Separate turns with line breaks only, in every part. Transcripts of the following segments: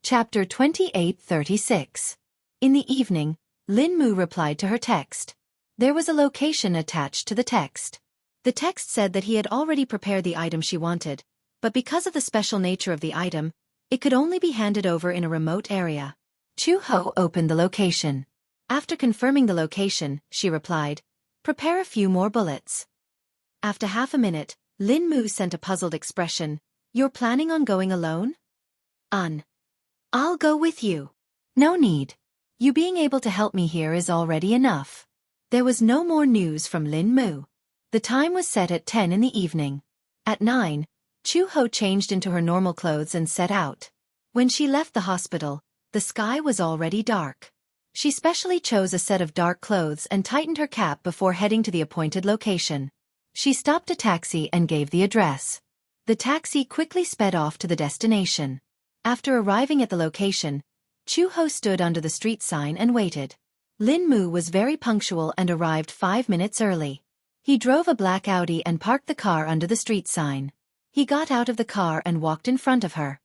Chapter 28:36. In the evening, Lin Mu replied to her text. There was a location attached to the text. The text said that he had already prepared the item she wanted, but because of the special nature of the item, it could only be handed over in a remote area. Chu Ho opened the location. After confirming the location, she replied, "Prepare a few more bullets." After half a minute, Lin Mu sent a puzzled expression. "You're planning on going alone?" I'll go with you." "No need. You being able to help me here is already enough." There was no more news from Lin Mu. The time was set at 10 in the evening. At 9, Chu Ho changed into her normal clothes and set out. When she left the hospital, the sky was already dark. She specially chose a set of dark clothes and tightened her cap before heading to the appointed location. She stopped a taxi and gave the address. The taxi quickly sped off to the destination. After arriving at the location, Chu Ho stood under the street sign and waited. Lin Mu was very punctual and arrived 5 minutes early. He drove a black Audi and parked the car under the street sign. He got out of the car and walked in front of her.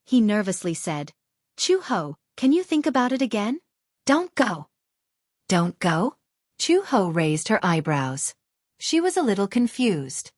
He nervously said, "Chu Ho, can you think about it again?" "Don't go." "Don't go?" Chu Ho raised her eyebrows. She was a little confused.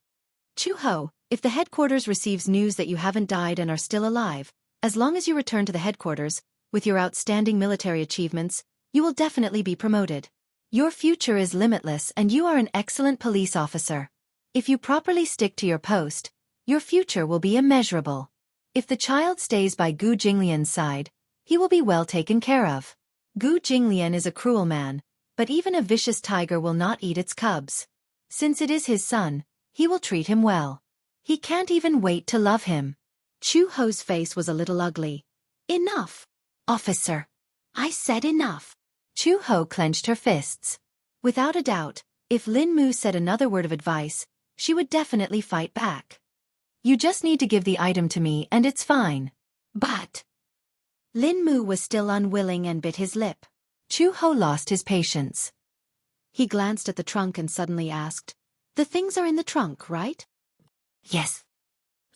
"Chu Ho, if the headquarters receives news that you haven't died and are still alive, as long as you return to the headquarters, with your outstanding military achievements, you will definitely be promoted. Your future is limitless and you are an excellent police officer. If you properly stick to your post, your future will be immeasurable. If the child stays by Gu Jinglian's side, he will be well taken care of. Gu Jinglian is a cruel man, but even a vicious tiger will not eat its cubs. Since it is his son, he will treat him well. He can't even wait to love him." Chu Ho's face was a little ugly. "Enough, officer. I said enough." Chu Ho clenched her fists. Without a doubt, if Lin Mu said another word of advice, she would definitely fight back. "You just need to give the item to me and it's fine." "But..." Lin Mu was still unwilling and bit his lip. Chu Ho lost his patience. He glanced at the trunk and suddenly asked, "The things are in the trunk, right?" "Yes."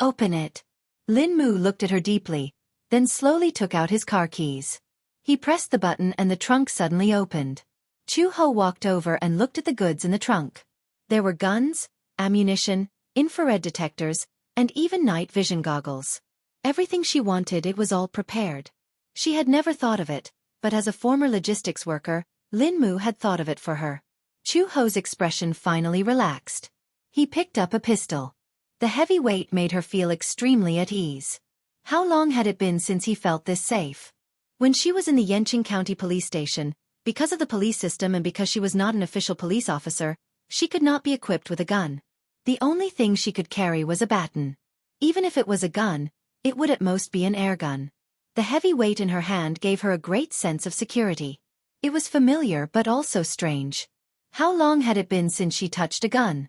"Open it." Lin Mu looked at her deeply, then slowly took out his car keys. He pressed the button and the trunk suddenly opened. Chu Ho walked over and looked at the goods in the trunk. There were guns, ammunition, infrared detectors, and even night vision goggles. Everything she wanted, it was all prepared. She had never thought of it, but as a former logistics worker, Lin Mu had thought of it for her. Chu Ho's expression finally relaxed. He picked up a pistol. The heavy weight made her feel extremely at ease. How long had it been since he felt this safe? When she was in the Yanqing County Police Station, because of the police system and because she was not an official police officer, she could not be equipped with a gun. The only thing she could carry was a baton. Even if it was a gun, it would at most be an air gun. The heavy weight in her hand gave her a great sense of security. It was familiar but also strange. How long had it been since she touched a gun?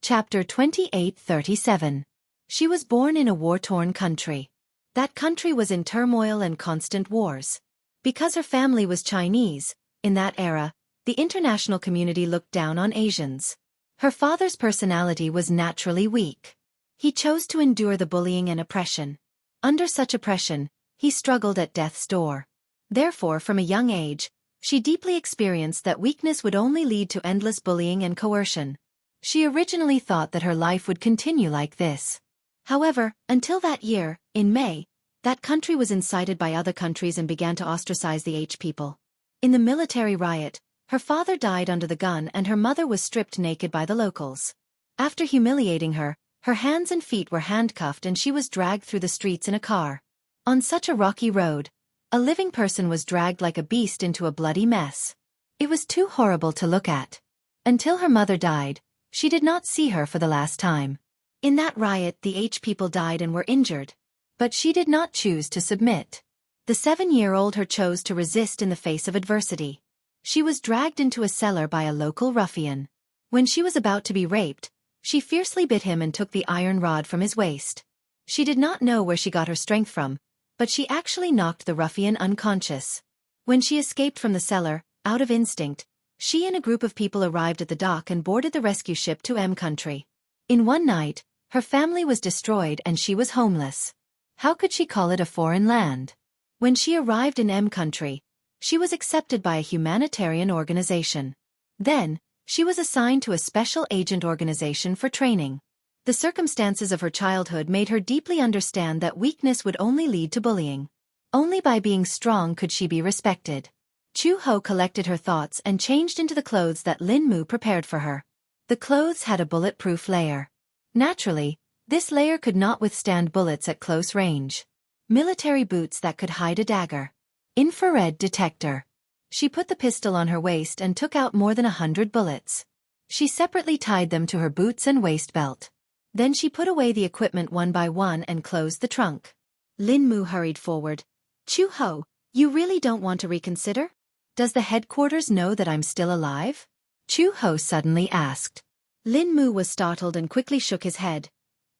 Chapter 28:37. She was born in a war-torn country. That country was in turmoil and constant wars. Because her family was Chinese, in that era, the international community looked down on Asians. Her father's personality was naturally weak. He chose to endure the bullying and oppression. Under such oppression, he struggled at death's door. Therefore, from a young age, she deeply experienced that weakness would only lead to endless bullying and coercion. She originally thought that her life would continue like this. However, until that year, in May, that country was incited by other countries and began to ostracize the H people. In the military riot, her father died under the gun and her mother was stripped naked by the locals. After humiliating her, her hands and feet were handcuffed and she was dragged through the streets in a car. On such a rocky road, a living person was dragged like a beast into a bloody mess. It was too horrible to look at. Until her mother died, she did not see her for the last time. In that riot, the H people died and were injured. But she did not choose to submit. The 7-year-old her chose to resist in the face of adversity. She was dragged into a cellar by a local ruffian. When she was about to be raped, she fiercely bit him and took the iron rod from his waist. She did not know where she got her strength from, but she actually knocked the ruffian unconscious. When she escaped from the cellar, out of instinct, she and a group of people arrived at the dock and boarded the rescue ship to M Country. In one night, her family was destroyed and she was homeless. How could she call it a foreign land? When she arrived in M country, she was accepted by a humanitarian organization. Then, she was assigned to a special agent organization for training. The circumstances of her childhood made her deeply understand that weakness would only lead to bullying. Only by being strong could she be respected. Chu Ho collected her thoughts and changed into the clothes that Lin Mu prepared for her. The clothes had a bulletproof layer. Naturally, this layer could not withstand bullets at close range. Military boots that could hide a dagger. Infrared detector. She put the pistol on her waist and took out more than 100 bullets. She separately tied them to her boots and waist belt. Then she put away the equipment one by one and closed the trunk. Lin Mu hurried forward. Chu Ho, you really don't want to reconsider? Does the headquarters know that I'm still alive? Chu Ho suddenly asked. Lin Mu was startled and quickly shook his head.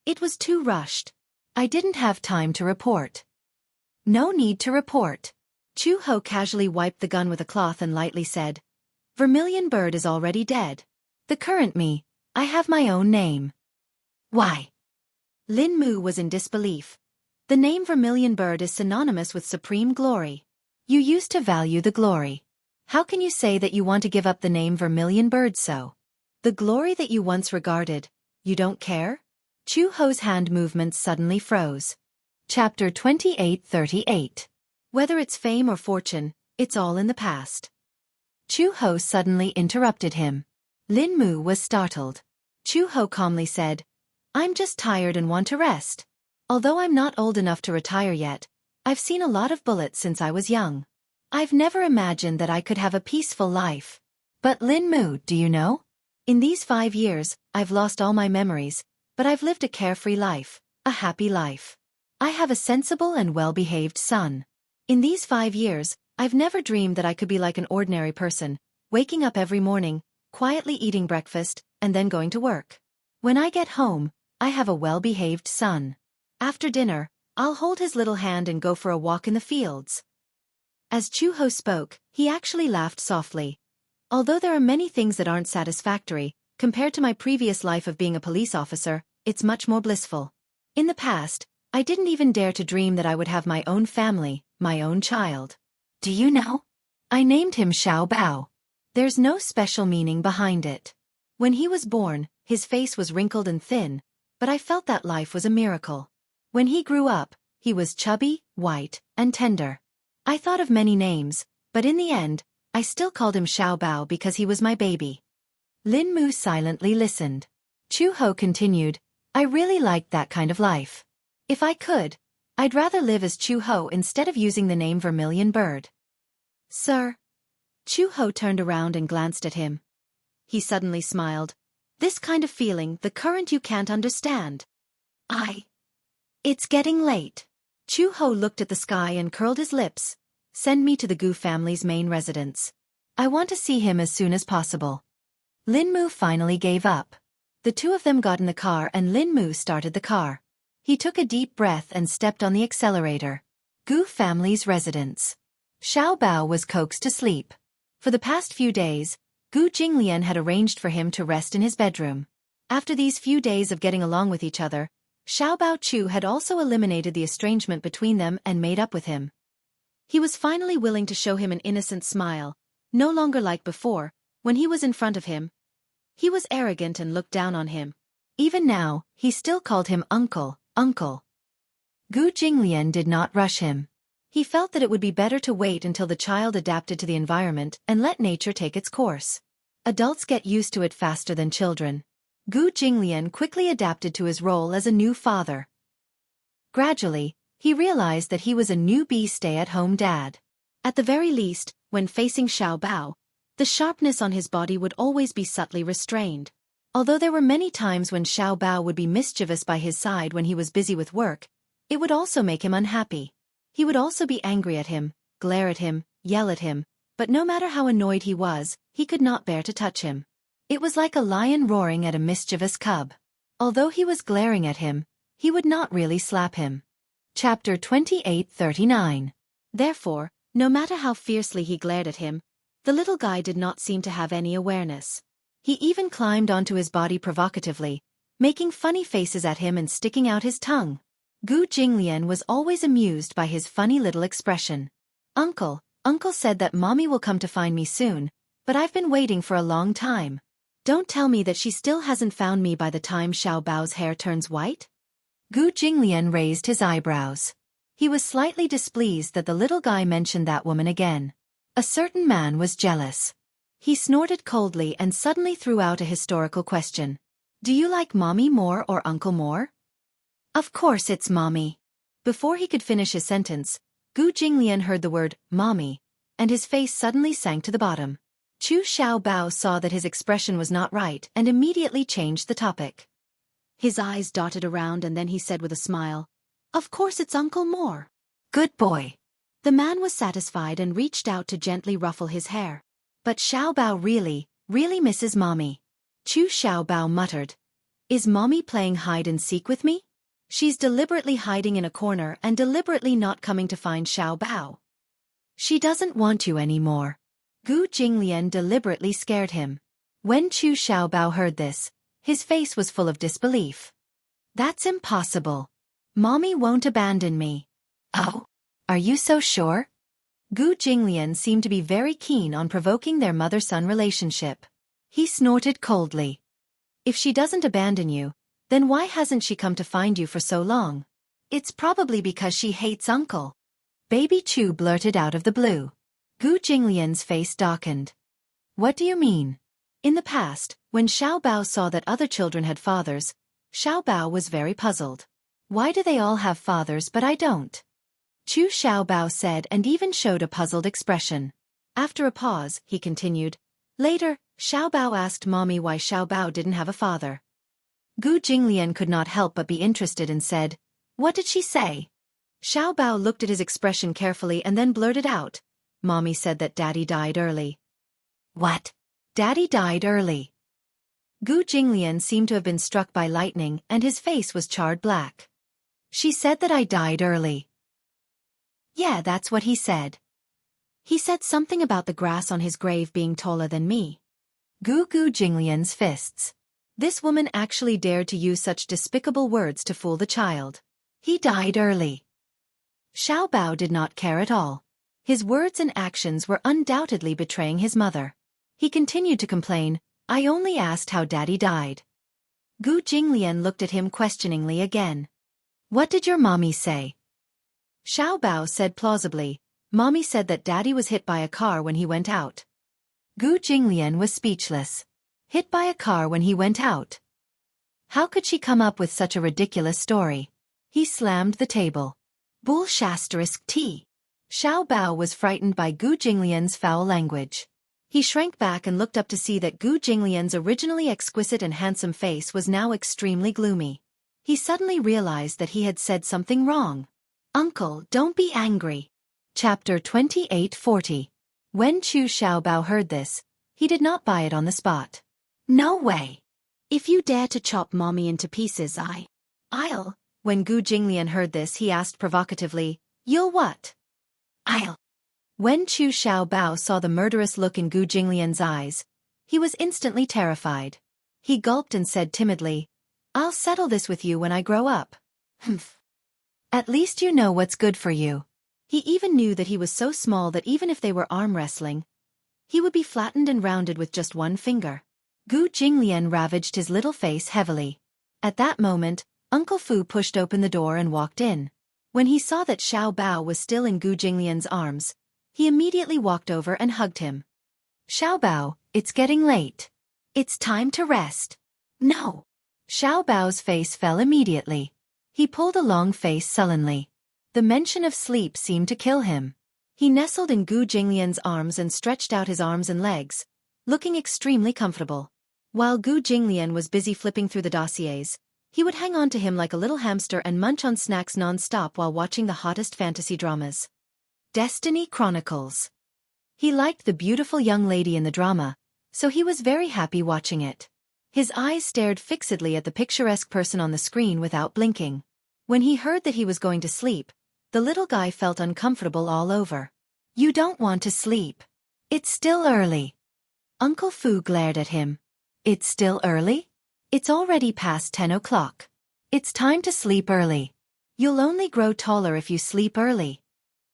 It was too rushed. I didn't have time to report. No need to report. Chu Ho casually wiped the gun with a cloth and lightly said, Vermilion Bird is already dead. The current me, I have my own name. Why? Lin Mu was in disbelief. The name Vermilion Bird is synonymous with supreme glory. You used to value the glory. How can you say that you want to give up the name Vermilion Bird so? The glory that you once regarded, you don't care? Chu Ho's hand movements suddenly froze. Chapter 28:38. Whether it's fame or fortune, it's all in the past. Chu Ho suddenly interrupted him. Lin Mu was startled. Chu Ho calmly said, I'm just tired and want to rest. Although I'm not old enough to retire yet, I've seen a lot of bullets since I was young. I've never imagined that I could have a peaceful life. But Lin Mu, do you know? In these 5 years, I've lost all my memories, but I've lived a carefree life, a happy life. I have a sensible and well-behaved son. In these 5 years, I've never dreamed that I could be like an ordinary person, waking up every morning, quietly eating breakfast, and then going to work. When I get home, I have a well-behaved son. After dinner, I'll hold his little hand and go for a walk in the fields. As Chu Ho spoke, he actually laughed softly. Although there are many things that aren't satisfactory, compared to my previous life of being a police officer, it's much more blissful. In the past, I didn't even dare to dream that I would have my own family, my own child. Do you know? I named him Xiao Bao. There's no special meaning behind it. When he was born, his face was wrinkled and thin, but I felt that life was a miracle. When he grew up, he was chubby, white, and tender. I thought of many names, but in the end, I still called him Xiao Bao because he was my baby. Lin Mu silently listened. Chu Ho continued, I really liked that kind of life. If I could, I'd rather live as Chu Ho instead of using the name Vermilion Bird. Sir? Chu Ho turned around and glanced at him. He suddenly smiled. This kind of feeling, the current you can't understand. It's getting late. Chu Ho looked at the sky and curled his lips. Send me to the Gu family's main residence. I want to see him as soon as possible. Lin Mu finally gave up. The two of them got in the car and Lin Mu started the car. He took a deep breath and stepped on the accelerator. Gu family's residence. Xiao Bao was coaxed to sleep. For the past few days, Gu Jinglian had arranged for him to rest in his bedroom. After these few days of getting along with each other, Xiao Bao Chu had also eliminated the estrangement between them and made up with him. He was finally willing to show him an innocent smile, no longer like before, when he was in front of him. He was arrogant and looked down on him. Even now, he still called him uncle, uncle. Gu Jinglian did not rush him. He felt that it would be better to wait until the child adapted to the environment and let nature take its course. Adults get used to it faster than children. Gu Jinglian quickly adapted to his role as a new father. Gradually, he realized that he was a newbie stay-at-home dad. At the very least, when facing Xiao Bao, the sharpness on his body would always be subtly restrained. Although there were many times when Xiao Bao would be mischievous by his side when he was busy with work, it would also make him unhappy. He would also be angry at him, glare at him, yell at him, but no matter how annoyed he was, he could not bear to touch him. It was like a lion roaring at a mischievous cub. Although he was glaring at him, he would not really slap him. Chapter 28:39. Therefore, no matter how fiercely he glared at him, the little guy did not seem to have any awareness. He even climbed onto his body provocatively, making funny faces at him and sticking out his tongue. Gu Jinglian was always amused by his funny little expression. Uncle said that Mommy will come to find me soon, but I've been waiting for a long time. Don't tell me that she still hasn't found me by the time Xiao Bao's hair turns white? Gu Jinglian raised his eyebrows. He was slightly displeased that the little guy mentioned that woman again. A certain man was jealous. He snorted coldly and suddenly threw out a historical question. Do you like Mommy more or Uncle more? Of course it's Mommy. Before he could finish his sentence, Gu Jinglian heard the word, Mommy, and his face suddenly sank to the bottom. Chu Xiaobao saw that his expression was not right and immediately changed the topic. His eyes dotted around and then he said with a smile, Of course it's Uncle more. Good boy. The man was satisfied and reached out to gently ruffle his hair. But Xiaobao really misses Mommy. Chu Xiaobao muttered. Is Mommy playing hide and seek with me? She's deliberately hiding in a corner and deliberately not coming to find Xiaobao. She doesn't want you anymore. Gu Jinglian deliberately scared him. When Chu Xiaobao heard this, his face was full of disbelief. That's impossible. Mommy won't abandon me. Oh, are you so sure? Gu Jinglian seemed to be very keen on provoking their mother-son relationship. He snorted coldly. If she doesn't abandon you, then why hasn't she come to find you for so long? It's probably because she hates Uncle. Baby Chu blurted out of the blue. Gu Jinglian's face darkened. What do you mean? In the past, when Xiaobao saw that other children had fathers, Xiaobao was very puzzled. Why do they all have fathers but I don't? Chu Xiaobao said and even showed a puzzled expression. After a pause, he continued. Later, Xiaobao asked Mommy why Xiaobao didn't have a father. Gu Jinglian could not help but be interested and said, What did she say? Xiaobao looked at his expression carefully and then blurted out. Mommy said that Daddy died early. What? Daddy died early. Gu Jinglian seemed to have been struck by lightning and his face was charred black. She said that I died early. Yeah, that's what he said. He said something about the grass on his grave being taller than me. Gu Jinglian's fists. This woman actually dared to use such despicable words to fool the child. He died early. Xiaobao did not care at all. His words and actions were undoubtedly betraying his mother. He continued to complain, I only asked how Daddy died. Gu Jinglian looked at him questioningly again. What did your mommy say? Xiaobao said plausibly, Mommy said that Daddy was hit by a car when he went out. Gu Jinglian was speechless. Hit by a car when he went out? How could she come up with such a ridiculous story? He slammed the table. Bull**T. Xiaobao was frightened by Gu Jinglian's foul language. He shrank back and looked up to see that Gu Jinglian's originally exquisite and handsome face was now extremely gloomy. He suddenly realized that he had said something wrong. Uncle, don't be angry. Chapter 2840. When Chu Xiaobao heard this, he did not buy it on the spot. No way. If you dare to chop Mommy into pieces, I'll. When Gu Jinglian heard this, he asked provocatively, You'll what? I'll. When Chu Xiaobao saw the murderous look in Gu Jinglian's eyes, he was instantly terrified. He gulped and said timidly, I'll settle this with you when I grow up. Humph. At least you know what's good for you. He even knew that he was so small that even if they were arm wrestling, he would be flattened and rounded with just one finger. Gu Jinglian ravaged his little face heavily. At that moment, Uncle Fu pushed open the door and walked in. When he saw that Xiaobao was still in Gu Jinglian's arms, he immediately walked over and hugged him. Xiaobao, it's getting late. It's time to rest. No. Xiaobao's face fell immediately. He pulled a long face sullenly. The mention of sleep seemed to kill him. He nestled in Gu Jinglian's arms and stretched out his arms and legs, looking extremely comfortable. While Gu Jinglian was busy flipping through the dossiers, he would hang on to him like a little hamster and munch on snacks non-stop while watching the hottest fantasy dramas. Destiny Chronicles. He liked the beautiful young lady in the drama, so he was very happy watching it. His eyes stared fixedly at the picturesque person on the screen without blinking. When he heard that he was going to sleep, the little guy felt uncomfortable all over. You don't want to sleep. It's still early. Uncle Fu glared at him. It's still early? It's already past 10 o'clock. It's time to sleep early. You'll only grow taller if you sleep early.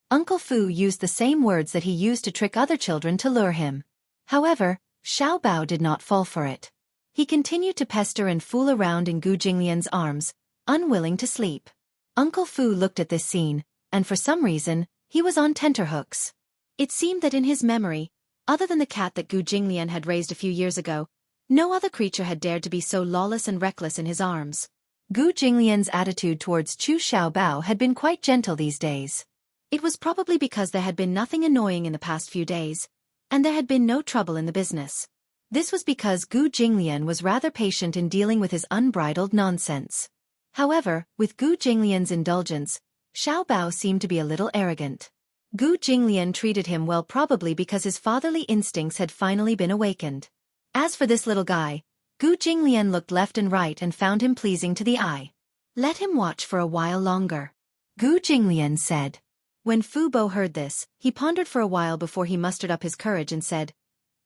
Uncle Fu used the same words that he used to trick other children to lure him. However, Xiao Bao did not fall for it. He continued to pester and fool around in Gu Jinglian's arms, unwilling to sleep. Uncle Fu looked at this scene, and for some reason, he was on tenterhooks. It seemed that in his memory, other than the cat that Gu Jinglian had raised a few years ago, no other creature had dared to be so lawless and reckless in his arms. Gu Jinglian's attitude towards Chu Xiaobao had been quite gentle these days. It was probably because there had been nothing annoying in the past few days, and there had been no trouble in the business. This was because Gu Jinglian was rather patient in dealing with his unbridled nonsense. However, with Gu Jinglian's indulgence, Xiao Bao seemed to be a little arrogant. Gu Jinglian treated him well, probably because his fatherly instincts had finally been awakened. As for this little guy, Gu Jinglian looked left and right and found him pleasing to the eye. Let him watch for a while longer, Gu Jinglian said. When Fu Bo heard this, he pondered for a while before he mustered up his courage and said,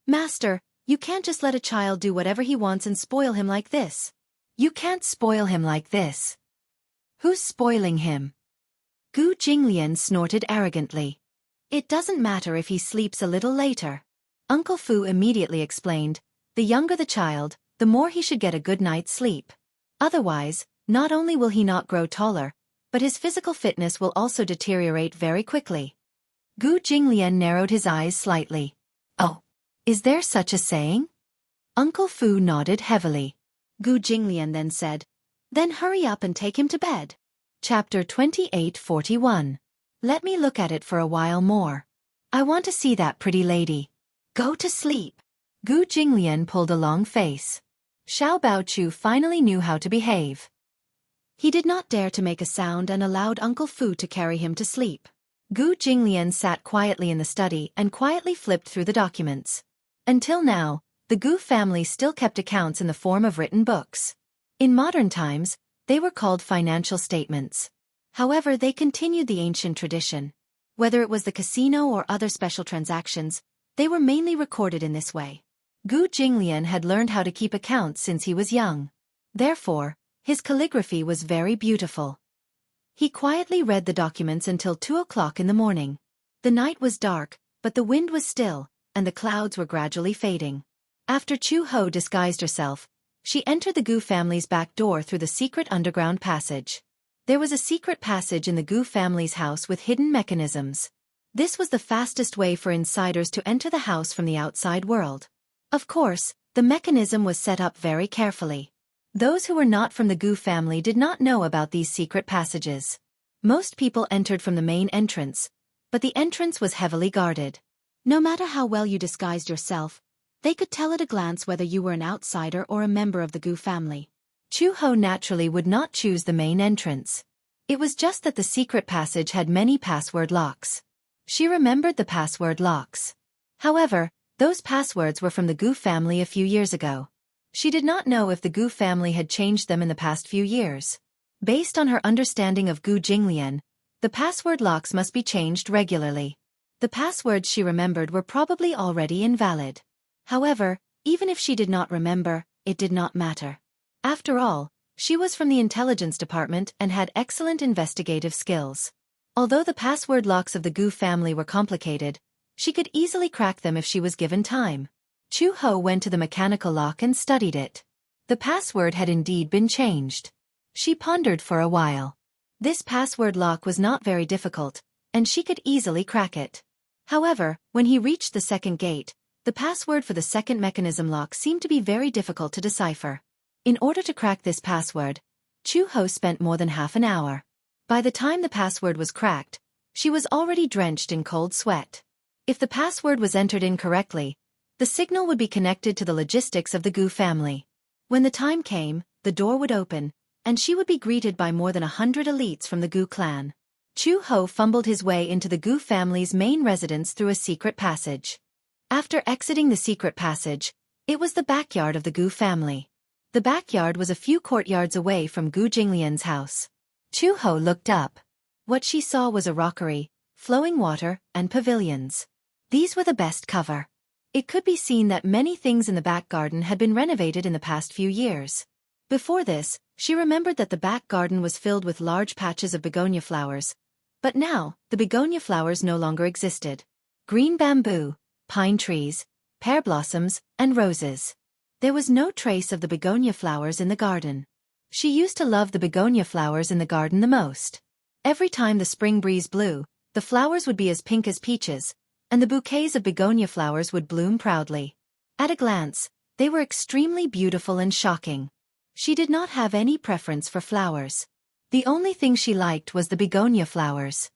Master, you can't just let a child do whatever he wants and spoil him like this. You can't spoil him like this. Who's spoiling him? Gu Jinglian snorted arrogantly. It doesn't matter if he sleeps a little later. Uncle Fu immediately explained, the younger the child, the more he should get a good night's sleep. Otherwise, not only will he not grow taller, but his physical fitness will also deteriorate very quickly. Gu Jinglian narrowed his eyes slightly. Oh, is there such a saying? Uncle Fu nodded heavily. Gu Jinglian then said, Then hurry up and take him to bed. Chapter 28:41. Let me look at it for a while more. I want to see that pretty lady. Go to sleep. Gu Jinglian pulled a long face. Xiao Baochu finally knew how to behave. He did not dare to make a sound and allowed Uncle Fu to carry him to sleep. Gu Jinglian sat quietly in the study and quietly flipped through the documents. Until now, the Gu family still kept accounts in the form of written books. In modern times, they were called financial statements. However, they continued the ancient tradition. Whether it was the casino or other special transactions, they were mainly recorded in this way. Gu Jinglian had learned how to keep accounts since he was young. Therefore, his calligraphy was very beautiful. He quietly read the documents until 2 o'clock in the morning. The night was dark, but the wind was still, and the clouds were gradually fading. After Chu Ho disguised herself, she entered the Gu family's back door through the secret underground passage. There was a secret passage in the Gu family's house with hidden mechanisms. This was the fastest way for insiders to enter the house from the outside world. Of course, the mechanism was set up very carefully. Those who were not from the Gu family did not know about these secret passages. Most people entered from the main entrance, but the entrance was heavily guarded. No matter how well you disguised yourself, they could tell at a glance whether you were an outsider or a member of the Gu family. Chu Ho naturally would not choose the main entrance. It was just that the secret passage had many password locks. She remembered the password locks. However, those passwords were from the Gu family a few years ago. She did not know if the Gu family had changed them in the past few years. Based on her understanding of Gu Jinglian, the password locks must be changed regularly. The passwords she remembered were probably already invalid. However, even if she did not remember, it did not matter. After all, she was from the intelligence department and had excellent investigative skills. Although the password locks of the Gu family were complicated, she could easily crack them if she was given time. Chu Ho went to the mechanical lock and studied it. The password had indeed been changed. She pondered for a while. This password lock was not very difficult, and she could easily crack it. However, when he reached the second gate, the password for the second mechanism lock seemed to be very difficult to decipher. In order to crack this password, Chu Ho spent more than half an hour. By the time the password was cracked, she was already drenched in cold sweat. If the password was entered incorrectly, the signal would be connected to the logistics of the Gu family. When the time came, the door would open, and she would be greeted by more than 100 elites from the Gu clan. Chu Ho fumbled his way into the Gu family's main residence through a secret passage. After exiting the secret passage, it was the backyard of the Gu family. The backyard was a few courtyards away from Gu Jinglian's house. Chu Ho looked up. What she saw was a rockery, flowing water, and pavilions. These were the best cover. It could be seen that many things in the back garden had been renovated in the past few years. Before this, she remembered that the back garden was filled with large patches of begonia flowers. But now, the begonia flowers no longer existed. Green bamboo, pine trees, pear blossoms, and roses. There was no trace of the begonia flowers in the garden. She used to love the begonia flowers in the garden the most. Every time the spring breeze blew, the flowers would be as pink as peaches, and the bouquets of begonia flowers would bloom proudly. At a glance, they were extremely beautiful and shocking. She did not have any preference for flowers. The only thing she liked was the begonia flowers.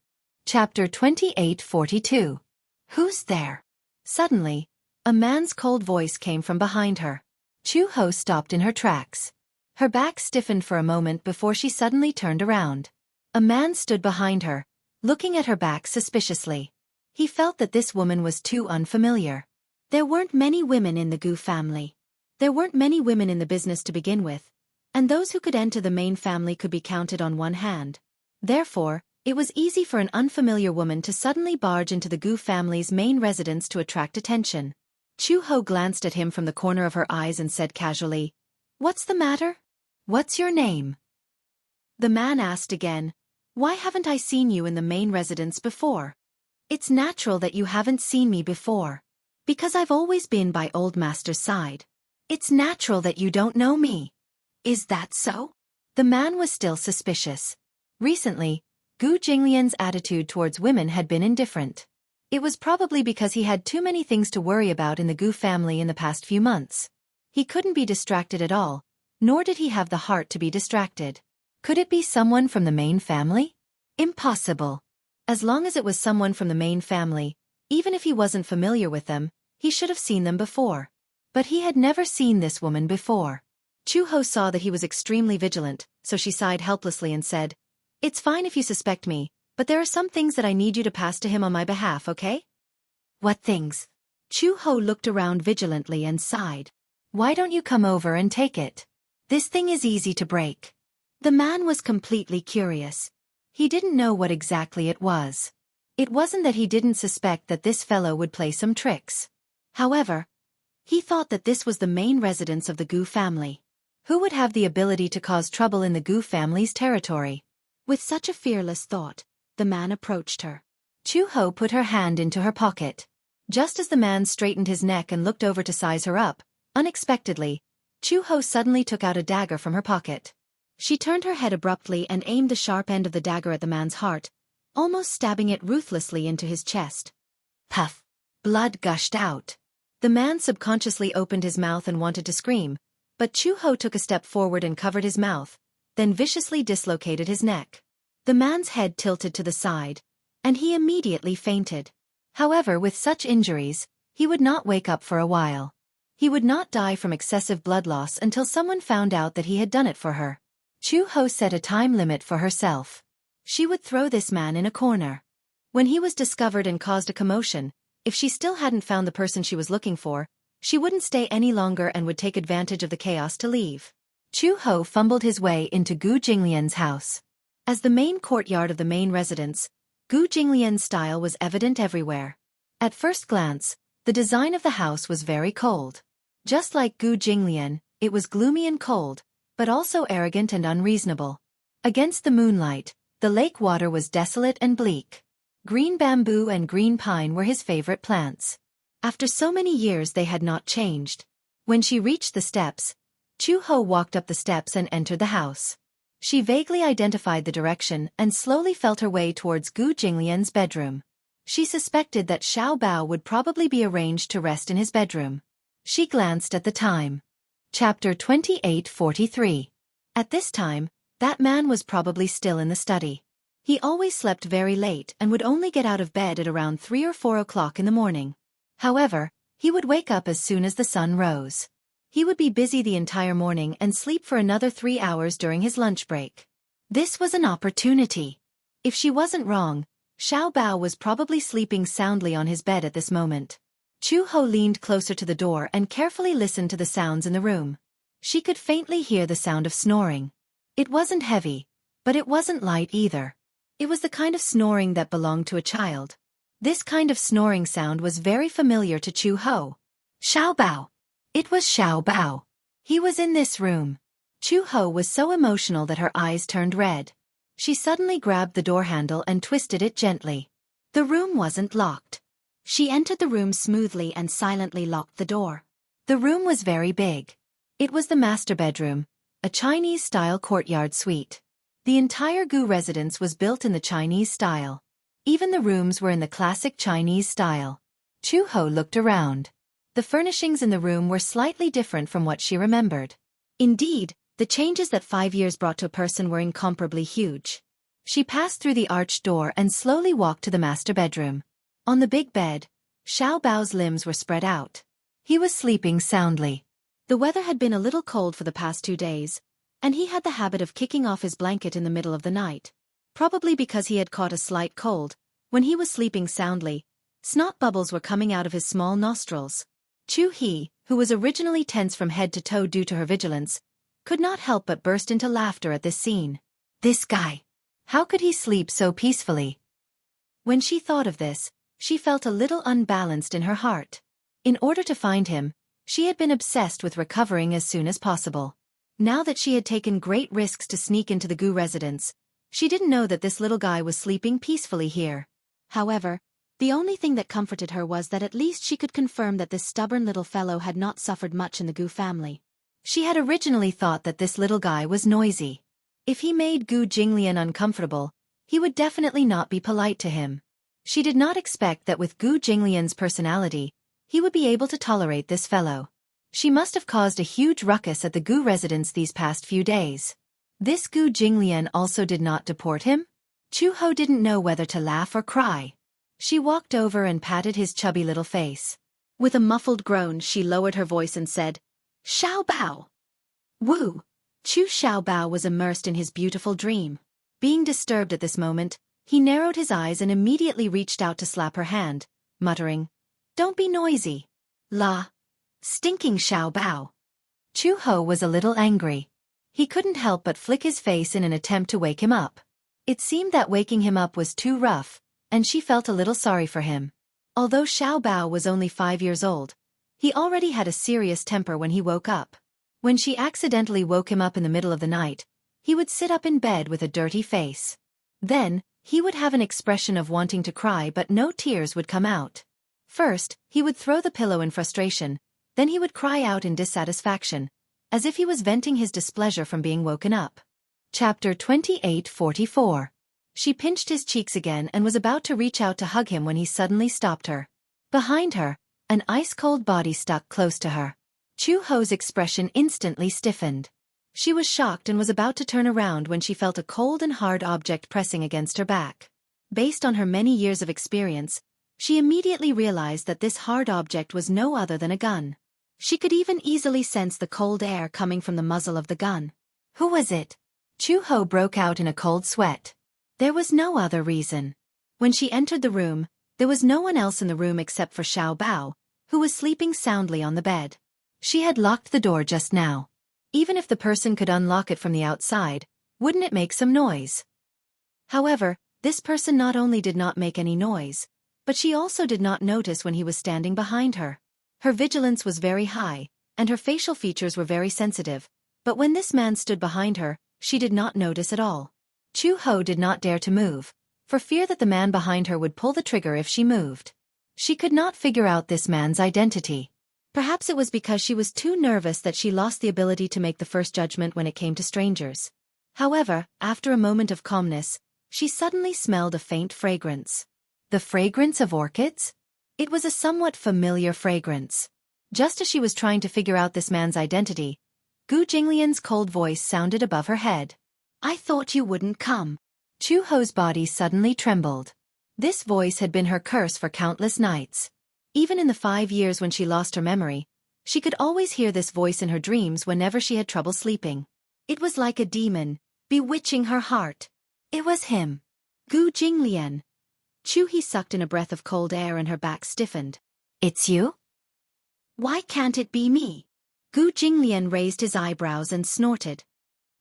Chapter 28:42. Who's there? Suddenly, a man's cold voice came from behind her. Chu-ho stopped in her tracks. Her back stiffened for a moment before she suddenly turned around. A man stood behind her, looking at her back suspiciously. He felt that this woman was too unfamiliar. There weren't many women in the Gu family. There weren't many women in the business to begin with, and those who could enter the main family could be counted on one hand. Therefore, it was easy for an unfamiliar woman to suddenly barge into the Gu family's main residence to attract attention. Chu-ho glanced at him from the corner of her eyes and said casually, "What's the matter? What's your name?" The man asked again, "Why haven't I seen you in the main residence before?" "It's natural that you haven't seen me before. Because I've always been by Old Master's side. It's natural that you don't know me." "Is that so?" The man was still suspicious. Recently, Gu Jinglian's attitude towards women had been indifferent. It was probably because he had too many things to worry about in the Gu family in the past few months. He couldn't be distracted at all, nor did he have the heart to be distracted. Could it be someone from the main family? Impossible. As long as it was someone from the main family, even if he wasn't familiar with them, he should have seen them before. But he had never seen this woman before. Chu-ho saw that he was extremely vigilant, so she sighed helplessly and said, "It's fine if you suspect me, but there are some things that I need you to pass to him on my behalf, okay?" "What things?" Chu-ho looked around vigilantly and sighed. "Why don't you come over and take it? This thing is easy to break." The man was completely curious. He didn't know what exactly it was. It wasn't that he didn't suspect that this fellow would play some tricks. However, he thought that this was the main residence of the Gu family. Who would have the ability to cause trouble in the Gu family's territory? With such a fearless thought, the man approached her. Chu-ho put her hand into her pocket. Just as the man straightened his neck and looked over to size her up, unexpectedly, Chu-ho suddenly took out a dagger from her pocket. She turned her head abruptly and aimed the sharp end of the dagger at the man's heart, almost stabbing it ruthlessly into his chest. Puff! Blood gushed out. The man subconsciously opened his mouth and wanted to scream, but Chu-ho took a step forward and covered his mouth, then viciously dislocated his neck. The man's head tilted to the side, and he immediately fainted. However, with such injuries, he would not wake up for a while. He would not die from excessive blood loss until someone found out that he had done it for her. Chu-ho set a time limit for herself. She would throw this man in a corner. When he was discovered and caused a commotion, if she still hadn't found the person she was looking for, she wouldn't stay any longer and would take advantage of the chaos to leave. Chu-ho fumbled his way into Gu Jinglian's house. As the main courtyard of the main residence, Gu Jinglian's style was evident everywhere. At first glance, the design of the house was very cold. Just like Gu Jinglian, it was gloomy and cold, but also arrogant and unreasonable. Against the moonlight, the lake water was desolate and bleak. Green bamboo and green pine were his favorite plants. After so many years they had not changed. When she reached the steps, Chu-ho walked up the steps and entered the house. She vaguely identified the direction and slowly felt her way towards Gu Jinglian's bedroom. She suspected that Xiao Bao would probably be arranged to rest in his bedroom. She glanced at the time. Chapter 28:43. At this time, that man was probably still in the study. He always slept very late and would only get out of bed at around 3 or 4 o'clock in the morning. However, he would wake up as soon as the sun rose. He would be busy the entire morning and sleep for another 3 hours during his lunch break. This was an opportunity. If she wasn't wrong, Xiao Bao was probably sleeping soundly on his bed at this moment. Chu-ho leaned closer to the door and carefully listened to the sounds in the room. She could faintly hear the sound of snoring. It wasn't heavy, but it wasn't light either. It was the kind of snoring that belonged to a child. This kind of snoring sound was very familiar to Chu-ho. Xiao Bao. It was Xiao Bao. He was in this room. Chu Ho was so emotional that her eyes turned red. She suddenly grabbed the door handle and twisted it gently. The room wasn't locked. She entered the room smoothly and silently locked the door. The room was very big. It was the master bedroom, a Chinese-style courtyard suite. The entire Gu residence was built in the Chinese style. Even the rooms were in the classic Chinese style. Chu Ho looked around. The furnishings in the room were slightly different from what she remembered. Indeed, the changes that 5 years brought to a person were incomparably huge. She passed through the arched door and slowly walked to the master bedroom. On the big bed, Xiao Bao's limbs were spread out. He was sleeping soundly. The weather had been a little cold for the past 2 days, and he had the habit of kicking off his blanket in the middle of the night. Probably because he had caught a slight cold, when he was sleeping soundly, snot bubbles were coming out of his small nostrils. Chu He, who was originally tense from head to toe due to her vigilance, could not help but burst into laughter at this scene. This guy! How could he sleep so peacefully? When she thought of this, she felt a little unbalanced in her heart. In order to find him, she had been obsessed with recovering as soon as possible. Now that she had taken great risks to sneak into the Gu residence, she didn't know that this little guy was sleeping peacefully here. However, the only thing that comforted her was that at least she could confirm that this stubborn little fellow had not suffered much in the Gu family. She had originally thought that this little guy was noisy. If he made Gu Jinglian uncomfortable, he would definitely not be polite to him. She did not expect that with Gu Jinglian's personality, he would be able to tolerate this fellow. She must have caused a huge ruckus at the Gu residence these past few days. This Gu Jinglian also did not deport him? Chu Ho didn't know whether to laugh or cry. She walked over and patted his chubby little face. With a muffled groan, she lowered her voice and said, "Xiao Bao!" Wu! Chu Xiao Bao was immersed in his beautiful dream. Being disturbed at this moment, he narrowed his eyes and immediately reached out to slap her hand, muttering, "Don't be noisy. La! Stinking Xiao Bao!" Chu Ho was a little angry. He couldn't help but flick his face in an attempt to wake him up. It seemed that waking him up was too rough, and she felt a little sorry for him. Although Xiao Bao was only 5 years old, he already had a serious temper when he woke up. When she accidentally woke him up in the middle of the night, he would sit up in bed with a dirty face. Then, he would have an expression of wanting to cry but no tears would come out. First, he would throw the pillow in frustration, then he would cry out in dissatisfaction, as if he was venting his displeasure from being woken up. Chapter 28:44. She pinched his cheeks again and was about to reach out to hug him when he suddenly stopped her. Behind her, an ice-cold body stuck close to her. Chu Ho's expression instantly stiffened. She was shocked and was about to turn around when she felt a cold and hard object pressing against her back. Based on her many years of experience, she immediately realized that this hard object was no other than a gun. She could even easily sense the cold air coming from the muzzle of the gun. Who was it? Chu Ho broke out in a cold sweat. There was no other reason. When she entered the room, there was no one else in the room except for Xiao Bao, who was sleeping soundly on the bed. She had locked the door just now. Even if the person could unlock it from the outside, wouldn't it make some noise? However, this person not only did not make any noise, but she also did not notice when he was standing behind her. Her vigilance was very high, and her facial features were very sensitive, but when this man stood behind her, she did not notice at all. Chu Ho did not dare to move, for fear that the man behind her would pull the trigger if she moved. She could not figure out this man's identity. Perhaps it was because she was too nervous that she lost the ability to make the first judgment when it came to strangers. However, after a moment of calmness, she suddenly smelled a faint fragrance. The fragrance of orchids? It was a somewhat familiar fragrance. Just as she was trying to figure out this man's identity, Gu Jinglian's cold voice sounded above her head. "I thought you wouldn't come." Chu Ho's body suddenly trembled. This voice had been her curse for countless nights. Even in the 5 years when she lost her memory, she could always hear this voice in her dreams whenever she had trouble sleeping. It was like a demon, bewitching her heart. It was him. Gu Jinglian. Chu He sucked in a breath of cold air and her back stiffened. "It's you? Why can't it be me?" Gu Jinglian raised his eyebrows and snorted.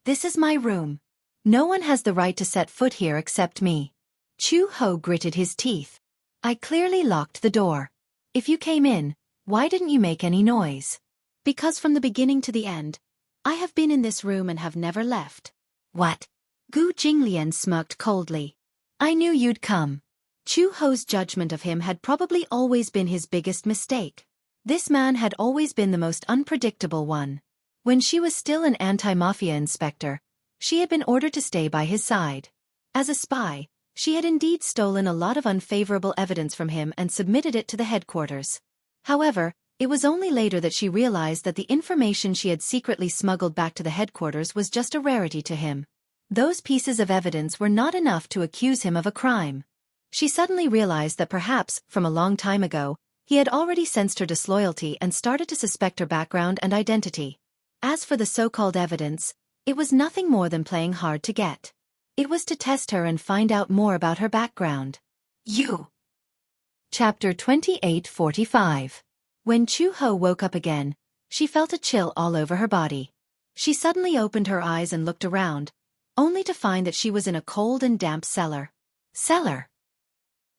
"This is my room. No one has the right to set foot here except me." Chu Ho gritted his teeth. "I clearly locked the door. If you came in, why didn't you make any noise?" "Because from the beginning to the end, I have been in this room and have never left. What? Gu Jinglian smirked coldly. I knew you'd come. Chu Ho's judgment of him had probably always been his biggest mistake. This man had always been the most unpredictable one. When she was still an anti-mafia inspector, she had been ordered to stay by his side. As a spy, she had indeed stolen a lot of unfavorable evidence from him and submitted it to the headquarters. However, it was only later that she realized that the information she had secretly smuggled back to the headquarters was just a rarity to him. Those pieces of evidence were not enough to accuse him of a crime. She suddenly realized that perhaps, from a long time ago, he had already sensed her disloyalty and started to suspect her background and identity. As for the so-called evidence, it was nothing more than playing hard to get. It was to test her and find out more about her background. Chapter 28:45. When Chu Ho woke up again, she felt a chill all over her body. She suddenly opened her eyes and looked around, only to find that she was in a cold and damp cellar.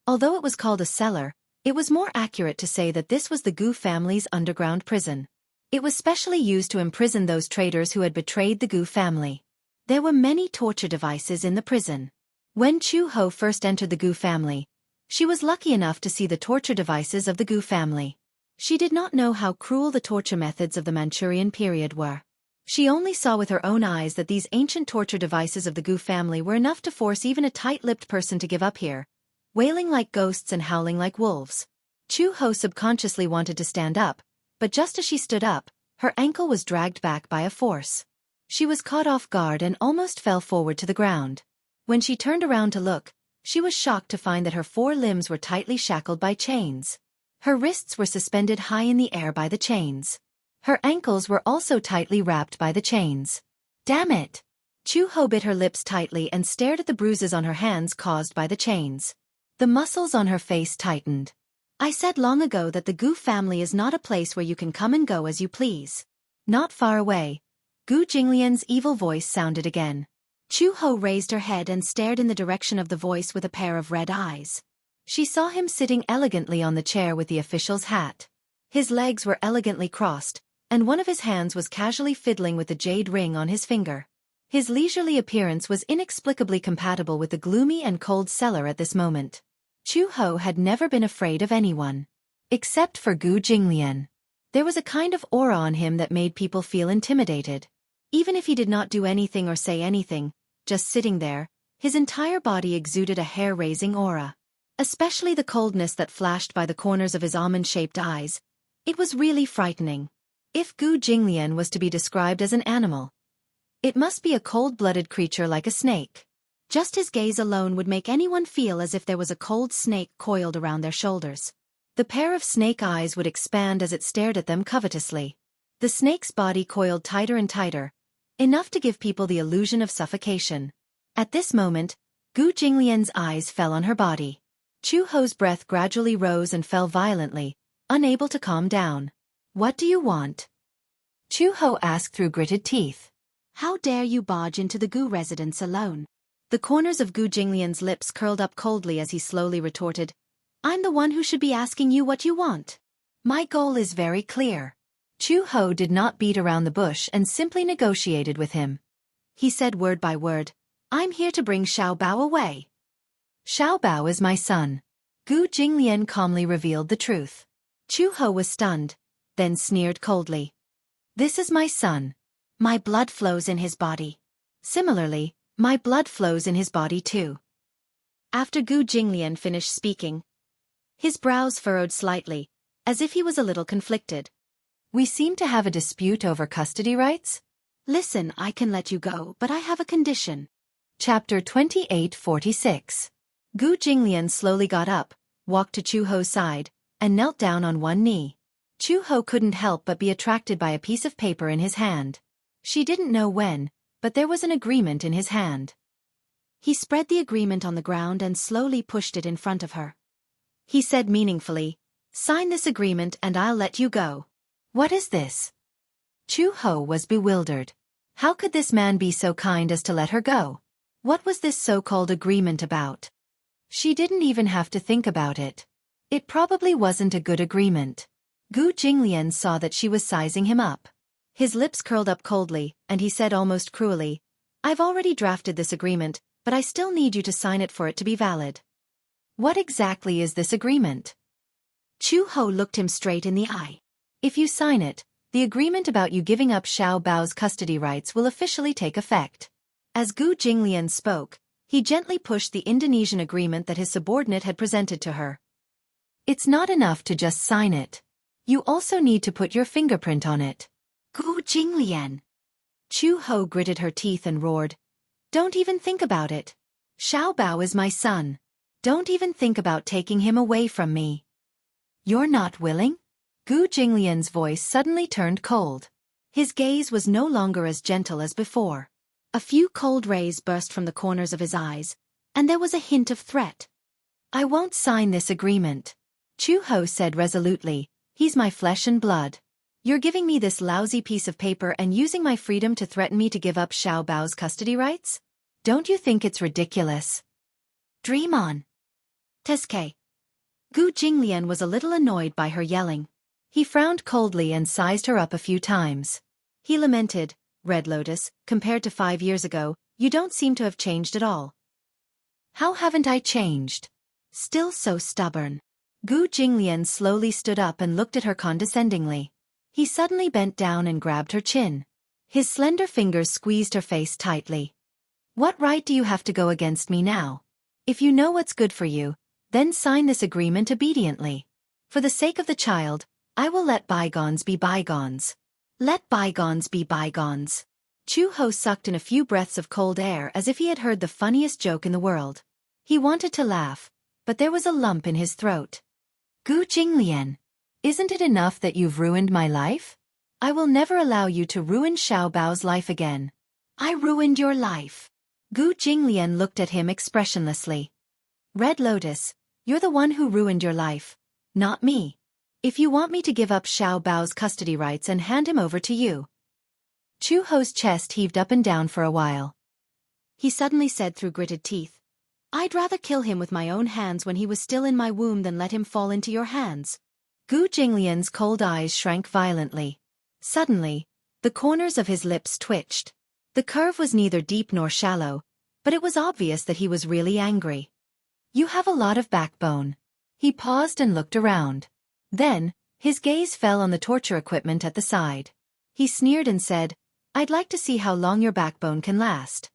Although it was called a cellar, it was more accurate to say that this was the Gu family's underground prison. It was specially used to imprison those traitors who had betrayed the Gu family. There were many torture devices in the prison. When Chu Ho first entered the Gu family, she was lucky enough to see the torture devices of the Gu family. She did not know how cruel the torture methods of the Manchurian period were. She only saw with her own eyes that these ancient torture devices of the Gu family were enough to force even a tight-lipped person to give up here, wailing like ghosts and howling like wolves. Chu Ho subconsciously wanted to stand up, but just as she stood up, her ankle was dragged back by a force. She was caught off guard and almost fell forward to the ground. When she turned around to look, she was shocked to find that her 4 limbs were tightly shackled by chains. Her wrists were suspended high in the air by the chains. Her ankles were also tightly wrapped by the chains. Damn it! Chu Ho bit her lips tightly and stared at the bruises on her hands caused by the chains. The muscles on her face tightened. I said long ago that the Gu family is not a place where you can come and go as you please. Not far away, Gu Jinglian's evil voice sounded again. Chu Ho raised her head and stared in the direction of the voice with a pair of red eyes. She saw him sitting elegantly on the chair with the official's hat. His legs were elegantly crossed, and one of his hands was casually fiddling with the jade ring on his finger. His leisurely appearance was inexplicably compatible with the gloomy and cold cellar at this moment. Chu Ho had never been afraid of anyone. Except for Gu Jinglian. There was a kind of aura on him that made people feel intimidated. Even if he did not do anything or say anything, just sitting there, his entire body exuded a hair-raising aura. Especially the coldness that flashed by the corners of his almond-shaped eyes. It was really frightening. If Gu Jinglian was to be described as an animal, it must be a cold-blooded creature like a snake. Just his gaze alone would make anyone feel as if there was a cold snake coiled around their shoulders. The pair of snake eyes would expand as it stared at them covetously. The snake's body coiled tighter and tighter, enough to give people the illusion of suffocation. At this moment, Gu Jinglian's eyes fell on her body. Chu Ho's breath gradually rose and fell violently, unable to calm down. What do you want? Chu Ho asked through gritted teeth. How dare you barge into the Gu residence alone? The corners of Gu Jinglian's lips curled up coldly as he slowly retorted, I'm the one who should be asking you what you want. My goal is very clear. Chu Ho did not beat around the bush and simply negotiated with him. He said word by word, I'm here to bring Xiao Bao away. Xiao Bao is my son. Gu Jinglian calmly revealed the truth. Chu Ho was stunned, then sneered coldly. This is my son. My blood flows in his body. Similarly, my blood flows in his body too. After Gu Jinglian finished speaking, his brows furrowed slightly, as if he was a little conflicted. We seem to have a dispute over custody rights? Listen, I can let you go, but I have a condition. Chapter 28:46. Gu Jinglian slowly got up, walked to Chu Ho's side, and knelt down on one knee. Chu Ho couldn't help but be attracted by a piece of paper in his hand. She didn't know when, but there was an agreement in his hand. He spread the agreement on the ground and slowly pushed it in front of her. He said meaningfully, Sign this agreement and I'll let you go. What is this? Chu Ho was bewildered. How could this man be so kind as to let her go? What was this so-called agreement about? She didn't even have to think about it. It probably wasn't a good agreement. Gu Jinglian saw that she was sizing him up. His lips curled up coldly, and he said almost cruelly, "I've already drafted this agreement, but I still need you to sign it for it to be valid." "What exactly is this agreement?" Chu Ho looked him straight in the eye. "If you sign it, the agreement about you giving up Xiao Bao's custody rights will officially take effect." As Gu Jinglian spoke, he gently pushed the Indonesian agreement that his subordinate had presented to her. "It's not enough to just sign it. You also need to put your fingerprint on it." "Gu Jinglian." Chu Ho gritted her teeth and roared, "Don't even think about it. Xiao Bao is my son. Don't even think about taking him away from me." "You're not willing?" Gu Jinglian's voice suddenly turned cold. His gaze was no longer as gentle as before. A few cold rays burst from the corners of his eyes, and there was a hint of threat. "I won't sign this agreement," Chu Ho said resolutely. "He's my flesh and blood. You're giving me this lousy piece of paper and using my freedom to threaten me to give up Xiao Bao's custody rights? Don't you think it's ridiculous?" "Dream on." Teske. Gu Jinglian was a little annoyed by her yelling. He frowned coldly and sized her up a few times. He lamented, "Red Lotus, compared to 5 years ago, you don't seem to have changed at all." "How haven't I changed?" "Still so stubborn." Gu Jinglian slowly stood up and looked at her condescendingly. He suddenly bent down and grabbed her chin. His slender fingers squeezed her face tightly. "What right do you have to go against me now? If you know what's good for you, then sign this agreement obediently. For the sake of the child, I will let bygones be bygones." "Let bygones be bygones." Chu Ho sucked in a few breaths of cold air as if he had heard the funniest joke in the world. He wanted to laugh, but there was a lump in his throat. "Gu Jinglian, isn't it enough that you've ruined my life? I will never allow you to ruin Xiao Bao's life again." "I ruined your life." Gu Jinglian looked at him expressionlessly. "Red Lotus, you're the one who ruined your life, not me. If you want me to give up Xiao Bao's custody rights and hand him over to you." Chu Ho's chest heaved up and down for a while. He suddenly said through gritted teeth, "I'd rather kill him with my own hands when he was still in my womb than let him fall into your hands." Gu Jinglian's cold eyes shrank violently. Suddenly, the corners of his lips twitched. The curve was neither deep nor shallow, but it was obvious that he was really angry. "You have a lot of backbone." He paused and looked around. Then, his gaze fell on the torture equipment at the side. He sneered and said, "I'd like to see how long your backbone can last."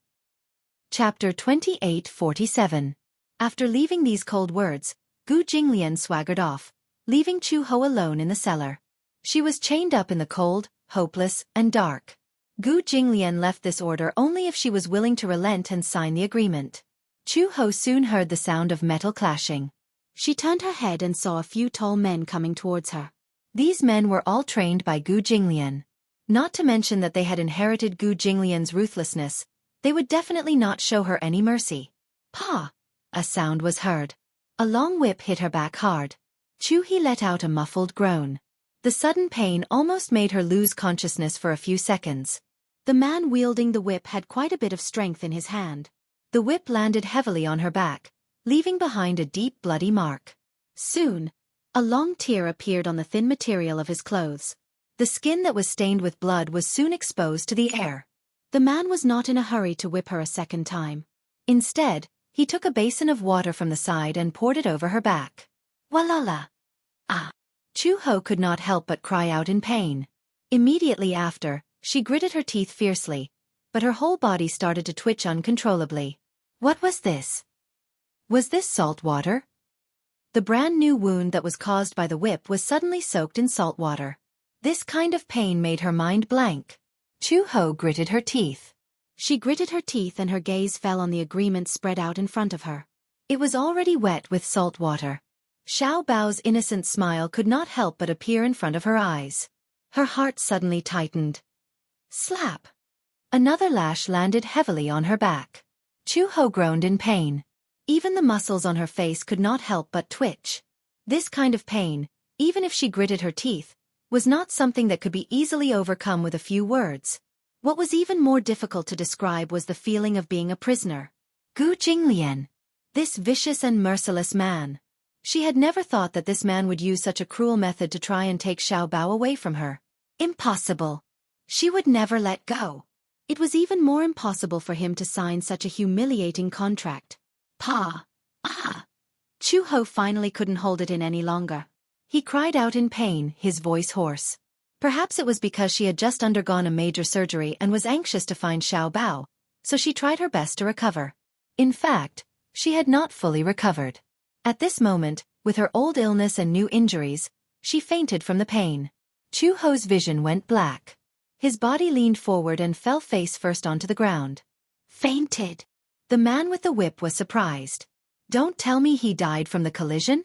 Chapter 2847. After leaving these cold words, Gu Jinglian swaggered off, leaving Chu Ho alone in the cellar. She was chained up in the cold, hopeless, and dark. Gu Jinglian left this order only if she was willing to relent and sign the agreement. Chu Ho soon heard the sound of metal clashing. She turned her head and saw a few tall men coming towards her. These men were all trained by Gu Jinglian. Not to mention that they had inherited Gu Jinglian's ruthlessness, they would definitely not show her any mercy. "Pa!" A sound was heard. A long whip hit her back hard. Chu He let out a muffled groan. The sudden pain almost made her lose consciousness for a few seconds. The man wielding the whip had quite a bit of strength in his hand. The whip landed heavily on her back, leaving behind a deep bloody mark. Soon, a long tear appeared on the thin material of his clothes. The skin that was stained with blood was soon exposed to the air. The man was not in a hurry to whip her a second time. Instead, he took a basin of water from the side and poured it over her back. "Walala!" "Ah!" Chu Ho could not help but cry out in pain. Immediately after, she gritted her teeth fiercely, but her whole body started to twitch uncontrollably. What was this? Was this salt water? The brand new wound that was caused by the whip was suddenly soaked in salt water. This kind of pain made her mind blank. Chu Ho gritted her teeth. She gritted her teeth and her gaze fell on the agreement spread out in front of her. It was already wet with salt water. Xiao Bao's innocent smile could not help but appear in front of her eyes. Her heart suddenly tightened. Slap! Another lash landed heavily on her back. Chu Ho groaned in pain. Even the muscles on her face could not help but twitch. This kind of pain, even if she gritted her teeth, was not something that could be easily overcome with a few words. What was even more difficult to describe was the feeling of being a prisoner. Gu Jinglian. This vicious and merciless man. She had never thought that this man would use such a cruel method to try and take Xiao Bao away from her. Impossible. She would never let go. It was even more impossible for him to sign such a humiliating contract. Pa! Ah! Chu Ho finally couldn't hold it in any longer. He cried out in pain, his voice hoarse. Perhaps it was because she had just undergone a major surgery and was anxious to find Xiao Bao, so she tried her best to recover. In fact, she had not fully recovered. At this moment, with her old illness and new injuries, she fainted from the pain. Chu Ho's vision went black. His body leaned forward and fell face first onto the ground. Fainted. The man with the whip was surprised. Don't tell me he died from the collision?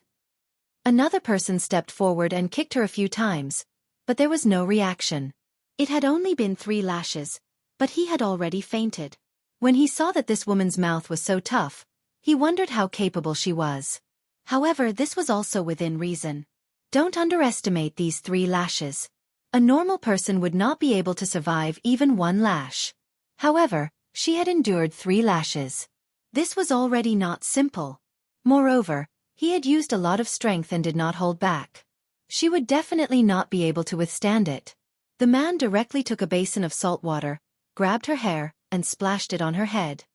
Another person stepped forward and kicked her a few times, but there was no reaction. It had only been 3 lashes, but he had already fainted. When he saw that this woman's mouth was so tough, he wondered how capable she was. However, this was also within reason. Don't underestimate these 3 lashes. A normal person would not be able to survive even 1 lash. However, she had endured 3 lashes. This was already not simple. Moreover, he had used a lot of strength and did not hold back. She would definitely not be able to withstand it. The man directly took a basin of salt water, grabbed her hair, and splashed it on her head.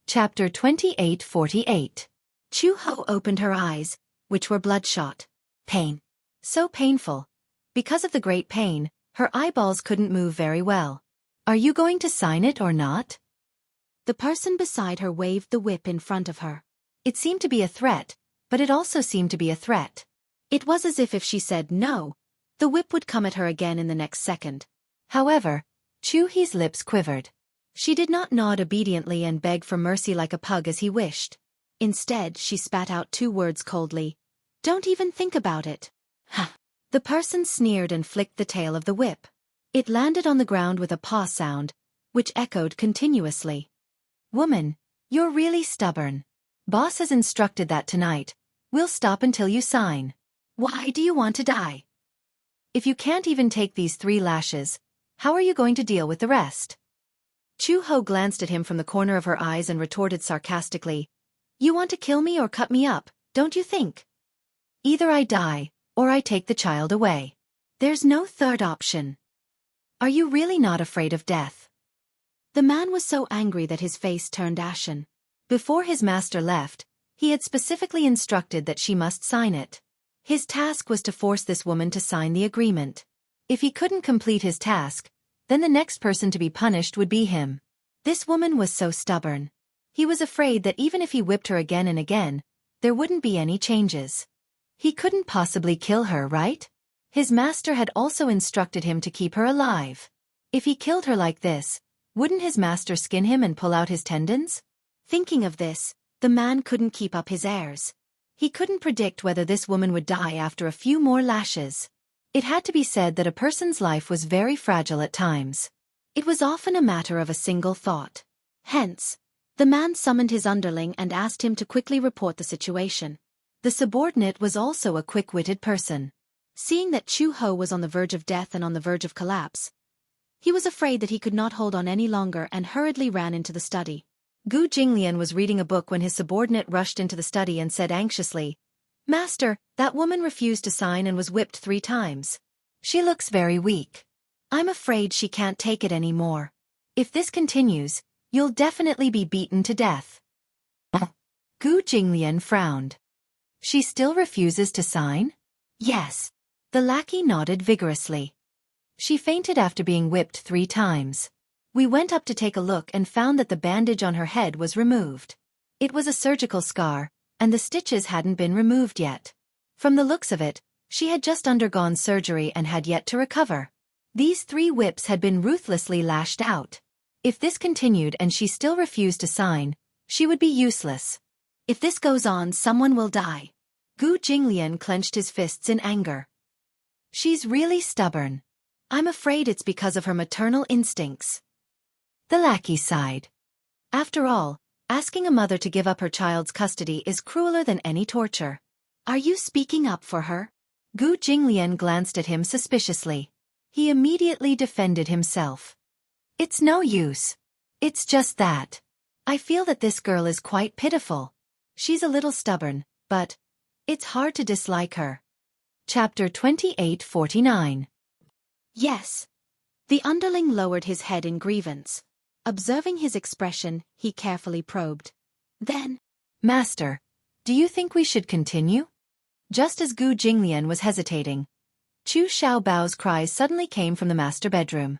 Chapter 28:48. Chu Ho opened her eyes, which were bloodshot. Pain. So painful. Because of the great pain, her eyeballs couldn't move very well. Are you going to sign it or not? The person beside her waved the whip in front of her. It seemed to be a threat, but it also seemed to be a threat. It was as if she said no, the whip would come at her again in the next second. However, Chu He's lips quivered. She did not nod obediently and beg for mercy like a pug as he wished. Instead, she spat out 2 words coldly. Don't even think about it. Huh. The person sneered and flicked the tail of the whip. It landed on the ground with a paw sound, which echoed continuously. Woman, you're really stubborn. Boss has instructed that tonight. We'll stop until you sign. Why do you want to die? If you can't even take these 3 lashes, how are you going to deal with the rest? Chu Ho glanced at him from the corner of her eyes and retorted sarcastically. You want to kill me or cut me up, don't you think? Either I die, or I take the child away. There's no third option. Are you really not afraid of death? The man was so angry that his face turned ashen. Before his master left, he had specifically instructed that she must sign it. His task was to force this woman to sign the agreement. If he couldn't complete his task, then the next person to be punished would be him. This woman was so stubborn. He was afraid that even if he whipped her again and again, there wouldn't be any changes. He couldn't possibly kill her, right? His master had also instructed him to keep her alive. If he killed her like this, wouldn't his master skin him and pull out his tendons? Thinking of this, the man couldn't keep up his airs. He couldn't predict whether this woman would die after a few more lashes. It had to be said that a person's life was very fragile at times. It was often a matter of a single thought. Hence, the man summoned his underling and asked him to quickly report the situation. The subordinate was also a quick-witted person. Seeing that Chu Ho was on the verge of death and on the verge of collapse, he was afraid that he could not hold on any longer and hurriedly ran into the study. Gu Jinglian was reading a book when his subordinate rushed into the study and said anxiously, Master, that woman refused to sign and was whipped 3 times. She looks very weak. I'm afraid she can't take it anymore. If this continues, you'll definitely be beaten to death. Gu Jinglian frowned. She still refuses to sign? Yes. The lackey nodded vigorously. She fainted after being whipped 3 times. We went up to take a look and found that the bandage on her head was removed. It was a surgical scar, and the stitches hadn't been removed yet. From the looks of it, she had just undergone surgery and had yet to recover. These 3 whips had been ruthlessly lashed out. If this continued and she still refused to sign, she would be useless. If this goes on, someone will die. Gu Jinglian clenched his fists in anger. She's really stubborn. I'm afraid it's because of her maternal instincts. The lackey sighed. After all, asking a mother to give up her child's custody is crueler than any torture. Are you speaking up for her? Gu Jinglian glanced at him suspiciously. He immediately defended himself. It's no use. It's just that. I feel that this girl is quite pitiful. She's a little stubborn, but it's hard to dislike her. Chapter 28:49. Yes. The underling lowered his head in grievance. Observing his expression, he carefully probed. Then, Master, do you think we should continue? Just as Gu Jinglian was hesitating, Chu Xiaobao's cries suddenly came from the master bedroom.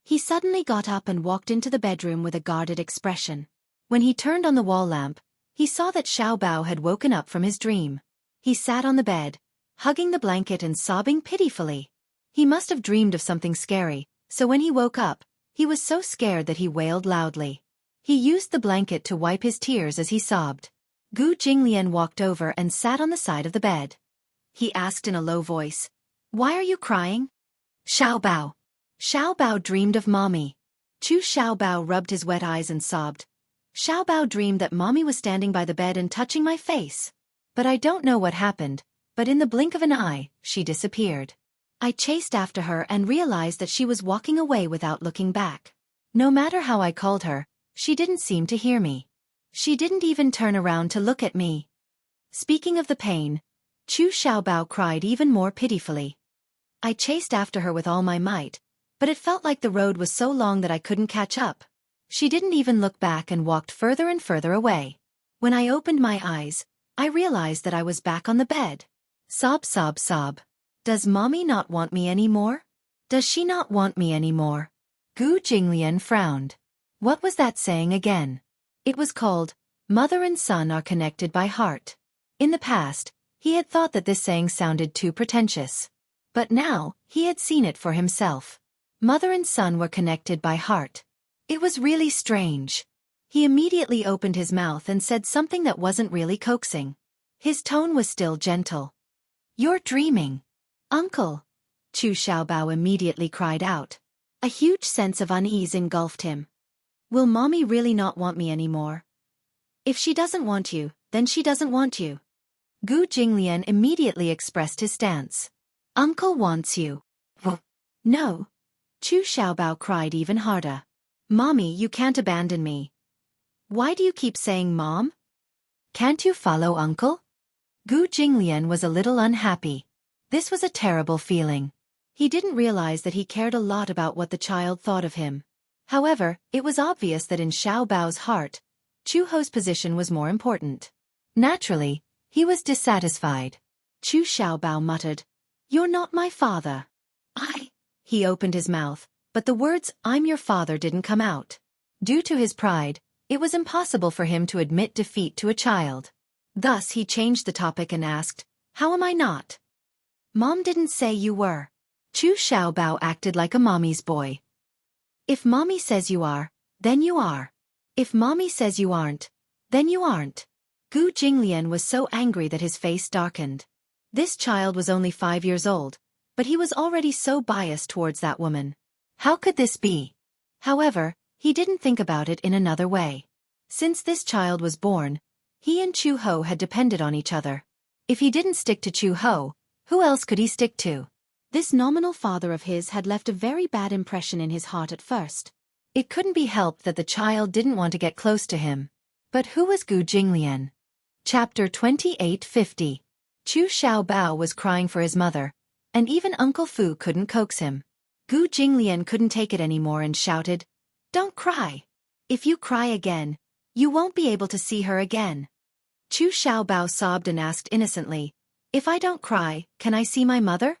He suddenly got up and walked into the bedroom with a guarded expression. When he turned on the wall lamp, he saw that Xiaobao had woken up from his dream. He sat on the bed, hugging the blanket and sobbing pitifully. He must have dreamed of something scary, so when he woke up, he was so scared that he wailed loudly. He used the blanket to wipe his tears as he sobbed. Gu Jinglian walked over and sat on the side of the bed. He asked in a low voice, "Why are you crying?" Xiaobao. Xiaobao dreamed of Mommy. Chu Xiaobao rubbed his wet eyes and sobbed. Xiaobao dreamed that Mommy was standing by the bed and touching my face. But I don't know what happened, but in the blink of an eye, she disappeared. I chased after her and realized that she was walking away without looking back. No matter how I called her, she didn't seem to hear me. She didn't even turn around to look at me. Speaking of the pain, Chu Xiaobao cried even more pitifully. I chased after her with all my might, but it felt like the road was so long that I couldn't catch up. She didn't even look back and walked further and further away. When I opened my eyes, I realized that I was back on the bed. Sob, sob, sob. Does Mommy not want me anymore? Does she not want me anymore? Gu Jinglian frowned. What was that saying again? It was called, Mother and Son Are Connected by Heart. In the past, he had thought that this saying sounded too pretentious. But now, he had seen it for himself. Mother and son were connected by heart. It was really strange. He immediately opened his mouth and said something that wasn't really coaxing. His tone was still gentle. "You're dreaming. Uncle!" Chu Xiaobao immediately cried out. A huge sense of unease engulfed him. Will Mommy really not want me anymore? If she doesn't want you, then she doesn't want you. Gu Jinglian immediately expressed his stance. Uncle wants you. No. Chu Xiaobao cried even harder. Mommy, you can't abandon me. Why do you keep saying Mom? Can't you follow Uncle? Gu Jinglian was a little unhappy. This was a terrible feeling. He didn't realize that he cared a lot about what the child thought of him. However, it was obvious that in Xiaobao's heart, Chu Ho's position was more important. Naturally, he was dissatisfied. Chu Xiaobao muttered, "You're not my father." He opened his mouth, but the words, "I'm your father," didn't come out. Due to his pride, it was impossible for him to admit defeat to a child. Thus he changed the topic and asked, "How am I not?" Mom didn't say you were. Chu Xiaobao acted like a mommy's boy. If Mommy says you are, then you are. If Mommy says you aren't, then you aren't. Gu Jinglian was so angry that his face darkened. This child was only 5 years old, but he was already so biased towards that woman. How could this be? However, he didn't think about it in another way. Since this child was born, he and Chu Ho had depended on each other. If he didn't stick to Chu Ho, who else could he stick to? This nominal father of his had left a very bad impression in his heart at first. It couldn't be helped that the child didn't want to get close to him. But who was Gu Jinglian? Chapter 2850. Chu Xiaobao was crying for his mother, and even Uncle Fu couldn't coax him. Gu Jinglian couldn't take it anymore and shouted, "Don't cry. If you cry again, you won't be able to see her again." Chu Xiaobao sobbed and asked innocently, "If I don't cry, can I see my mother?"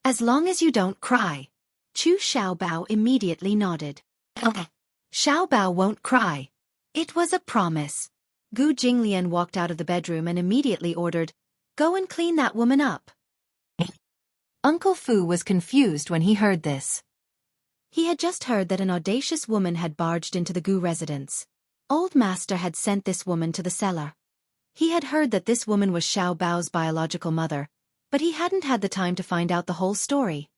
"As long as you don't cry." Chu Xiaobao immediately nodded. "Okay. Xiaobao won't cry. It was a promise." Gu Jinglian walked out of the bedroom and immediately ordered, "Go and clean that woman up." Uncle Fu was confused when he heard this. He had just heard that an audacious woman had barged into the Gu residence. Old Master had sent this woman to the cellar. He had heard that this woman was Xiao Bao's biological mother, but he hadn't had the time to find out the whole story.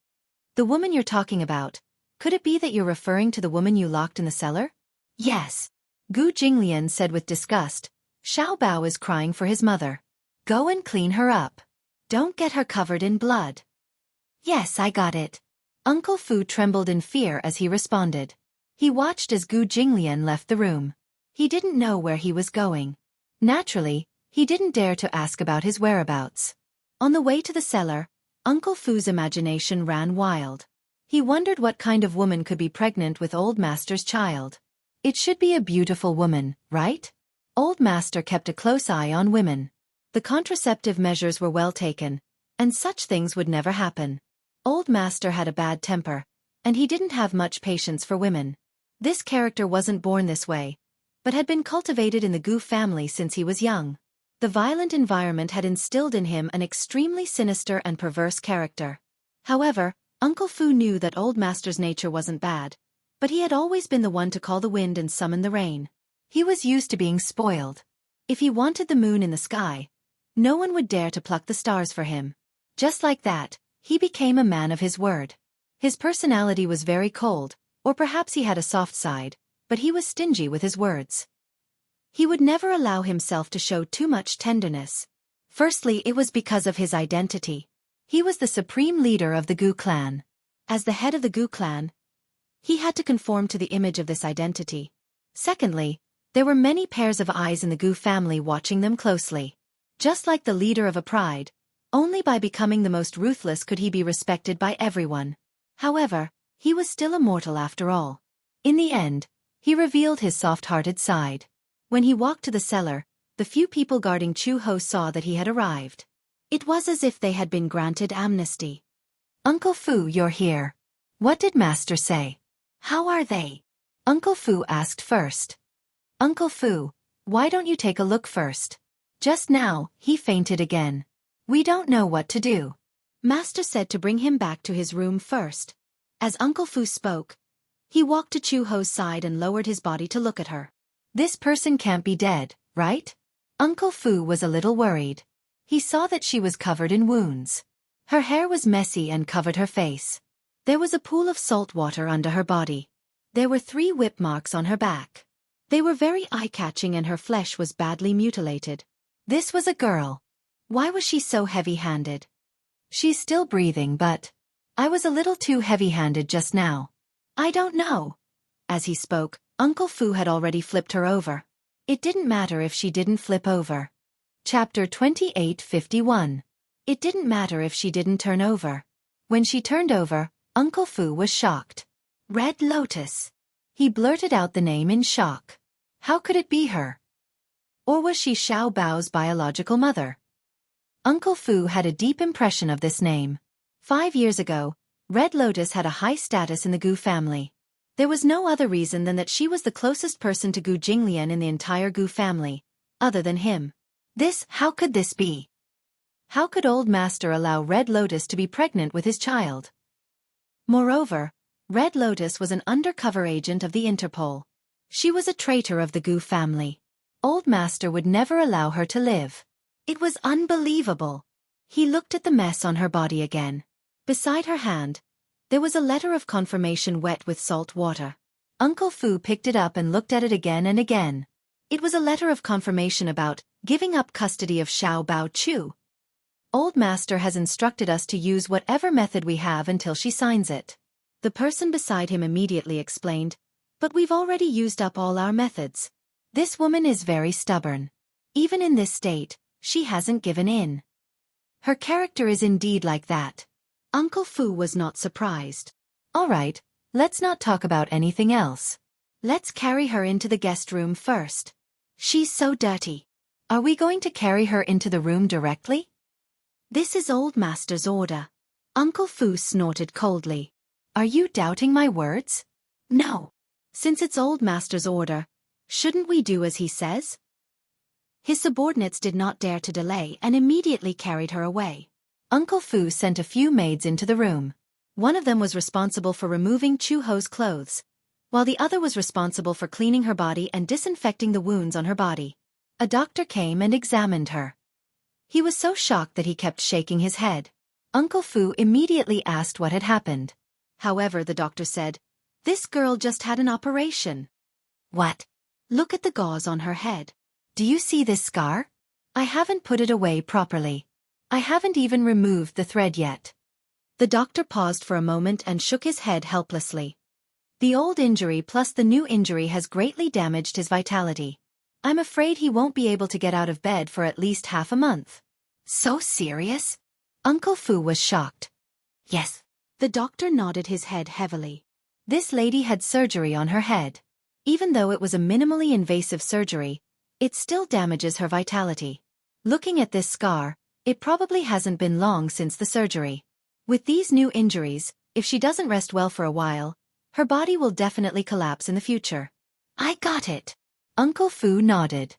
"The woman you're talking about, could it be that you're referring to the woman you locked in the cellar?" "Yes." Gu Jinglian said with disgust, "Xiao Bao is crying for his mother. Go and clean her up. Don't get her covered in blood." "Yes, I got it." Uncle Fu trembled in fear as he responded. He watched as Gu Jinglian left the room. He didn't know where he was going. Naturally, he didn't dare to ask about his whereabouts. On the way to the cellar, Uncle Fu's imagination ran wild. He wondered what kind of woman could be pregnant with Old Master's child. It should be a beautiful woman, right? Old Master kept a close eye on women. The contraceptive measures were well taken, and such things would never happen. Old Master had a bad temper, and he didn't have much patience for women. This character wasn't born this way, but had been cultivated in the Gu family since he was young. The violent environment had instilled in him an extremely sinister and perverse character. However, Uncle Fu knew that Old Master's nature wasn't bad, but he had always been the one to call the wind and summon the rain. He was used to being spoiled. If he wanted the moon in the sky, no one would dare to pluck the stars for him. Just like that, he became a man of his word. His personality was very cold, or perhaps he had a soft side, but he was stingy with his words. He would never allow himself to show too much tenderness. Firstly, it was because of his identity. He was the supreme leader of the Gu clan. As the head of the Gu clan, he had to conform to the image of this identity. Secondly, there were many pairs of eyes in the Gu family watching them closely. Just like the leader of a pride, only by becoming the most ruthless could he be respected by everyone. However, he was still a mortal after all. In the end, he revealed his soft-hearted side. When he walked to the cellar, the few people guarding Chu Ho saw that he had arrived. It was as if they had been granted amnesty. "Uncle Fu, you're here. What did Master say? How are they?" Uncle Fu asked first. "Uncle Fu, why don't you take a look first?" Just now, he fainted again. "We don't know what to do." Master said to bring him back to his room first. As Uncle Fu spoke, he walked to Chu Ho's side and lowered his body to look at her. "This person can't be dead, right?" Uncle Fu was a little worried. He saw that she was covered in wounds. Her hair was messy and covered her face. There was a pool of salt water under her body. There were 3 whip marks on her back. They were very eye-catching and her flesh was badly mutilated. This was a girl. Why was she so heavy-handed? "She's still breathing, but I was a little too heavy-handed just now. I don't know." As he spoke, Uncle Fu had already flipped her over. It didn't matter if she didn't flip over. Chapter 28:51. It didn't matter if she didn't turn over. When she turned over, Uncle Fu was shocked. "Red Lotus." He blurted out the name in shock. How could it be her? Or was she Xiao Bao's biological mother? Uncle Fu had a deep impression of this name. 5 years ago, Red Lotus had a high status in the Gu family. There was no other reason than that she was the closest person to Gu Jinglian in the entire Gu family, other than him. How could this be? How could Old Master allow Red Lotus to be pregnant with his child? Moreover, Red Lotus was an undercover agent of the Interpol. She was a traitor of the Gu family. Old Master would never allow her to live. It was unbelievable. He looked at the mess on her body again. Beside her hand, there was a letter of confirmation wet with salt water. Uncle Fu picked it up and looked at it again and again. It was a letter of confirmation about giving up custody of Xiao Bao Chu. Old Master has instructed us to use whatever method we have until she signs it. The person beside him immediately explained, "But we've already used up all our methods. This woman is very stubborn. Even in this state, she hasn't given in. Her character is indeed like that." Uncle Fu was not surprised. "All right, let's not talk about anything else. Let's carry her into the guest room first. She's so dirty." "Are we going to carry her into the room directly?" "This is Old Master's order." Uncle Fu snorted coldly. "Are you doubting my words?" "No. Since it's Old Master's order, shouldn't we do as he says?" His subordinates did not dare to delay and immediately carried her away. Uncle Fu sent a few maids into the room. One of them was responsible for removing Chu Ho's clothes, while the other was responsible for cleaning her body and disinfecting the wounds on her body. A doctor came and examined her. He was so shocked that he kept shaking his head. Uncle Fu immediately asked what had happened. However, the doctor said, "This girl just had an operation." "What?" "Look at the gauze on her head. Do you see this scar? I haven't put it away properly. I haven't even removed the thread yet." The doctor paused for a moment and shook his head helplessly. "The old injury plus the new injury has greatly damaged his vitality. I'm afraid he won't be able to get out of bed for at least half a month." "So serious?" Uncle Fu was shocked. "Yes. The doctor nodded his head heavily. This lady had surgery on her head. Even though it was a minimally invasive surgery, it still damages her vitality. Looking at this scar, it probably hasn't been long since the surgery. With these new injuries, if she doesn't rest well for a while, her body will definitely collapse in the future. I got it. Uncle Fu nodded.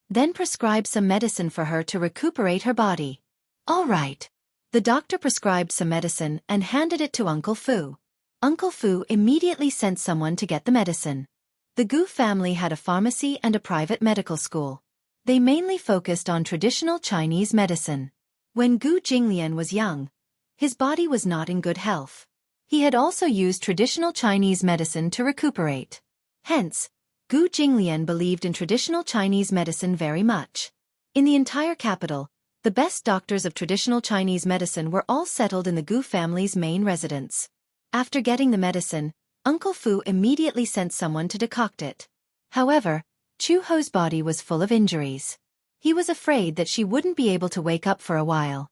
Then prescribed some medicine for her to recuperate her body. All right. The doctor prescribed some medicine and handed it to Uncle Fu. Uncle Fu immediately sent someone to get the medicine. The Gu family had a pharmacy and a private medical school. They mainly focused on traditional Chinese medicine. When Gu Jinglian was young, his body was not in good health. He had also used traditional Chinese medicine to recuperate. Hence, Gu Jinglian believed in traditional Chinese medicine very much. In the entire capital, the best doctors of traditional Chinese medicine were all settled in the Gu family's main residence. After getting the medicine, Uncle Fu immediately sent someone to decoct it. However, Chu Ho's body was full of injuries. He was afraid that she wouldn't be able to wake up for a while.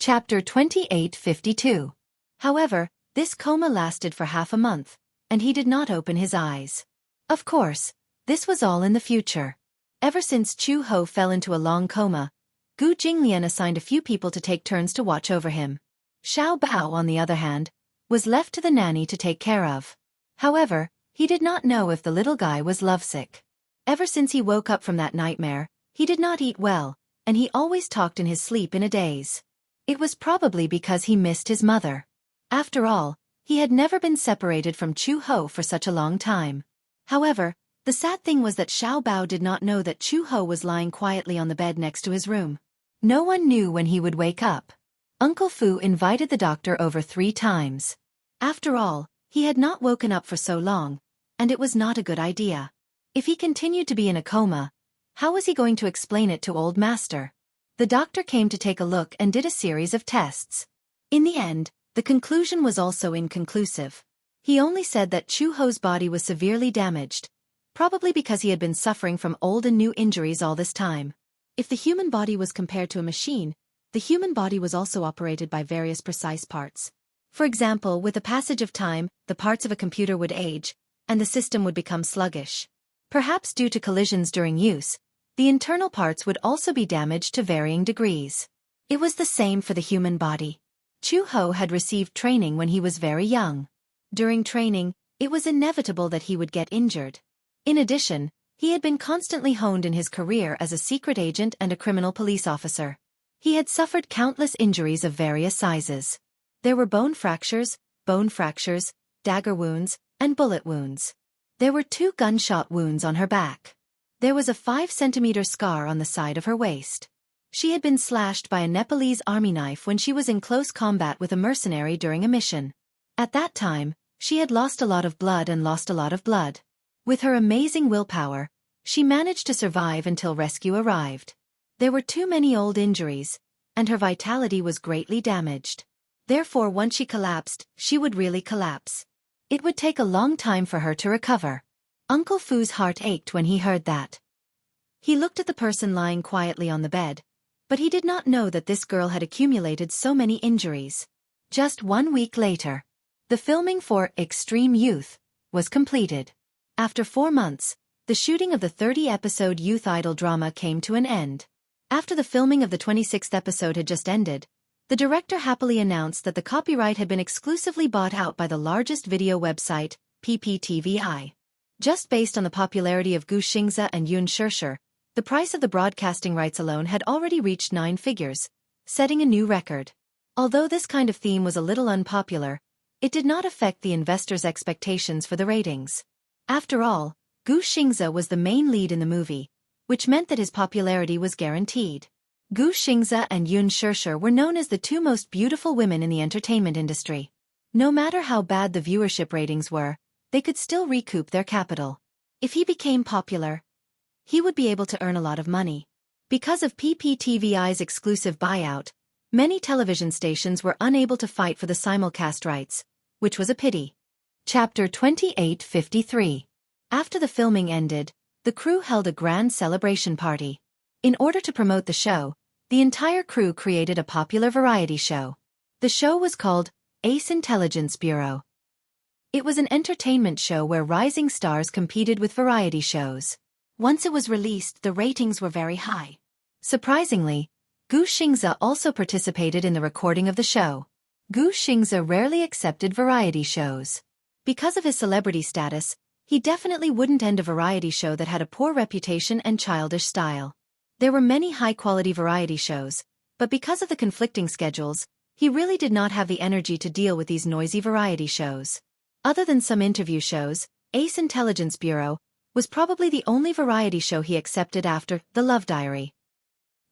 Chapter 2852. However, this coma lasted for half a month, and he did not open his eyes. Of course, this was all in the future. Ever since Chu Ho fell into a long coma, Gu Jinglian assigned a few people to take turns to watch over him. Xiao Bao, on the other hand, was left to the nanny to take care of. However, he did not know if the little guy was lovesick. Ever since he woke up from that nightmare, he did not eat well, and he always talked in his sleep in a daze. It was probably because he missed his mother. After all, he had never been separated from Chu Ho for such a long time. However, the sad thing was that Xiao Bao did not know that Chu Ho was lying quietly on the bed next to his room. No one knew when he would wake up. Uncle Fu invited the doctor over 3 times. After all, he had not woken up for so long, and it was not a good idea. If he continued to be in a coma, how was he going to explain it to old master? The doctor came to take a look and did a series of tests. In the end, the conclusion was also inconclusive. He only said that Chu Ho's body was severely damaged, probably because he had been suffering from old and new injuries all this time. If the human body was compared to a machine, the human body was also operated by various precise parts. For example, with the passage of time, the parts of a computer would age, and the system would become sluggish. Perhaps due to collisions during use, the internal parts would also be damaged to varying degrees. It was the same for the human body. Chu Ho had received training when he was very young. During training, it was inevitable that he would get injured. In addition, he had been constantly honed in his career as a secret agent and a criminal police officer. He had suffered countless injuries of various sizes. There were bone fractures, dagger wounds, and bullet wounds. There were 2 gunshot wounds on her back. There was a 5-centimeter scar on the side of her waist. She had been slashed by a Nepalese army knife when she was in close combat with a mercenary during a mission. At that time, she had lost a lot of blood. With her amazing willpower, she managed to survive until rescue arrived. There were too many old injuries, and her vitality was greatly damaged. Therefore, once she collapsed, she would really collapse. It would take a long time for her to recover. Uncle Fu's heart ached when he heard that. He looked at the person lying quietly on the bed, but he did not know that this girl had accumulated so many injuries. Just 1 week later, the filming for Extreme Youth was completed. After 4 months, the shooting of the 30-episode youth idol drama came to an end. After the filming of the 26th episode had just ended, the director happily announced that the copyright had been exclusively bought out by the largest video website, PPTVI. Just based on the popularity of Gu Xianxia and Xianxia, the price of the broadcasting rights alone had already reached 9 figures, setting a new record. Although this kind of theme was a little unpopular, it did not affect the investors' expectations for the ratings. After all, Gu Xianxia was the main lead in the movie, which meant that his popularity was guaranteed. Gu Xianxia and Xianxia were known as the 2 most beautiful women in the entertainment industry. No matter how bad the viewership ratings were, they could still recoup their capital. If he became popular, he would be able to earn a lot of money. Because of PPTVI's exclusive buyout, many television stations were unable to fight for the simulcast rights, which was a pity. Chapter 2853. After the filming ended, the crew held a grand celebration party. In order to promote the show, the entire crew created a popular variety show. The show was called Ace Intelligence Bureau. It was an entertainment show where rising stars competed with variety shows. Once it was released, the ratings were very high. Surprisingly, Xianxia also participated in the recording of the show. Xianxia rarely accepted variety shows. Because of his celebrity status, he definitely wouldn't end a variety show that had a poor reputation and childish style. There were many high-quality variety shows, but because of the conflicting schedules, he really did not have the energy to deal with these noisy variety shows. Other than some interview shows, Ace Intelligence Bureau was probably the only variety show he accepted after The Love Diary.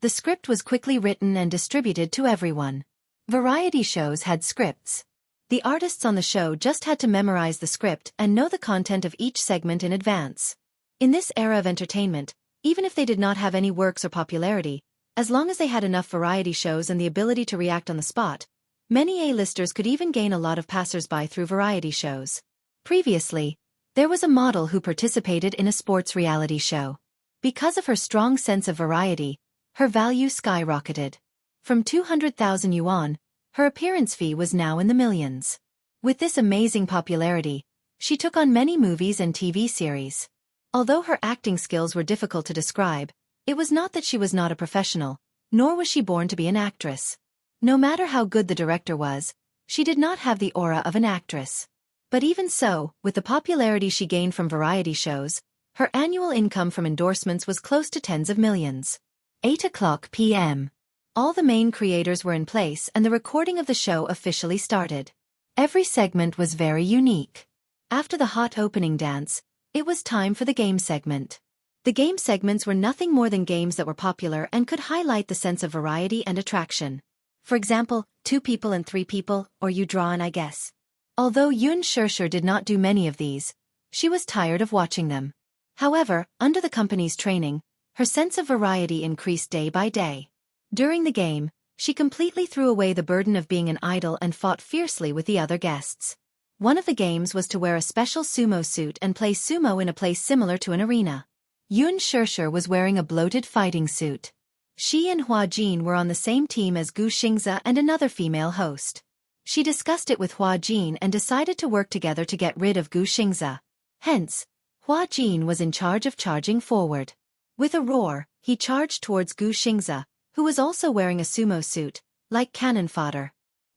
The script was quickly written and distributed to everyone. Variety shows had scripts. The artists on the show just had to memorize the script and know the content of each segment in advance. In this era of entertainment, even if they did not have any works or popularity, as long as they had enough variety shows and the ability to react on the spot, many A-listers could even gain a lot of passers-by through variety shows. Previously, there was a model who participated in a sports reality show. Because of her strong sense of variety, her value skyrocketed. From 200,000 yuan, her appearance fee was now in the millions. With this amazing popularity, she took on many movies and TV series. Although her acting skills were difficult to describe, it was not that she was not a professional, nor was she born to be an actress. No matter how good the director was, she did not have the aura of an actress. But even so, with the popularity she gained from variety shows, her annual income from endorsements was close to tens of millions. 8:00 p.m. All the main creators were in place and the recording of the show officially started. Every segment was very unique. After the hot opening dance, it was time for the game segment. The game segments were nothing more than games that were popular and could highlight the sense of variety and attraction. For example, 2 people and 3 people, or you draw and I guess. Although Xianxia did not do many of these, she was tired of watching them. However, under the company's training, her sense of variety increased day by day. During the game, she completely threw away the burden of being an idol and fought fiercely with the other guests. One of the games was to wear a special sumo suit and play sumo in a place similar to an arena. Xianxia was wearing a bloated fighting suit. She and Huajin were on the same team as Xianxia and another female host. She discussed it with Huajin and decided to work together to get rid of Xianxia. Hence, Huajin was in charge of charging forward. With a roar, he charged towards Xianxia, who was also wearing a sumo suit, like cannon fodder.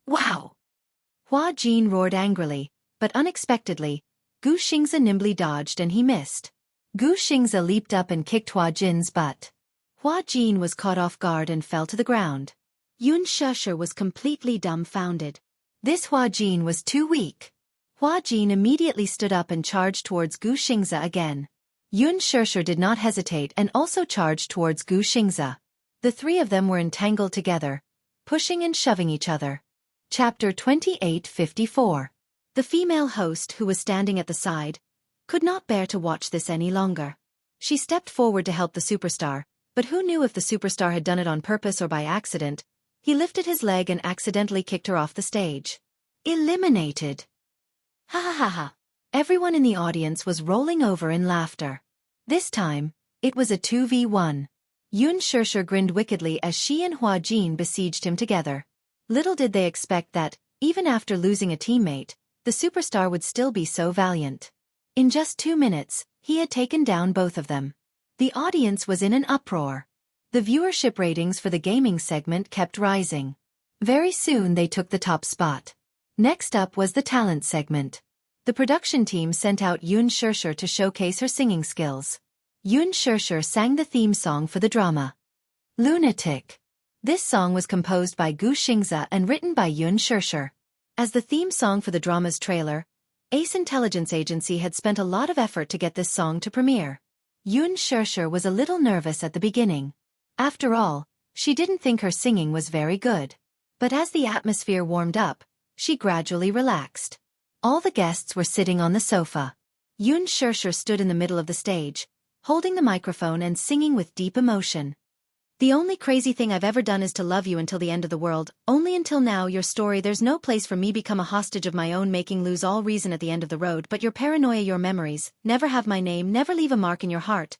Wow! Huajin roared angrily, but unexpectedly, Xianxia nimbly dodged and he missed. Xianxia leaped up and kicked Huajin's butt. Huajin was caught off guard and fell to the ground. Xianxia was completely dumbfounded. This Huajin was too weak. Huajin immediately stood up and charged towards Xianxia again. Xianxia did not hesitate and also charged towards Xianxia. The 3 of them were entangled together, pushing and shoving each other. Chapter 28:54. The female host, who was standing at the side, could not bear to watch this any longer. She stepped forward to help the superstar, but who knew if the superstar had done it on purpose or by accident? He lifted his leg and accidentally kicked her off the stage. Eliminated! Ha ha ha ha! Everyone in the audience was rolling over in laughter. This time, it was a 2v1. Xianxia grinned wickedly as she and Huajin besieged him together. Little did they expect that, even after losing a teammate, the superstar would still be so valiant. In just 2 minutes, he had taken down both of them. The audience was in an uproar. The viewership ratings for the gaming segment kept rising. Very soon they took the top spot. Next up was the talent segment. The production team sent out Xianxia to showcase her singing skills. Xianxia sang the theme song for the drama. Lunatic. This song was composed by Xianxia and written by Xianxia. As the theme song for the drama's trailer, Ace Intelligence Agency had spent a lot of effort to get this song to premiere. Xianxia was a little nervous at the beginning. After all, she didn't think her singing was very good. But as the atmosphere warmed up, she gradually relaxed. All the guests were sitting on the sofa. Xianxia stood in the middle of the stage, holding the microphone and singing with deep emotion. The only crazy thing I've ever done is to love you until the end of the world, only until now your story there's no place for me become a hostage of my own making lose all reason at the end of the road but your paranoia your memories, never have my name never leave a mark in your heart.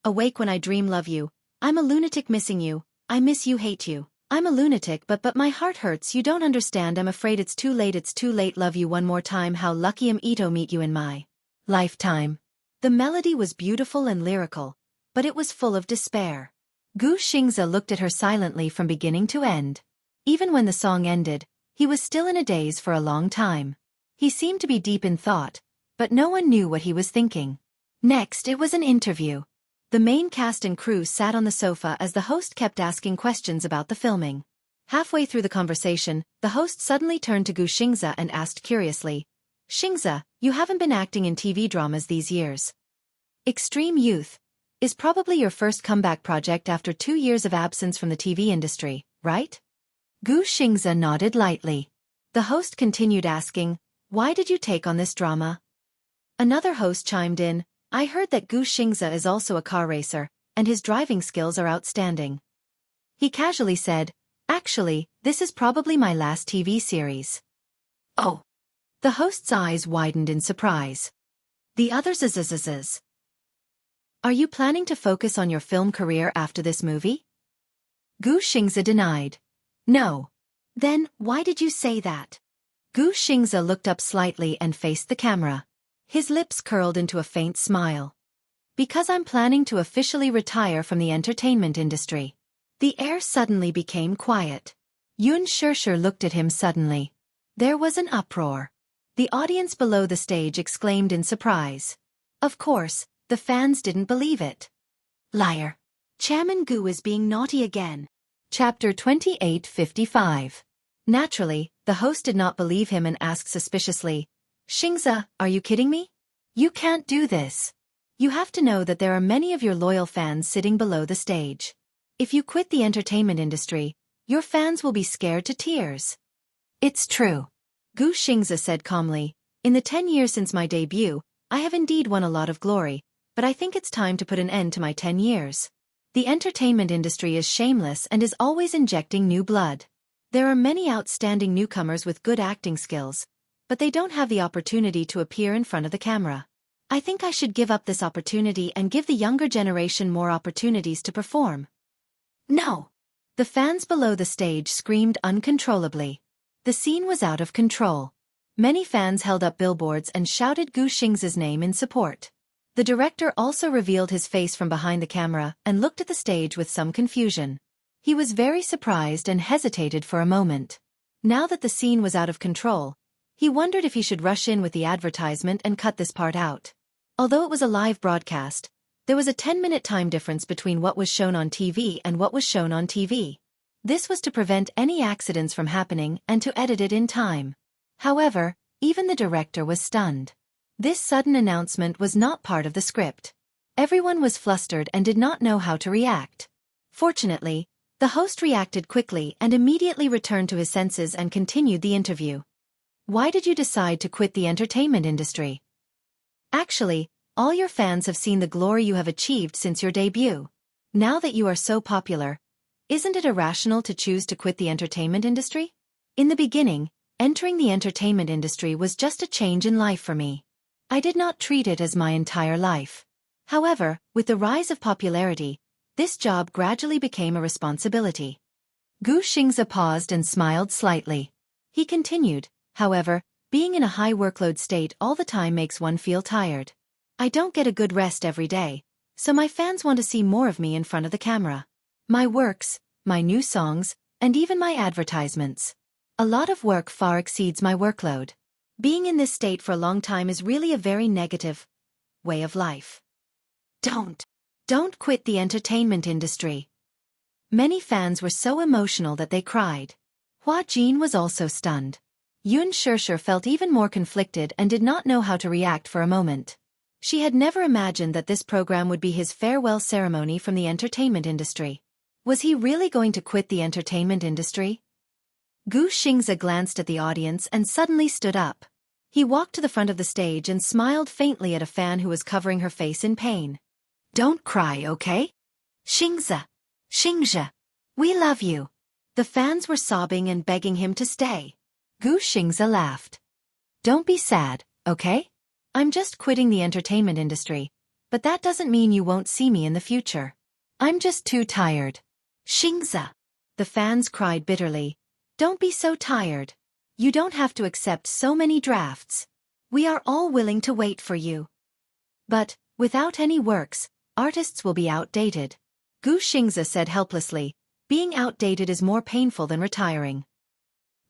Awake when I dream love you, I'm a lunatic missing you, I miss you hate you, I'm a lunatic but my heart hurts, you don't understand, I'm afraid it's too late, love you one more time, how lucky am Ito meet you in my lifetime. The melody was beautiful and lyrical, but it was full of despair. Gu Xingze looked at her silently from beginning to end. Even when the song ended, he was still in a daze for a long time. He seemed to be deep in thought, but no one knew what he was thinking. Next, it was an interview. The main cast and crew sat on the sofa as the host kept asking questions about the filming. Halfway through the conversation, the host suddenly turned to Gu Xingze and asked curiously, "Xingze, you haven't been acting in TV dramas these years. Extreme Youth is probably your first comeback project after 2 years of absence from the TV industry, right?" Gu Xingze nodded lightly. The host continued asking, "Why did you take on this drama?" Another host chimed in, "I heard that Gu Xingze is also a car racer, and his driving skills are outstanding." He casually said, "Actually, this is probably my last TV series." Oh. The host's eyes widened in surprise. The others zzz. Are you planning to focus on your film career after this movie? Gu Xingze denied. No. Then, why did you say that? Gu Xingze looked up slightly and faced the camera. His lips curled into a faint smile. Because I'm planning to officially retire from the entertainment industry. The air suddenly became quiet. Xianxia looked at him suddenly. There was an uproar. The audience below the stage exclaimed in surprise. Of course, the fans didn't believe it. Liar. Chairman Gu is being naughty again. Chapter 2855. Naturally, the host did not believe him and asked suspiciously, "Xingze, are you kidding me? You can't do this. You have to know that there are many of your loyal fans sitting below the stage. If you quit the entertainment industry, your fans will be scared to tears." It's true. Gu Xingze said calmly, "In the 10 years since my debut, I have indeed won a lot of glory, but I think it's time to put an end to my 10 years. The entertainment industry is shameless and is always injecting new blood. There are many outstanding newcomers with good acting skills, but they don't have the opportunity to appear in front of the camera. I think I should give up this opportunity and give the younger generation more opportunities to perform." No! The fans below the stage screamed uncontrollably. The scene was out of control. Many fans held up billboards and shouted Gu Xingze's name in support. The director also revealed his face from behind the camera and looked at the stage with some confusion. He was very surprised and hesitated for a moment. Now that the scene was out of control, he wondered if he should rush in with the advertisement and cut this part out. Although it was a live broadcast, there was a 10-minute time difference between what was shown on TV and what was shown on TV. This was to prevent any accidents from happening and to edit it in time. However, even the director was stunned. This sudden announcement was not part of the script. Everyone was flustered and did not know how to react. Fortunately, the host reacted quickly and immediately returned to his senses and continued the interview. "Why did you decide to quit the entertainment industry?" "Actually, all your fans have seen the glory you have achieved since your debut. Now that you are so popular, isn't it irrational to choose to quit the entertainment industry? In the beginning, entering the entertainment industry was just a change in life for me. I did not treat it as my entire life. However, with the rise of popularity, this job gradually became a responsibility." Gu Xingze paused and smiled slightly. He continued, "However, being in a high workload state all the time makes one feel tired. I don't get a good rest every day, so my fans want to see more of me in front of the camera. My works, my new songs, and even my advertisements. A lot of work far exceeds my workload. Being in this state for a long time is really a very negative way of life. Don't quit the entertainment industry." Many fans were so emotional that they cried. Hua Jin was also stunned. Xianxia felt even more conflicted and did not know how to react for a moment. She had never imagined that this program would be his farewell ceremony from the entertainment industry. Was he really going to quit the entertainment industry? Gu Xingze glanced at the audience and suddenly stood up. He walked to the front of the stage and smiled faintly at a fan who was covering her face in pain. "Don't cry, okay? Xingze, we love you." The fans were sobbing and begging him to stay. Gu Xingze laughed. "Don't be sad, okay? I'm just quitting the entertainment industry, but that doesn't mean you won't see me in the future. I'm just too tired." "Xingze." the fans cried bitterly. Don't be so tired. You don't have to accept so many drafts. We are all willing to wait for you. But, without any works, artists will be outdated. Xianxia said helplessly, being outdated is more painful than retiring.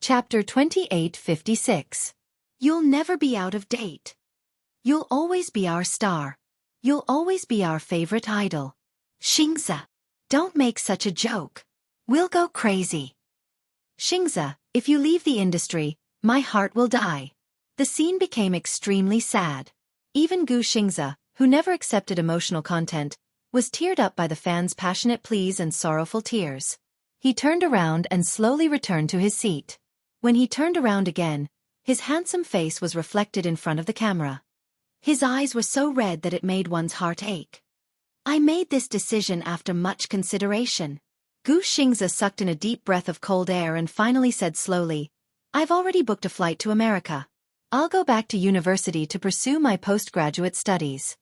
Chapter 2856. You'll never be out of date. You'll always be our star. You'll always be our favorite idol. Xianxia, don't make such a joke. We'll go crazy. Xianxia, if you leave the industry, my heart will die. The scene became extremely sad. Even Xianxia, who never accepted emotional content, was teared up by the fans' passionate pleas and sorrowful tears. He turned around and slowly returned to his seat. When he turned around again, his handsome face was reflected in front of the camera. His eyes were so red that it made one's heart ache. I made this decision after much consideration. Xianxia sucked in a deep breath of cold air and finally said slowly, I've already booked a flight to America. I'll go back to university to pursue my postgraduate studies.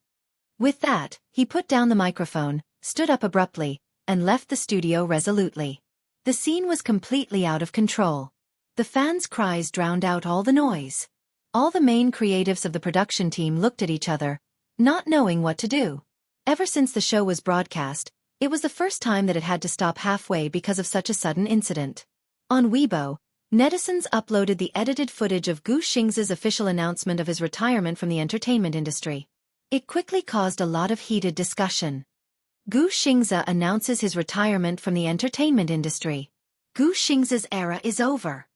With that, he put down the microphone, stood up abruptly, and left the studio resolutely. The scene was completely out of control. The fans' cries drowned out all the noise. All the main creatives of the production team looked at each other, not knowing what to do. Ever since the show was broadcast, it was the first time that it had to stop halfway because of such a sudden incident. On Weibo, netizens uploaded the edited footage of Xianxia's official announcement of his retirement from the entertainment industry. It quickly caused a lot of heated discussion. Xianxia announces his retirement from the entertainment industry. Xianxia's era is over.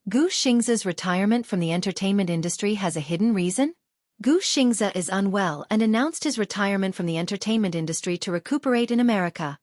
Xianxia's retirement from the entertainment industry has a hidden reason? Xianxia is unwell and announced his retirement from the entertainment industry to recuperate in America.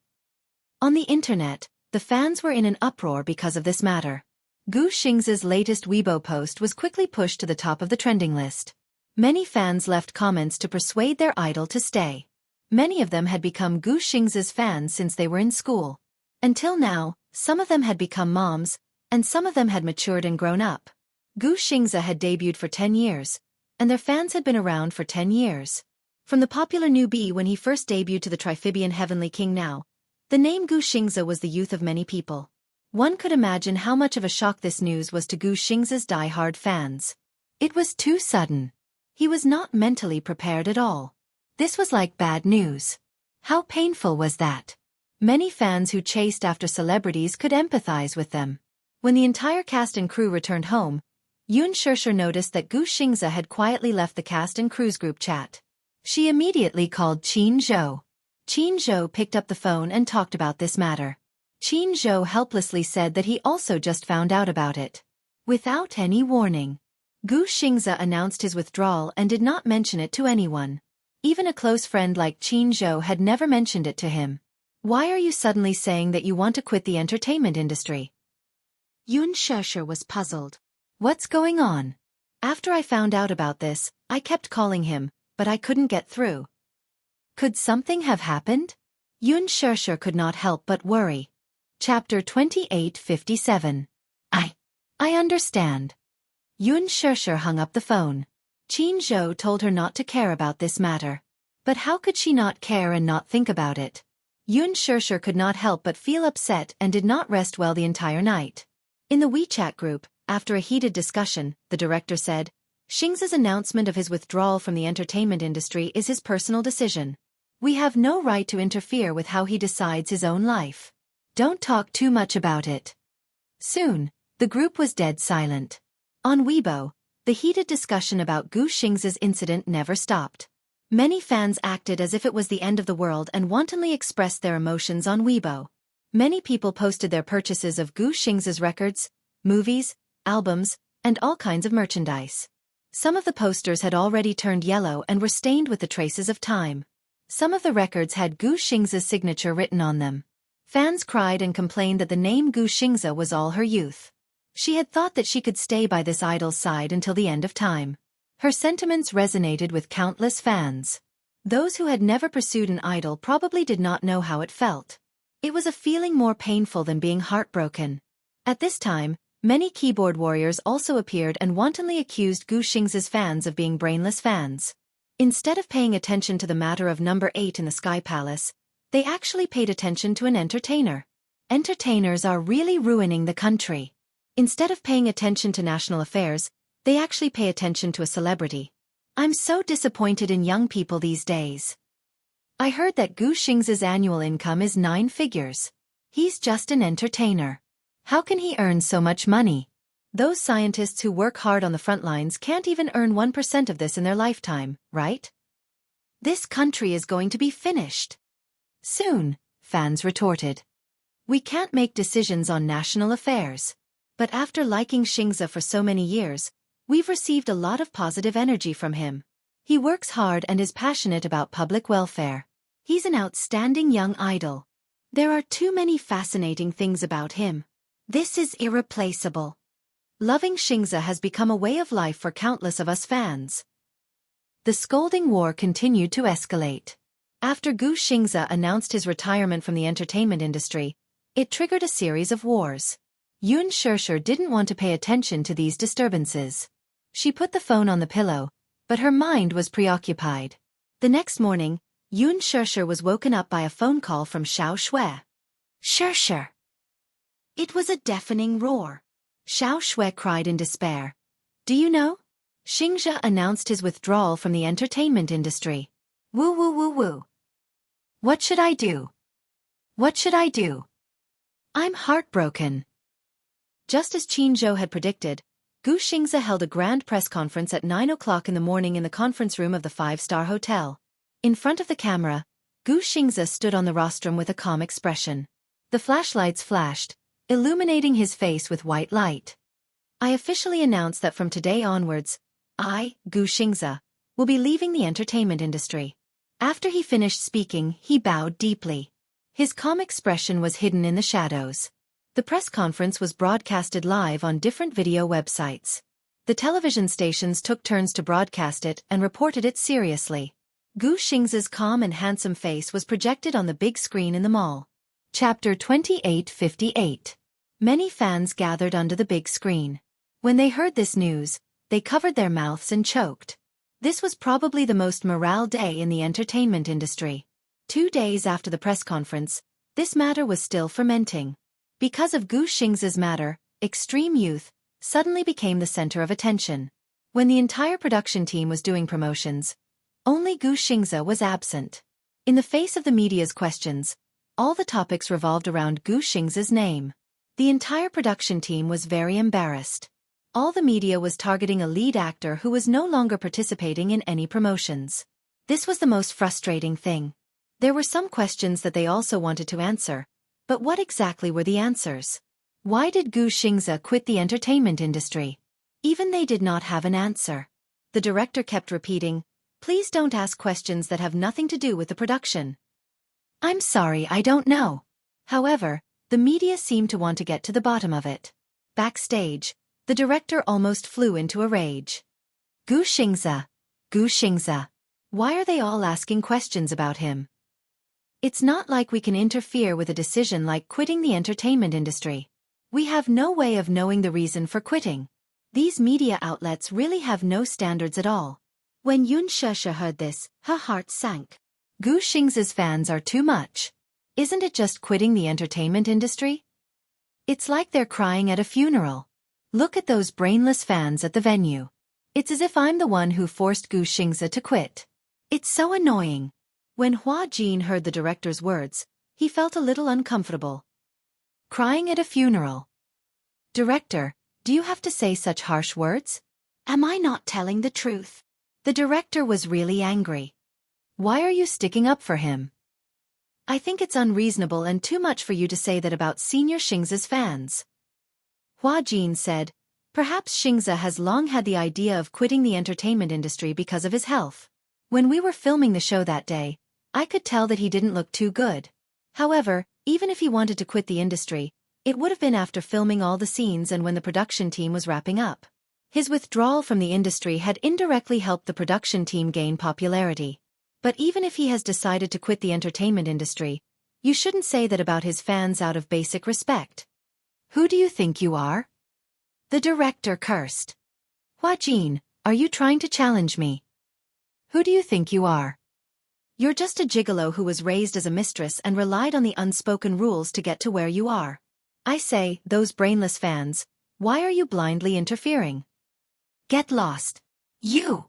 On the internet, the fans were in an uproar because of this matter. Xianxia's latest Weibo post was quickly pushed to the top of the trending list. Many fans left comments to persuade their idol to stay. Many of them had become Xianxia's fans since they were in school. Until now, some of them had become moms, and some of them had matured and grown up. Xianxia had debuted for 10 years, and their fans had been around for 10 years. From the popular newbie when he first debuted to the Triphibian Heavenly King now, the name Xianxia was the youth of many people. One could imagine how much of a shock this news was to Xianxia's die-hard fans. It was too sudden. He was not mentally prepared at all. This was like bad news. How painful was that? Many fans who chased after celebrities could empathize with them. When the entire cast and crew returned home, Xianxia noticed that Xianxia had quietly left the cast and crew's group chat. She immediately called Xianxia. Xianxia picked up the phone and talked about this matter. Xianxia helplessly said that he also just found out about it. Without any warning, Xianxia announced his withdrawal and did not mention it to anyone. Even a close friend like Xianxia had never mentioned it to him. Why are you suddenly saying that you want to quit the entertainment industry? Xianxia was puzzled. What's going on? After I found out about this, I kept calling him, but I couldn't get through. Could something have happened? Xianxia could not help but worry. Chapter 2857. I understand. Xianxia hung up the phone. Xianxia told her not to care about this matter. But how could she not care and not think about it? Xianxia could not help but feel upset and did not rest well the entire night. In the WeChat group, after a heated discussion, the director said, Xianxia's announcement of his withdrawal from the entertainment industry is his personal decision. We have no right to interfere with how he decides his own life. Don't talk too much about it. Soon, the group was dead silent. On Weibo, the heated discussion about Xianxia's incident never stopped. Many fans acted as if it was the end of the world and wantonly expressed their emotions on Weibo. Many people posted their purchases of Xianxia's records, movies, albums, and all kinds of merchandise. Some of the posters had already turned yellow and were stained with the traces of time. Some of the records had Xianxia's signature written on them. Fans cried and complained that the name Xianxia was all her youth. She had thought that she could stay by this idol's side until the end of time. Her sentiments resonated with countless fans. Those who had never pursued an idol probably did not know how it felt. It was a feeling more painful than being heartbroken. At this time, many keyboard warriors also appeared and wantonly accused Xianxia's fans of being brainless fans. Instead of paying attention to the matter of number 8 in the Sky Palace, they actually paid attention to an entertainer. Entertainers are really ruining the country. Instead of paying attention to national affairs, they actually pay attention to a celebrity. I'm so disappointed in young people these days. I heard that Gu Xing's annual income is 9 figures. He's just an entertainer. How can he earn so much money? Those scientists who work hard on the front lines can't even earn 1% of this in their lifetime, right? This country is going to be finished soon, fans retorted. We can't make decisions on national affairs. But after liking Xianxia for so many years, we've received a lot of positive energy from him. He works hard and is passionate about public welfare. He's an outstanding young idol. There are too many fascinating things about him. This is irreplaceable. Loving Xianxia has become a way of life for countless of us fans. The scolding war continued to escalate. After Gu Xingxia announced his retirement from the entertainment industry, it triggered a series of wars. Xianxia didn't want to pay attention to these disturbances. She put the phone on the pillow, but her mind was preoccupied. The next morning, Xianxia was woken up by a phone call from Xiao Shui. Xia. It was a deafening roar. Xiao Shui cried in despair. Do you know? Xianxia announced his withdrawal from the entertainment industry. Woo woo woo woo. What should I do? What should I do? I'm heartbroken. Just as Qin Zhou had predicted, Gu Xingxia held a grand press conference at 9 o'clock in the morning in the conference room of the 5-star hotel. In front of the camera, Gu Xingxia stood on the rostrum with a calm expression. The flashlights flashed, illuminating his face with white light. I officially announce that from today onwards, I, Gu Xingxia, will be leaving the entertainment industry. After he finished speaking, he bowed deeply. His calm expression was hidden in the shadows. The press conference was broadcasted live on different video websites. The television stations took turns to broadcast it and reported it seriously. Gu Xingxia's calm and handsome face was projected on the big screen in the mall. Chapter 2858. Many fans gathered under the big screen. When they heard this news, they covered their mouths and choked. This was probably the most morale day in the entertainment industry. 2 days after the press conference, this matter was still fermenting. Because of Gu Xingxia's matter, Extreme Youth suddenly became the center of attention. When the entire production team was doing promotions, only Gu Xingxia was absent. In the face of the media's questions, all the topics revolved around Gu Xingxia's name. The entire production team was very embarrassed. All the media was targeting a lead actor who was no longer participating in any promotions. This was the most frustrating thing. There were some questions that they also wanted to answer, but what exactly were the answers? Why did Gu Xingxia quit the entertainment industry? Even they did not have an answer. The director kept repeating, "Please don't ask questions that have nothing to do with the production." I'm sorry, I don't know. However, the media seemed to want to get to the bottom of it. Backstage, the director almost flew into a rage. Gu Xingxia, Gu Xingxia. Why are they all asking questions about him? It's not like we can interfere with a decision like quitting the entertainment industry. We have no way of knowing the reason for quitting. These media outlets really have no standards at all. When Xianxia heard this, her heart sank. Gu Xingxia's fans are too much. Isn't it just quitting the entertainment industry? It's like they're crying at a funeral. Look at those brainless fans at the venue. It's as if I'm the one who forced Gu Xingxia to quit. It's so annoying. When Hua Jin heard the director's words, he felt a little uncomfortable. Crying at a funeral. Director, do you have to say such harsh words? Am I not telling the truth? The director was really angry. Why are you sticking up for him? I think it's unreasonable and too much for you to say that about Senior Xingxia's fans. Hua Jin said, perhaps Xingxia has long had the idea of quitting the entertainment industry because of his health. When we were filming the show that day, I could tell that he didn't look too good. However, even if he wanted to quit the industry, it would have been after filming all the scenes and when the production team was wrapping up. His withdrawal from the industry had indirectly helped the production team gain popularity. But even if he has decided to quit the entertainment industry, you shouldn't say that about his fans out of basic respect. Who do you think you are? The director cursed. Hua Jin, are you trying to challenge me? Who do you think you are? You're just a gigolo who was raised as a mistress and relied on the unspoken rules to get to where you are. I say, those brainless fans, why are you blindly interfering? Get lost. You!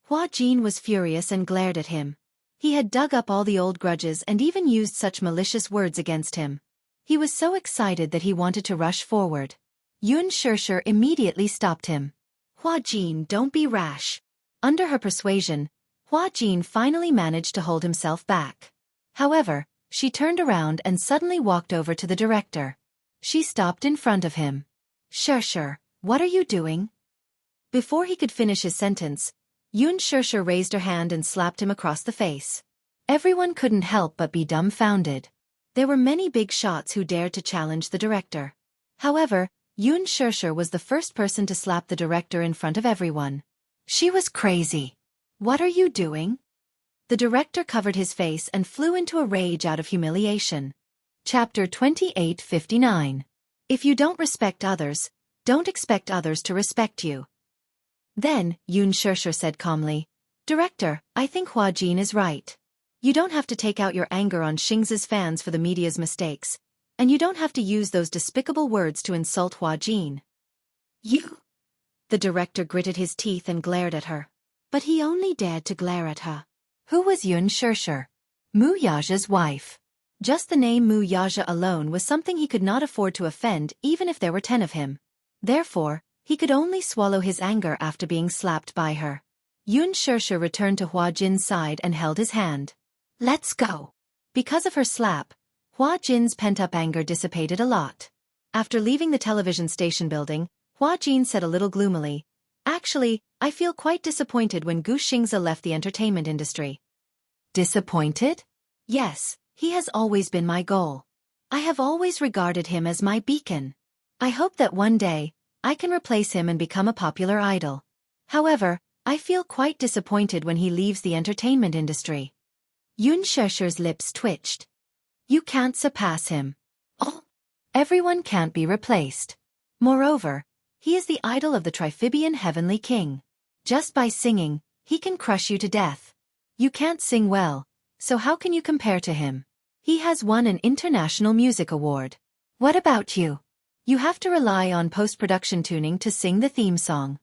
Hua Jin was furious and glared at him. He had dug up all the old grudges and even used such malicious words against him. He was so excited that he wanted to rush forward. Xianxia immediately stopped him. Hua Jin, don't be rash. Under her persuasion, Hua Jin finally managed to hold himself back. However, she turned around and suddenly walked over to the director. She stopped in front of him. Xianxia, what are you doing? Before he could finish his sentence, Xianxia raised her hand and slapped him across the face. Everyone couldn't help but be dumbfounded. There were many big shots who dared to challenge the director. However, Xianxia was the first person to slap the director in front of everyone. She was crazy. What are you doing? The director covered his face and flew into a rage out of humiliation. Chapter 28:59. If you don't respect others, don't expect others to respect you. Then, Xianxia said calmly, Director, I think Hua Jin is right. You don't have to take out your anger on Xingzi's fans for the media's mistakes, and you don't have to use those despicable words to insult Hua Jin. You? The director gritted his teeth and glared at her. But he only dared to glare at her. Who was Xianxia? Mu Yaja's wife. Just the name Mu Yaja alone was something he could not afford to offend even if there were 10 of him. Therefore, he could only swallow his anger after being slapped by her. Xianxia returned to Hua Jin's side and held his hand. Let's go. Because of her slap, Hua Jin's pent-up anger dissipated a lot. After leaving the television station building, Hua Jin said a little gloomily, Actually, I feel quite disappointed when Gu Xingzi left the entertainment industry. Disappointed? Yes. He has always been my goal. I have always regarded him as my beacon. I hope that one day, I can replace him and become a popular idol. However, I feel quite disappointed when he leaves the entertainment industry. Xianxia's lips twitched. You can't surpass him. Oh, everyone can't be replaced. Moreover, he is the idol of the Triphibian Heavenly King. Just by singing, he can crush you to death. You can't sing well, so how can you compare to him? He has won an international music award. What about you? You have to rely on post-production tuning to sing the theme song.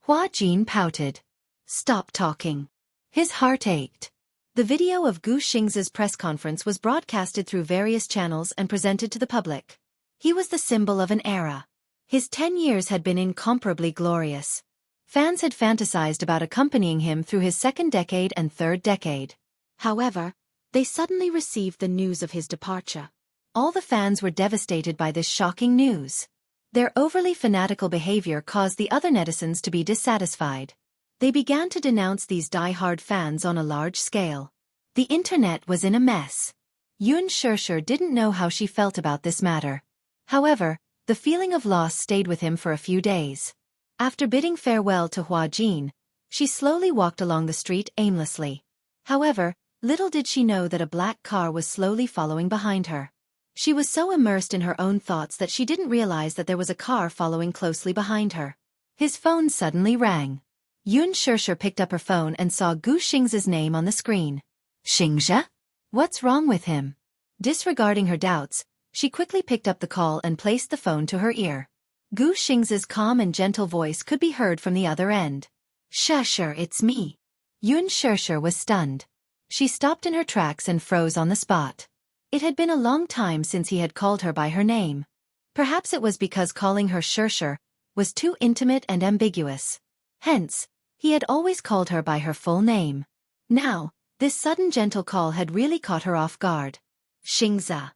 Hua Jin pouted. Stop talking. His heart ached. The video of Gu Xingzi's press conference was broadcasted through various channels and presented to the public. He was the symbol of an era. His 10 years had been incomparably glorious. Fans had fantasized about accompanying him through his second decade and third decade. However, they suddenly received the news of his departure. All the fans were devastated by this shocking news. Their overly fanatical behavior caused the other netizens to be dissatisfied. They began to denounce these die-hard fans on a large scale. The internet was in a mess. Xianxia didn't know how she felt about this matter. However, the feeling of loss stayed with him for a few days. After bidding farewell to Hua Jin, she slowly walked along the street aimlessly. However, little did she know that a black car was slowly following behind her. She was so immersed in her own thoughts that she didn't realize that there was a car following closely behind her. His phone suddenly rang. Xianxia picked up her phone and saw Gu Xingzi's name on the screen. Xianxia? What's wrong with him? Disregarding her doubts, she quickly picked up the call and placed the phone to her ear. Gu Xingzi's calm and gentle voice could be heard from the other end. Xianxia, it's me. Xianxia was stunned. She stopped in her tracks and froze on the spot. It had been a long time since he had called her by her name. Perhaps it was because calling her Xianxia was too intimate and ambiguous. Hence, he had always called her by her full name. Now, this sudden gentle call had really caught her off guard. Xingzi.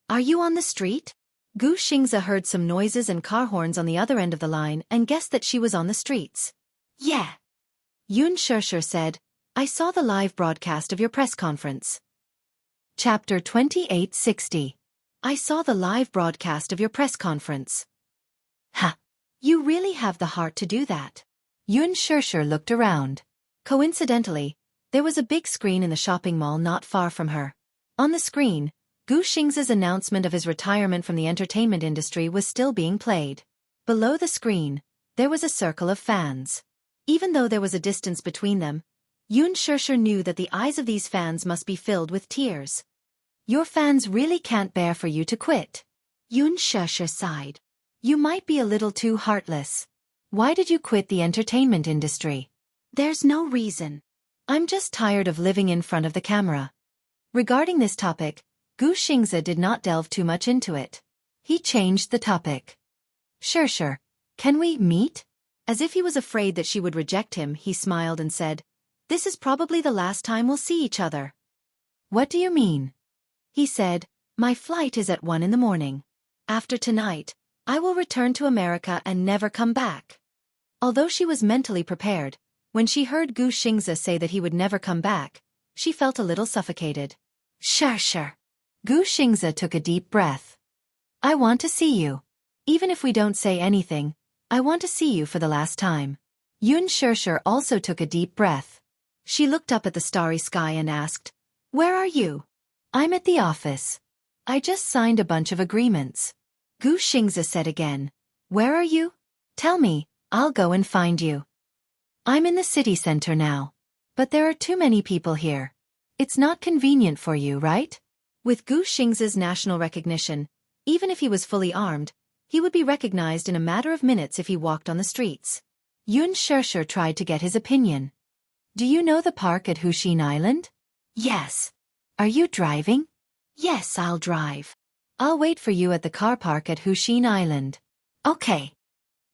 Are you on the street? Gu Xingzi heard some noises and car horns on the other end of the line and guessed that she was on the streets. Yeah. Xianxia said, I saw the live broadcast of your press conference. Chapter 28:60. I saw the live broadcast of your press conference. Ha! You really have the heart to do that. Xianxia looked around. Coincidentally, there was a big screen in the shopping mall not far from her. On the screen, Gu Xingzi's announcement of his retirement from the entertainment industry was still being played. Below the screen, there was a circle of fans. Even though there was a distance between them, Xianxia knew that the eyes of these fans must be filled with tears. Your fans really can't bear for you to quit. Xianxia sighed. You might be a little too heartless. Why did you quit the entertainment industry? There's no reason. I'm just tired of living in front of the camera. Regarding this topic, Xianxia did not delve too much into it. He changed the topic. Sure, can we meet? As if he was afraid that she would reject him, he smiled and said, this is probably the last time we'll see each other. What do you mean? He said, my flight is at 1 in the morning. After tonight, I will return to America and never come back. Although she was mentally prepared, when she heard Xianxia say that he would never come back, she felt a little suffocated. Sure. Xianxia took a deep breath. I want to see you. Even if we don't say anything, I want to see you for the last time. Xianxia also took a deep breath. She looked up at the starry sky and asked, where are you? I'm at the office. I just signed a bunch of agreements. Xianxia said again, where are you? Tell me, I'll go and find you. I'm in the city center now. But there are too many people here. It's not convenient for you, right? With Xianxia's national recognition, even if he was fully armed, he would be recognized in a matter of minutes if he walked on the streets. Xianxia tried to get his opinion. Do you know the park at Hushin Island? Yes. Are you driving? Yes, I'll drive. I'll wait for you at the car park at Hushin Island. Okay.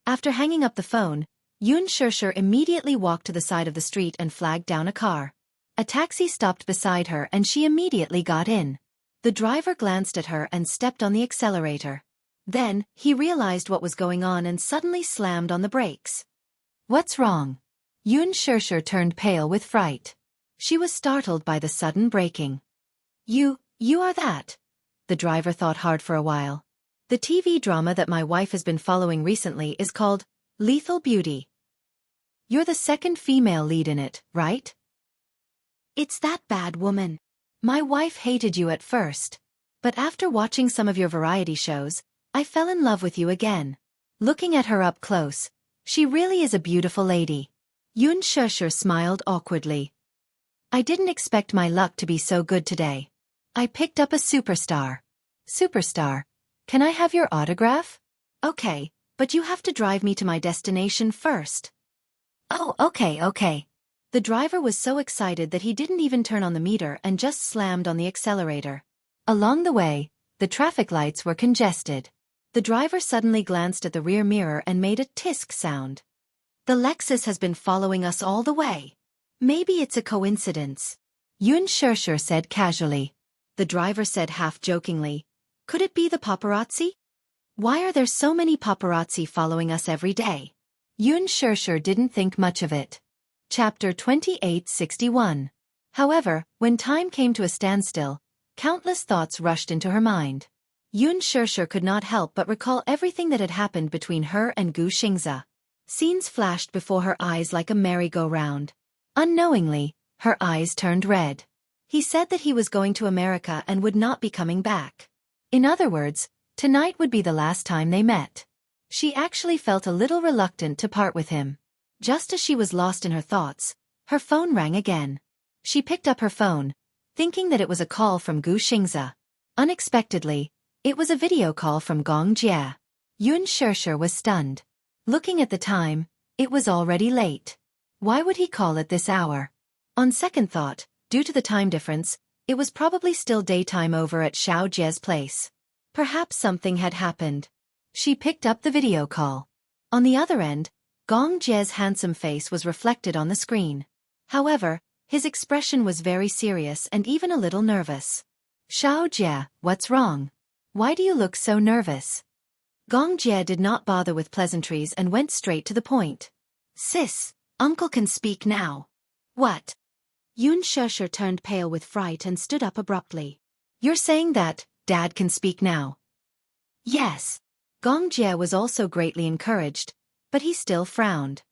After hanging up the phone, Xianxia immediately walked to the side of the street and flagged down a car. A taxi stopped beside her and she immediately got in. The driver glanced at her and stepped on the accelerator. Then, he realized what was going on and suddenly slammed on the brakes. What's wrong? Xianxia turned pale with fright. She was startled by the sudden braking. You are that? The driver thought hard for a while. The TV drama that my wife has been following recently is called Lethal Beauty. You're the second female lead in it, right? It's that bad woman. My wife hated you at first. But after watching some of your variety shows, I fell in love with you again. Looking at her up close, she really is a beautiful lady. Xianxia smiled awkwardly. I didn't expect my luck to be so good today. I picked up a superstar. Superstar? Can I have your autograph? Okay, but you have to drive me to my destination first. Oh, okay. The driver was so excited that he didn't even turn on the meter and just slammed on the accelerator. Along the way, the traffic lights were congested. The driver suddenly glanced at the rear mirror and made a tisk sound. The Lexus has been following us all the way. Maybe it's a coincidence. Xianxia said casually. The driver said half-jokingly, could it be the paparazzi? Why are there so many paparazzi following us every day? Xianxia didn't think much of it. Chapter 2861. However, when time came to a standstill, countless thoughts rushed into her mind. Xianxia could not help but recall everything that had happened between her and Xianxia. Scenes flashed before her eyes like a merry-go-round. Unknowingly, her eyes turned red. He said that he was going to America and would not be coming back. In other words, tonight would be the last time they met. She actually felt a little reluctant to part with him. Just as she was lost in her thoughts, her phone rang again. She picked up her phone, thinking that it was a call from Xianxia. Unexpectedly, it was a video call from Jianghu. Xianxia was stunned. Looking at the time, it was already late. Why would he call at this hour? On second thought, due to the time difference, it was probably still daytime over at Xiaojia's place. Perhaps something had happened. She picked up the video call. On the other end, Jianghu's handsome face was reflected on the screen. However, his expression was very serious and even a little nervous. Xiaojia, what's wrong? Why do you look so nervous? Jianghu did not bother with pleasantries and went straight to the point. Sis, uncle can speak now. What? Xianxia turned pale with fright and stood up abruptly. You're saying that Dad can speak now? Yes. Jianghu was also greatly encouraged, but he still frowned.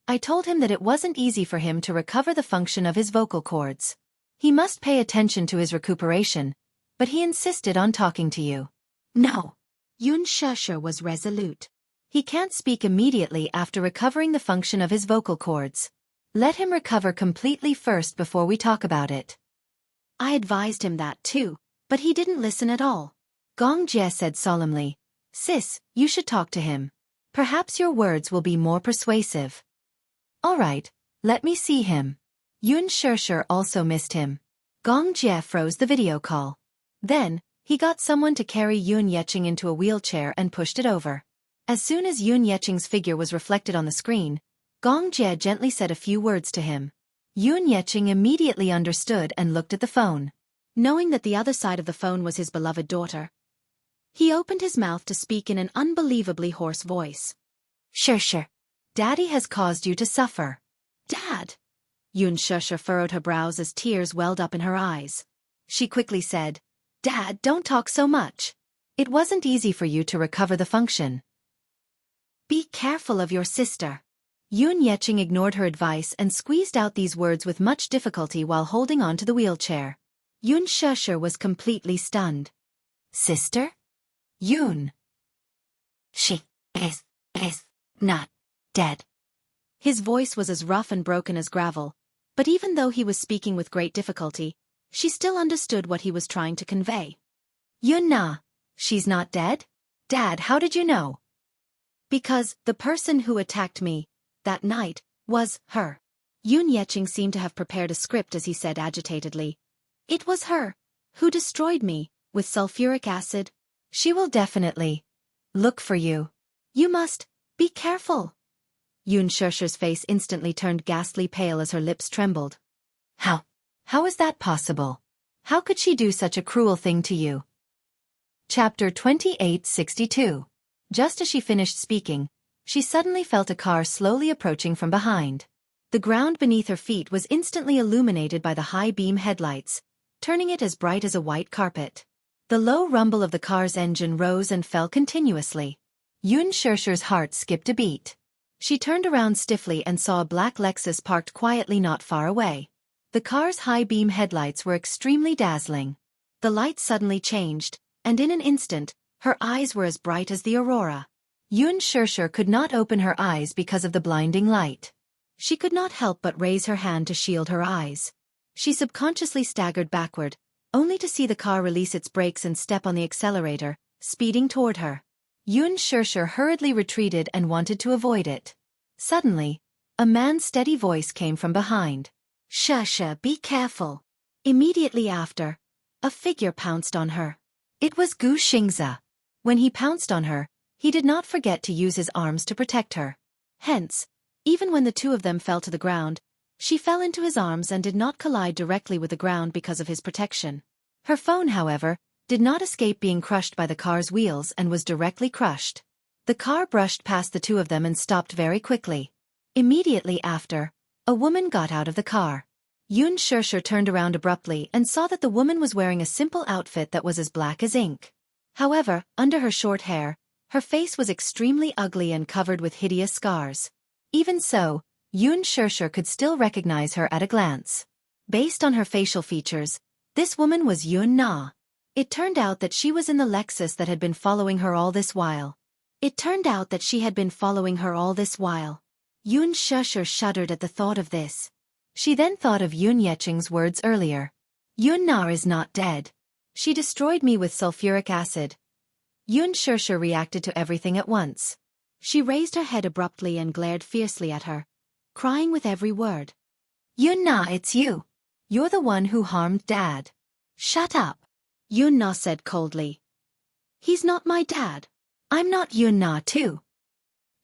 I told him that it wasn't easy for him to recover the function of his vocal cords. He must pay attention to his recuperation, but he insisted on talking to you. No. Xianxia was resolute. He can't speak immediately after recovering the function of his vocal cords. Let him recover completely first before we talk about it.
I advised him that too, but he didn't listen at all.
Gong Jie said solemnly. Sis, you should talk to him. Perhaps your words will be more persuasive. All right, let me see him. Xianxia also missed him. Gong Jie froze the video call. Then, he got someone to carry Yun Yeqing into a wheelchair and pushed it over. As soon as Yun Yeqing's figure was reflected on the screen, Gong Jie gently said a few words to him. Yun Yeqing immediately understood and looked at the phone.
Knowing that the other side of the phone was his beloved daughter, he opened his mouth to speak in an unbelievably hoarse voice.
Sure. Daddy has caused you to suffer.
Dad! Xianxia furrowed her brows as tears welled up in her eyes.
She quickly said, Dad, don't talk so much. It wasn't easy for you to recover the function.
Be careful of your sister.
Yun Yeqing ignored her advice and squeezed out these words with much difficulty while holding on to the wheelchair. Xianxia was completely stunned. Sister? Yun. She is not dead.
His voice was as rough and broken as gravel, but even though he was speaking with great difficulty, she still understood what he was trying to convey.
Yun Na, she's not dead? Dad, how did you know?
Because the person who attacked me that night was her. Yun Yeqing seemed to have prepared a script as he said agitatedly. It was her who destroyed me with sulfuric acid.
She will definitely look for you.
You must be careful.
Xianxia's face instantly turned ghastly pale as her lips trembled. How is that possible? How could she do such a cruel thing to you? Chapter 2862. Just as she finished speaking, she suddenly felt a car slowly approaching from behind. The ground beneath her feet was instantly illuminated by the high-beam headlights, turning it as bright as a white carpet. The low rumble of the car's engine rose and fell continuously. Xianxia's heart skipped a beat. She turned around stiffly and saw a black Lexus parked quietly not far away. The car's high-beam headlights were extremely dazzling. The light suddenly changed, and in an instant, her eyes were as bright as the aurora. Xianxia could not open her eyes because of the blinding light. She could not help but raise her hand to shield her eyes. She subconsciously staggered backward, only to see the car release its brakes and step on the accelerator, speeding toward her. Xianxia hurriedly retreated and wanted to avoid it. Suddenly, a man's steady voice came from behind.
Xianxia, be careful. Immediately after, a figure pounced on her.
It was Xianxia. When he pounced on her, he did not forget to use his arms to protect her. Hence, even when the two of them fell to the ground, she fell into his arms and did not collide directly with the ground because of his protection. Her phone, however, did not escape being crushed by the car's wheels and was directly crushed. The car brushed past the two of them and stopped very quickly. Immediately after, a woman got out of the car. Xianxia turned around abruptly and saw that the woman was wearing a simple outfit that was as black as ink. However, under her short hair, her face was extremely ugly and covered with hideous scars. Even so, Xianxia could still recognize her at a glance. Based on her facial features, this woman was Yun Na. It turned out that she was in the Lexus that had been following her all this while. Xianxia shuddered at the thought of this. She then thought of Yun Yeqing's words earlier. Yun Na is not dead. She destroyed me with sulfuric acid. Xianxia reacted to everything at once.
She raised her head abruptly and glared fiercely at her, crying with every word.
Yun Na, it's you. You're the one who harmed Dad.
Shut up, Yun Na said coldly. He's not my dad.
I'm not Yun Na too.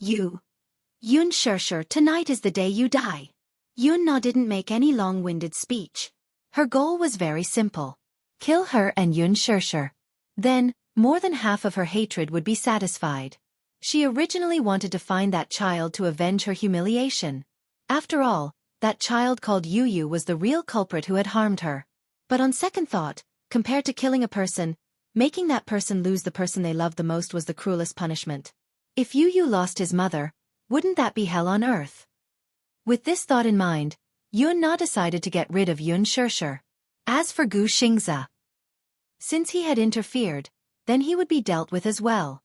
Xianxia, tonight is the day you die. Yun Na didn't make any long-winded speech.
Her goal was very simple. Kill her and Xianxia. Then, more than half of her hatred would be satisfied. She originally wanted to find that child to avenge her humiliation. After all, that child called Yu was the real culprit who had harmed her. But on second thought, compared to killing a person, making that person lose the person they loved the most was the cruelest punishment. If Yu lost his mother, wouldn't that be hell on earth? With this thought in mind, Yun Na decided to get rid of Xianxia. As for Xianxia, since he had interfered, then he would be dealt with as well.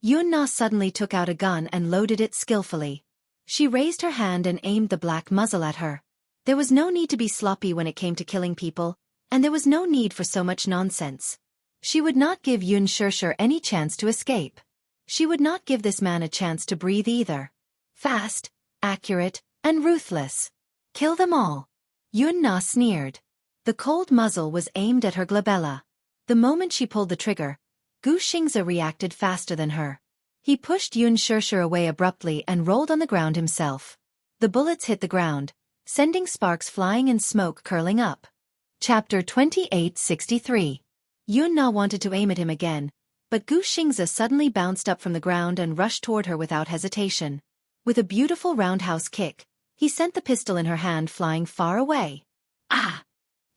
Yun Na suddenly took out a gun and loaded it skillfully.
She raised her hand and aimed the black muzzle at her. There was no need to be sloppy when it came to killing people, and there was no need for so much nonsense. She would not give Xianxia any chance to escape. She would not give this man a chance to breathe either. Fast, accurate, and ruthless. Kill them all. Yun-na sneered. The cold muzzle was aimed at her glabella. The moment she pulled the trigger, Xianxia reacted faster than her. He pushed Xianxia away abruptly and rolled on the ground himself. The bullets hit the ground, sending sparks flying and smoke curling up. Chapter 2863. Yun-na wanted to aim at him again, but Xianxia suddenly bounced up from the ground and rushed toward her without hesitation. With a beautiful roundhouse kick, he sent the pistol in her hand flying far away. Ah!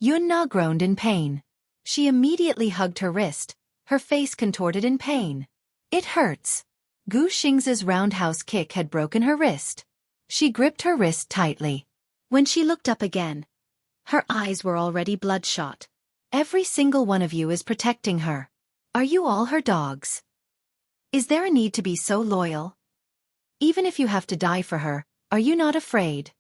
Yun-na groaned in pain. She immediately hugged her wrist, her face contorted in pain. It hurts. Xianxia's roundhouse kick had broken her wrist. She gripped her wrist tightly. When she looked up again, her eyes were already bloodshot. Every single one of you is protecting her. Are you all her dogs? Is there a need to be so loyal? Even if you have to die for her, are you not afraid?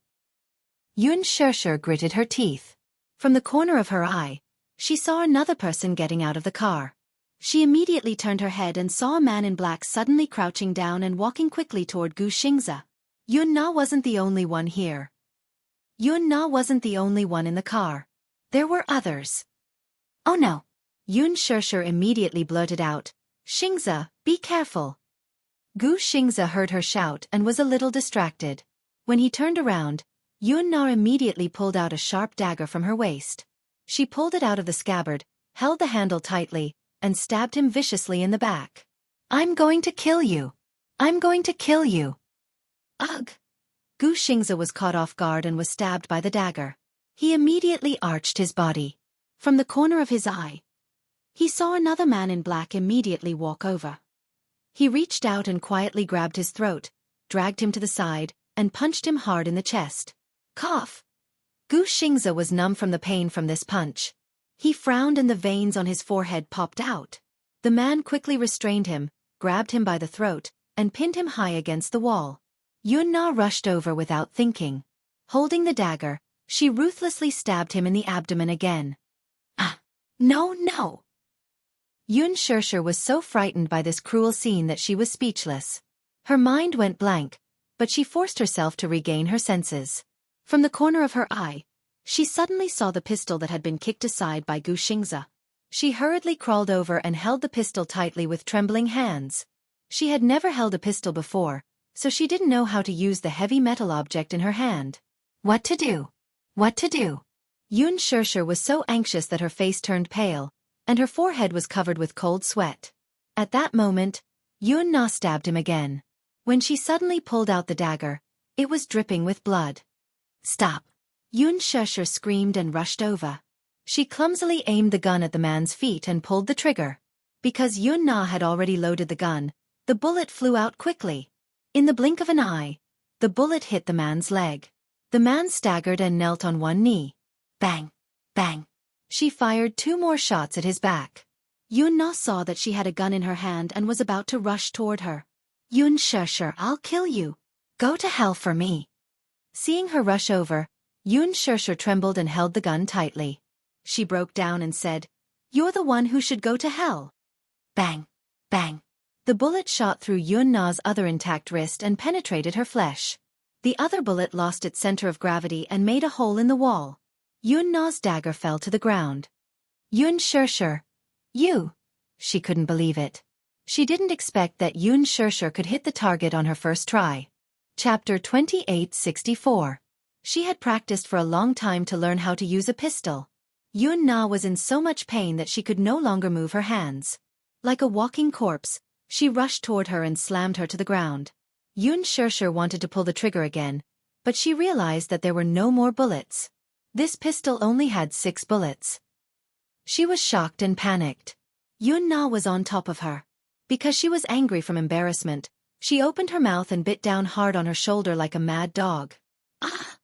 Xianxia gritted her teeth. From the corner of her eye, she saw another person getting out of the car. She immediately turned her head and saw a man in black suddenly crouching down and walking quickly toward Xianxia. Yun-na wasn't the only one here. Yun-na wasn't the only one in the car. There were others. Oh no! Xianxia immediately blurted out, "Xianxia, be careful." Xianxia heard her shout and was a little distracted. When he turned around, Yun-na immediately pulled out a sharp dagger from her waist. She pulled it out of the scabbard, held the handle tightly, and stabbed him viciously in the back. "I'm going to kill you! I'm going to kill you!" Ugh! Xianxia was caught off guard and was stabbed by the dagger. He immediately arched his body. From the corner of his eye, he saw another man in black immediately walk over. He reached out and quietly grabbed his throat, dragged him to the side, and punched him hard in the chest. Cough! Xianxia was numb from the pain from this punch. He frowned and the veins on his forehead popped out. The man quickly restrained him, grabbed him by the throat, and pinned him high against the wall. Yun-na rushed over without thinking. Holding the dagger, she ruthlessly stabbed him in the abdomen again. Ah! No, no! Xianxia was so frightened by this cruel scene that she was speechless. Her mind went blank, but she forced herself to regain her senses. From the corner of her eye, she suddenly saw the pistol that had been kicked aside by Xianxia. She hurriedly crawled over and held the pistol tightly with trembling hands. She had never held a pistol before, so she didn't know how to use the heavy metal object in her hand. What to do? What to do? Xianxia was so anxious that her face turned pale, and her forehead was covered with cold sweat. At that moment, Yun-na stabbed him again. When she suddenly pulled out the dagger, it was dripping with blood. Stop! Xianxia screamed and rushed over. She clumsily aimed the gun at the man's feet and pulled the trigger. Because Yun-na had already loaded the gun, the bullet flew out quickly. In the blink of an eye, the bullet hit the man's leg. The man staggered and knelt on one knee. Bang! Bang! She fired 2 more shots at his back. Yun-na saw that she had a gun in her hand and was about to rush toward her. Xianxia, I'll kill you. Go to hell for me. Seeing her rush over, Xianxia trembled and held the gun tightly. She broke down and said, "You're the one who should go to hell." Bang! Bang! The bullet shot through Yun-na's other intact wrist and penetrated her flesh. The other bullet lost its center of gravity and made a hole in the wall. Yun-na's dagger fell to the ground. Xianxia, you! She couldn't believe it. She didn't expect that Xianxia could hit the target on her first try. Chapter 2864. She had practiced for a long time to learn how to use a pistol. Yun-na was in so much pain that she could no longer move her hands. Like a walking corpse, she rushed toward her and slammed her to the ground. Xianxia wanted to pull the trigger again, but she realized that there were no more bullets. This pistol only had 6 bullets. She was shocked and panicked. Yun-na was on top of her. Because she was angry from embarrassment, she opened her mouth and bit down hard on her shoulder like a mad dog. Ah!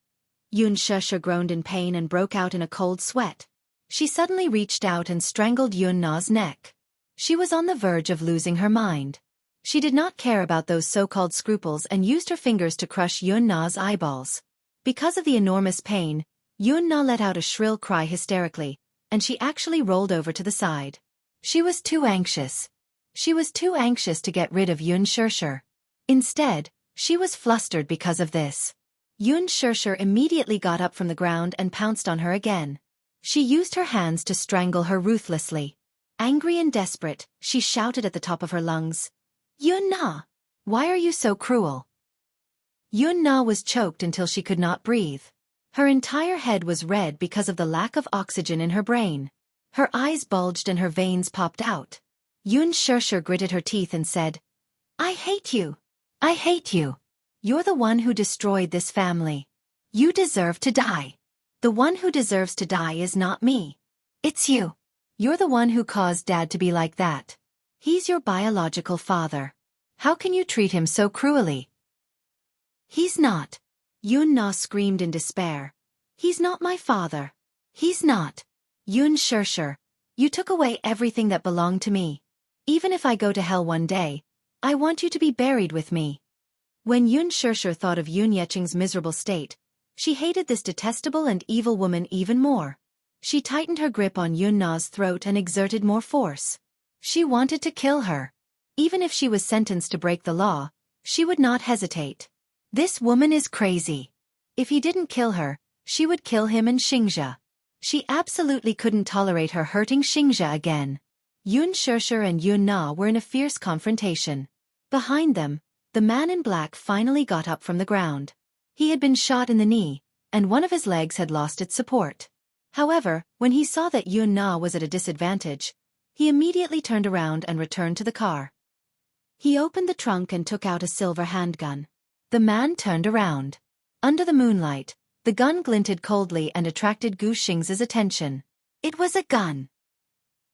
Xianxia groaned in pain and broke out in a cold sweat. She suddenly reached out and strangled Yun-na's neck. She was on the verge of losing her mind.
She did not care about those so-called scruples and used her fingers to crush Yun Na's eyeballs. Because of the enormous pain, Yun Na let out a shrill cry hysterically, and she actually rolled over to the side. She was too anxious. She was too anxious to get rid of Yun Shirshir. Instead, she was flustered because of this. Yun Shirshir immediately got up from the ground and pounced on her again. She used her hands to strangle her ruthlessly. Angry and desperate, she shouted at the top of her lungs, "Yun Na! Why are you so cruel?" Yun Na was choked until she could not breathe. Her entire head was red because of the lack of oxygen in her brain. Her eyes bulged and her veins popped out. Yun Shirshir gritted her teeth and said, "I hate you. I hate you. You're the one who destroyed this family. You deserve to die. The one who deserves to die is not me. It's you. You're the one who caused Dad to be like that. He's your biological father. How can you treat him so cruelly?" "He's not." Yun Na screamed in despair. "He's not my father. He's not. Yun Shirshir, you took away everything that belonged to me. Even if I go to hell one day, I want you to be buried with me." When Yun Shirshir thought of Yun Yecheng's miserable state, she hated this detestable and evil woman even more. She tightened her grip on Yun Na's throat and exerted more force. She wanted to kill her. Even if she was sentenced to break the law, she would not hesitate. This woman is crazy. If he didn't kill her, she would kill him and Xianxia. She absolutely couldn't tolerate her hurting Xianxia again. Yun Shirshir and Yun Na were in a fierce confrontation. Behind them, the man in black finally got up from the ground. He had been shot in the knee, and one of his legs had lost its support. However, when he saw that Yun Na was at a disadvantage, he immediately turned around and returned to the car. He opened the trunk and took out a silver handgun. The man turned around. Under the moonlight, the gun glinted coldly and attracted Gu Xingzi's attention. It was a gun.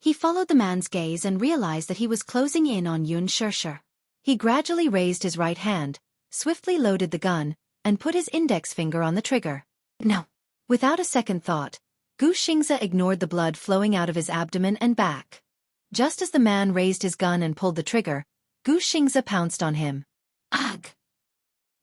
He followed the man's gaze and realized that he was closing in on Yun Shirshir. He gradually raised his right hand, swiftly loaded the gun, and put his index finger on the trigger. No. Without a second thought, Gu Xingzi ignored the blood flowing out of his abdomen and back. Just as the man raised his gun and pulled the trigger, Gu Xingzi pounced on him. Ugh!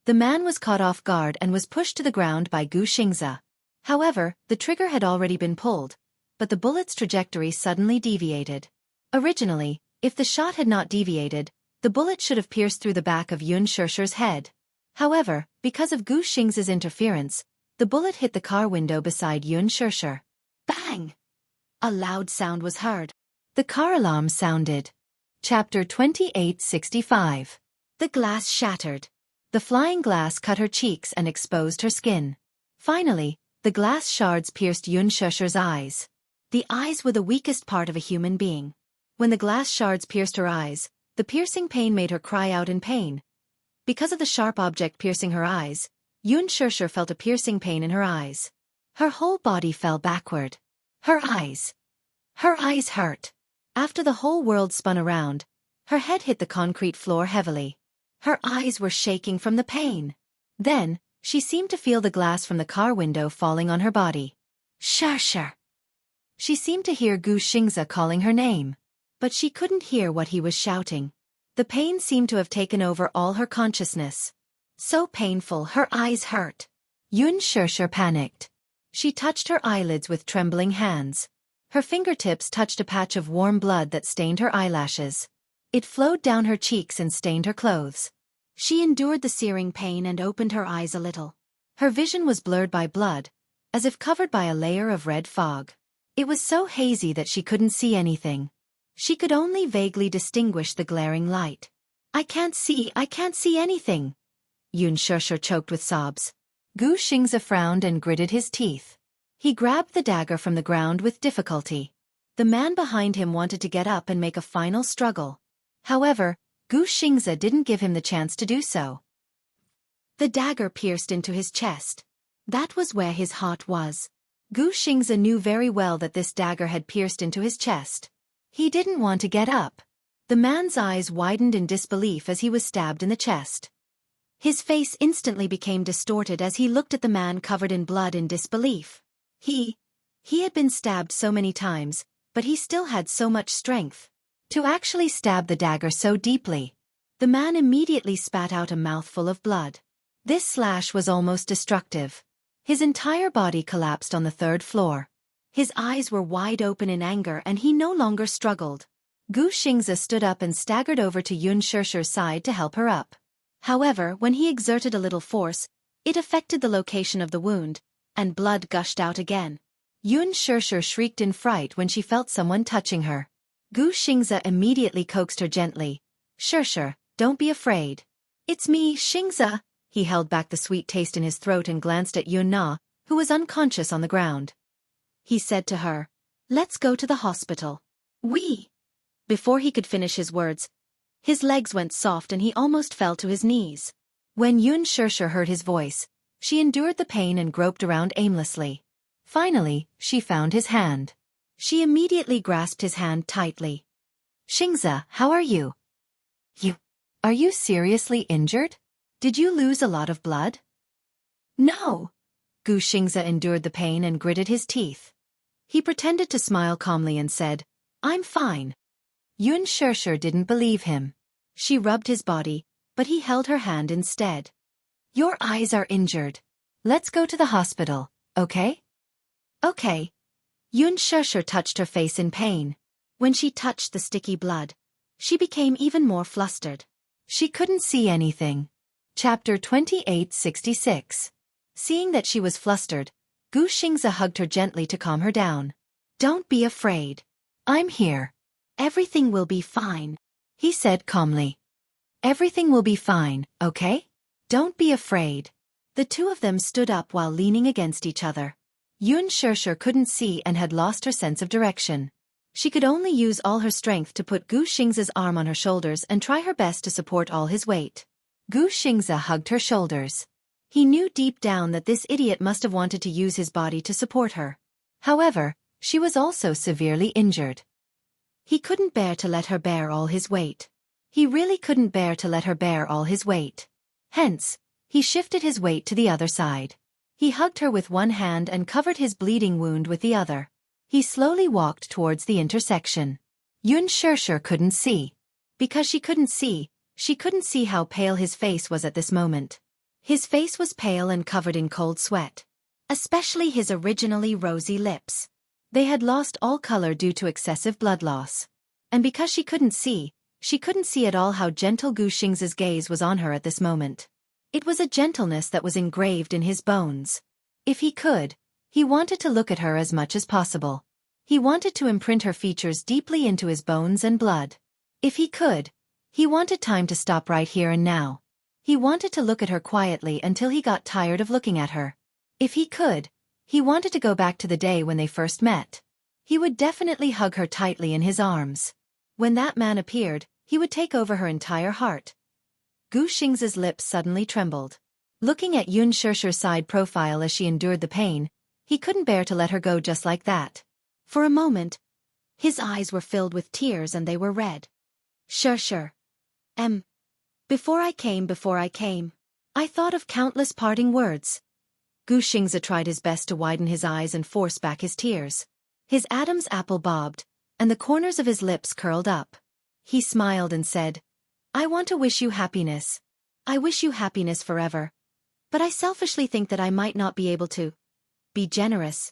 The man was caught off guard and was pushed to the ground by Gu Xingzi. However, the trigger had already been pulled, but the bullet's trajectory suddenly deviated. Originally, if the shot had not deviated, the bullet should have pierced through the back of Yun Shirshir's head. However, because of Gu Xingzi's interference, the bullet hit the car window beside Yun Shirshir. Bang! A loud sound was heard. The car alarm sounded. Chapter 2865. The glass shattered. The flying glass cut her cheeks and exposed her skin. Finally, the glass shards pierced Yun Shirshir's eyes. The eyes were the weakest part of a human being. When the glass shards pierced her eyes, the piercing pain made her cry out in pain. Because of the sharp object piercing her eyes, Yun Shirshir felt a piercing pain in her eyes. Her whole body fell backward. Her eyes hurt. After the whole world spun around, her head hit the concrete floor heavily. Her eyes were shaking from the pain. Then, she seemed to feel the glass from the car window falling on her body. Shirshir. She seemed to hear Gu Xingzi calling her name. But she couldn't hear what he was shouting. The pain seemed to have taken over all her consciousness. So painful, her eyes hurt. Yun Shirshir panicked. She touched her eyelids with trembling hands. Her fingertips touched a patch of warm blood that stained her eyelashes. It flowed down her cheeks and stained her clothes. She endured the searing pain and opened her eyes a little. Her vision was blurred by blood, as if covered by a layer of red fog. It was so hazy that she couldn't see anything. She could only vaguely distinguish the glaring light. I can't see anything." Yun Shirshir choked with sobs. Gu Xingzi frowned and gritted his teeth. He grabbed the dagger from the ground with difficulty. The man behind him wanted to get up and make a final struggle. However, Gu Xingzi didn't give him the chance to do so. The dagger pierced into his chest. That was where his heart was. Gu Xingzi knew very well that this dagger had pierced into his chest. He didn't want to get up. The man's eyes widened in disbelief as he was stabbed in the chest. His face instantly became distorted as he looked at the man covered in blood in disbelief. He had been stabbed so many times, but he still had so much strength. To actually stab the dagger so deeply.
The man immediately spat out a mouthful of blood. This slash was almost destructive. His entire body collapsed on the third floor. His eyes were wide open in anger and he no longer struggled. Gu Xingzi stood up and staggered over to Yun Shishir's side to help her up. However, when he exerted a little force, it affected the location of the wound, and blood gushed out again. Yun Shishir shrieked in fright when she felt someone touching her. Gu Xingzi immediately coaxed her gently. "Shishir, don't be afraid. It's me, Xingzi." He held back the sweet taste in his throat and glanced at Yun Na, who was unconscious on the ground. He said to her, "Let's go to the hospital." "We." Before he could finish his words, his legs went soft and he almost fell to his knees. When Yun Shishir heard his voice, she endured the pain and groped around aimlessly. Finally, she found his hand. She immediately grasped his hand tightly. "Xingzi, how are you? Are you seriously injured? Did you lose a lot of blood?" "No." Gu Xingzi endured the pain and gritted his teeth. He pretended to smile calmly and said, "I'm fine." Yun Shishir didn't believe him. She rubbed his body, but he held her hand instead. "Your eyes are injured. Let's go to the hospital, okay?" "Okay." Yun Shishir touched her face in pain. When she touched the sticky blood, she became even more flustered. She couldn't see anything. Chapter 2866. Seeing that she was flustered, Gu Xingzi hugged her gently to calm her down. "Don't be afraid. I'm here. Everything will be fine," he said calmly. "Everything will be fine, okay? Don't be afraid." The two of them stood up while leaning against each other. Yun Shishir couldn't see and had lost her sense of direction. She could only use all her strength to put Gu Xingzi's arm on her shoulders and try her best to support all his weight. Gu Xingzi hugged her shoulders. He knew deep down that this idiot must have wanted to use his body to support her. However, she was also severely injured. He couldn't bear to let her bear all his weight. He really couldn't bear to let her bear all his weight. Hence, he shifted his weight to the other side. He hugged her with one hand and covered his bleeding wound with the other. He slowly walked towards the intersection. Yun Shishir couldn't see. Because she couldn't see how pale his face was at this moment. His face was pale and covered in cold sweat. Especially his originally rosy lips. They had lost all color due to excessive blood loss. And because she couldn't see at all how gentle Gu Xingzi's gaze was on her at this moment. It was a gentleness that was engraved in his bones. If he could, he wanted to look at her as much as possible. He wanted to imprint her features deeply into his bones and blood. If he could, he wanted time to stop right here and now. He wanted to look at her quietly until he got tired of looking at her. If he could, he wanted to go back to the day when they first met. He would definitely hug her tightly in his arms. When that man appeared, he would take over her entire heart. Gu Xingzi's lips suddenly trembled. Looking at Yun Shishir's side profile as she endured the pain, he couldn't bear to let her go just like that. For a moment, his eyes were filled with tears and they were red. "Shishir. Before I came, I thought of countless parting words." Gu Xingzi tried his best to widen his eyes and force back his tears. His Adam's apple bobbed, and the corners of his lips curled up. He smiled and said, "I want to wish you happiness. I wish you happiness forever. But I selfishly think that I might not be able to be generous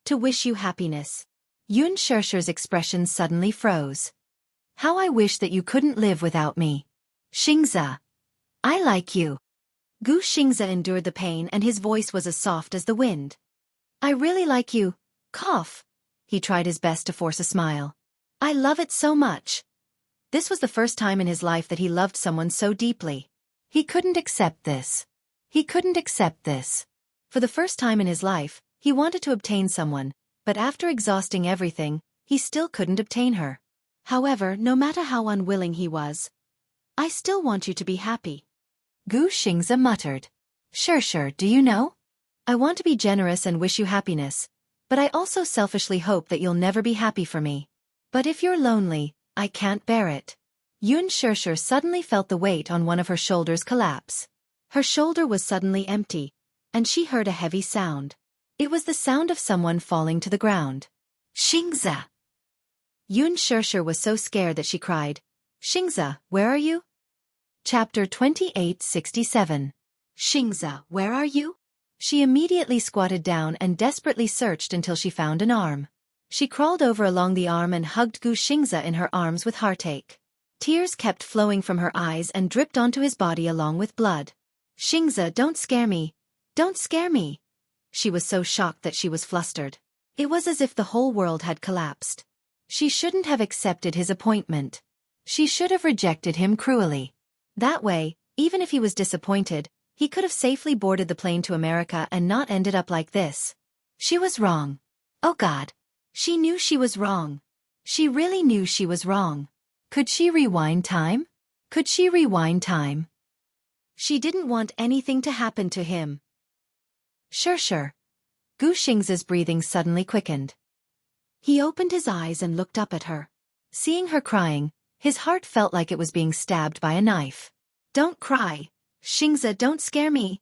to wish you happiness." Yun Shishir's expression suddenly froze. "How I wish that you couldn't live without me. Xingzi. I like you." Gu Xingzi endured the pain and his voice was as soft as the wind. "I really like you." Cough. He tried his best to force a smile. "I love it so much." This was the first time in his life that he loved someone so deeply. He couldn't accept this. He couldn't accept this. For the first time in his life, he wanted to obtain someone, but after exhausting everything, he still couldn't obtain her. However, no matter how unwilling he was, "I still want you to be happy." Gu Xingzi muttered. Sure, do you know? I want to be generous and wish you happiness, but I also selfishly hope that you'll never be happy for me. But if you're lonely, I can't bear it." Yun Shishir suddenly felt the weight on one of her shoulders collapse. Her shoulder was suddenly empty, and she heard a heavy sound. It was the sound of someone falling to the ground. "Xingzi!" Yun Shishir was so scared that she cried, "Xingzi, where are you?"
Chapter 2867.
Xianxia, where are you?
She immediately squatted down and desperately searched until she found an arm. She crawled over along the arm and hugged Xianxia in her arms with heartache. Tears kept flowing from her eyes and dripped onto his body along with blood. Xianxia, don't scare me. Don't scare me. She was so shocked that she was flustered. It was as if the whole world had collapsed. She shouldn't have accepted his appointment. She should have rejected him cruelly. That way, even if he was disappointed, he could have safely boarded the plane to America and not ended up like this. She was wrong. Oh God. She knew she was wrong. She really knew she was wrong. Could she rewind time? Could she rewind time? She didn't want anything to happen to him. Sure. Xianxia's breathing suddenly quickened. He opened his eyes and looked up at her. Seeing her crying, his heart felt like it was being stabbed by a knife. Don't cry. Xianxia, don't scare me.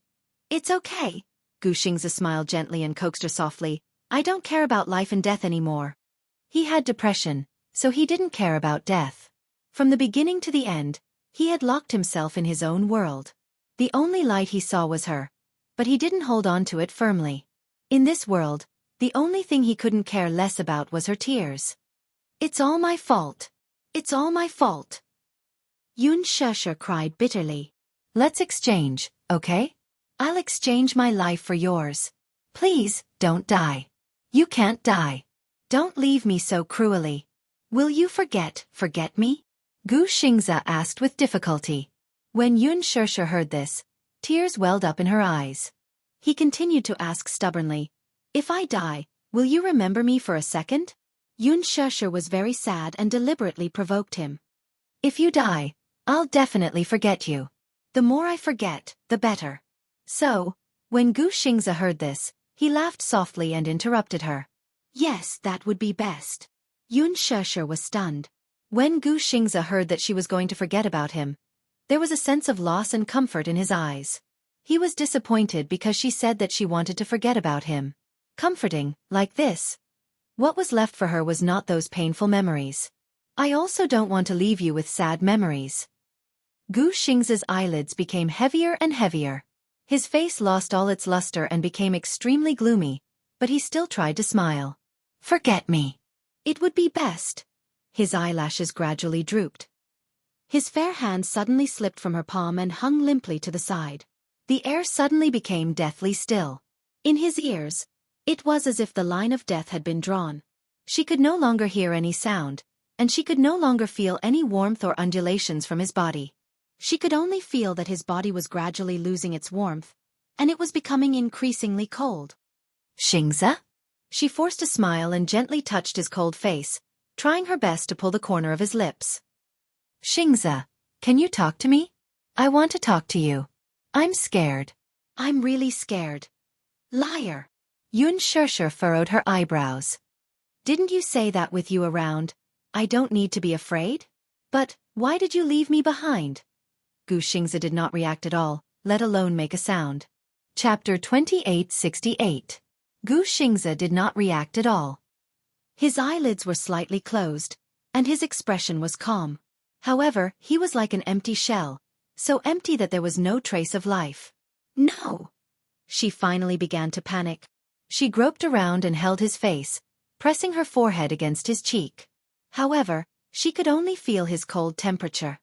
It's okay. Xianxia smiled gently and coaxed her softly. I don't care about life and death anymore. He had depression, so he didn't care about death. From the beginning to the end, he had locked himself in his own world. The only light he saw was her, but he didn't hold on to it firmly. In this world, the only thing he couldn't care less about was her tears. It's all my fault. It's all my fault. Xianxia cried bitterly. Let's exchange, okay? I'll exchange my life for yours. Please, don't die. You can't die. Don't leave me so cruelly. Will you forget me? Xianxia asked with difficulty. When Xianxia heard this, tears welled up in her eyes. He continued to ask stubbornly, if I die, will you remember me for a second? Xianxia was very sad and deliberately provoked him. If you die, I'll definitely forget you. The more I forget, the better. So, when Xianxia heard this, he laughed softly and interrupted her. Yes, that would be best. Xianxia was stunned. When Xianxia heard that she was going to forget about him, there was a sense of loss and comfort in his eyes. He was disappointed because she said that she wanted to forget about him. Comforting, like this. What was left for her was not those painful memories. I also don't want to leave you with sad memories. Xianxia's eyelids became heavier and heavier. His face lost all its luster and became extremely gloomy, but he still tried to smile. Forget me. It would be best. His eyelashes gradually drooped. His fair hand suddenly slipped from her palm and hung limply to the side. The air suddenly became deathly still. In his ears, it was as if the line of death had been drawn. She could no longer hear any sound, and she could no longer feel any warmth or undulations from his body. She could only feel that his body was gradually losing its warmth, and it was becoming increasingly cold. Xianxia? She forced a smile and gently touched his cold face, trying her best to pull the corner of his lips. Xianxia, can you talk to me? I want to talk to you. I'm scared. I'm really scared. Liar. Xianxia furrowed her eyebrows. Didn't you say that with you around, I don't need to be afraid? But, why did you leave me behind? Xianxia did not react at all, let alone make a sound. Chapter 2868. Xianxia did not react at all. His eyelids were slightly closed, and his expression was calm. However, he was like an empty shell, so empty that there was no trace of life. No! She finally began to panic. She groped around and held his face, pressing her forehead against his cheek. However, she could only feel his cold temperature.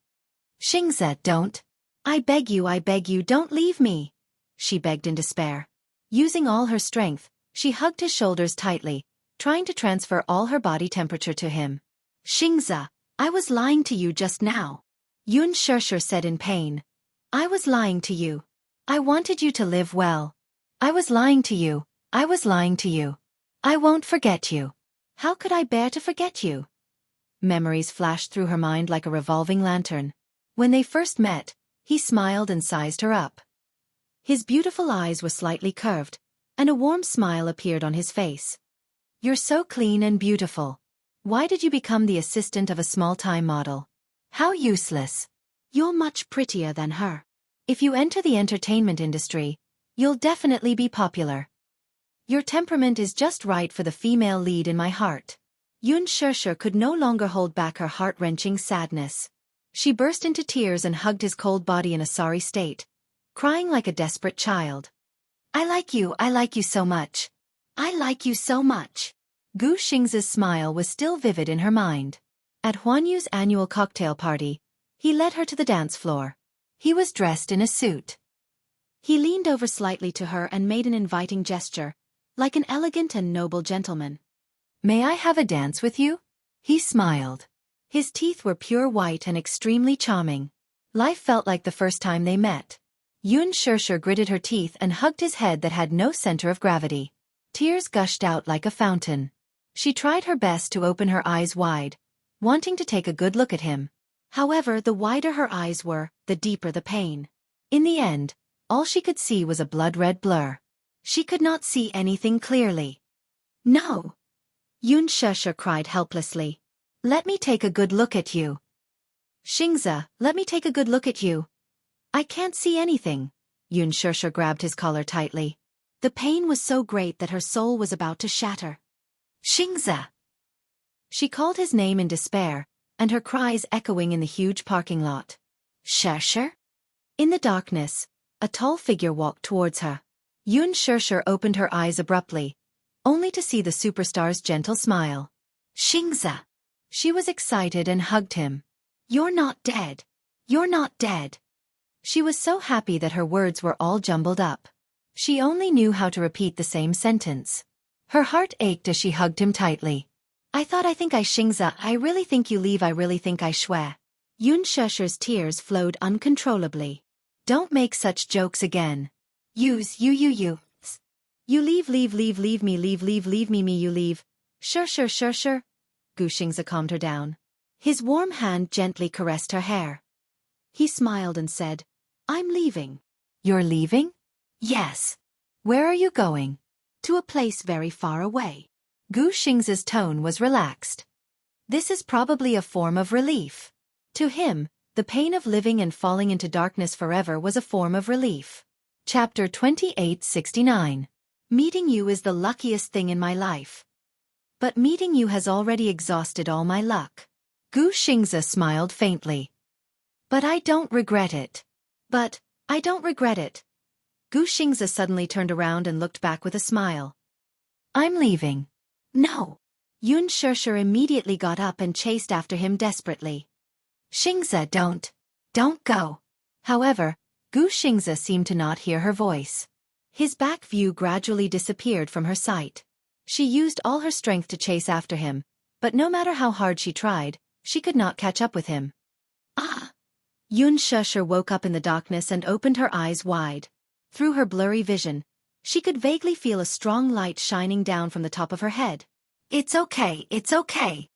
Xianxia, don't. I beg you, don't leave me. She begged in despair. Using all her strength, she hugged his shoulders tightly, trying to transfer all her body temperature to him. Xianxia, I was lying to you just now. Xianxia said in pain. I was lying to you. I wanted you to live well. I was lying to you. I was lying to you. I won't forget you. How could I bear to forget you? Memories flashed through her mind like a revolving lantern. When they first met, he smiled and sized her up. His beautiful eyes were slightly curved, and a warm smile appeared on his face. You're so clean and beautiful. Why did you become the assistant of a small-time model? How useless. You're much prettier than her. If you enter the entertainment industry, you'll definitely be popular. Your temperament is just right for the female lead in my heart. Xianxia could no longer hold back her heart-wrenching sadness. She burst into tears and hugged his cold body in a sorry state, crying like a desperate child. I like you so much. I like you so much. Gu Xingzi's smile was still vivid in her mind. At Huan Yu's annual cocktail party, he led her to the dance floor. He was dressed in a suit.
He leaned over slightly to her and made an inviting gesture, like an elegant and noble gentleman.
May I have a dance with you? He smiled. His teeth were pure white and extremely charming. Life felt like the first time they met. Xianxia gritted her teeth and hugged his head that had no center of gravity. Tears gushed out like a fountain. She tried her best to open her eyes wide, wanting to take a good look at him.
However, the wider her eyes were, the deeper the pain.
In the end, all she could see was a blood-red blur. She could not see anything clearly.
No! Xianxia cried helplessly.
Let me take a good look at you. Xingzi, let me take a good look at you. I can't see anything. Xianxia grabbed his collar tightly.
The pain was so great that her soul was about to shatter.
Xingzi! She called his name in despair, and her cries echoing in the huge parking lot. Xianxia? In the darkness, a tall figure walked towards her. Xianxia opened her eyes abruptly, only to see the superstar's gentle smile. Xingzi! She was excited and hugged him. You're not dead. You're not dead. She was so happy that her words were all jumbled up. She only knew how to repeat the same sentence. Her heart ached as she hugged him tightly. I think I Xingzi, I really think you leave, I really think I shui.
Xianxia's tears flowed uncontrollably.
Don't make such jokes again. You leave me, you leave. Sure. Gu Xingzi calmed her down. His warm hand gently caressed her hair.
He smiled and said, I'm leaving.
You're leaving? Yes. Where are you going?
To a place very far away.
Gu Xingzi's tone was relaxed. This is probably a form of relief. To him, the pain of living and falling into darkness forever was a form of relief. Chapter 2869. Meeting you is the luckiest thing in my life. But meeting you has already exhausted all my luck. Gu Xingzi smiled faintly. But I don't regret it. Gu Xingzi suddenly turned around and looked back with a smile. I'm leaving. No. Xianxia immediately got up and chased after him desperately. Xingzi, don't go. However, Gu Xingzi seemed to not hear her voice. His back view gradually disappeared from her sight. She used all her strength to chase after him, but no matter how hard she tried, she could not catch up with him. Ah! Xianxia woke up in the darkness and opened her eyes wide. Through her blurry vision, she could vaguely feel a strong light shining down from the top of her head. It's okay.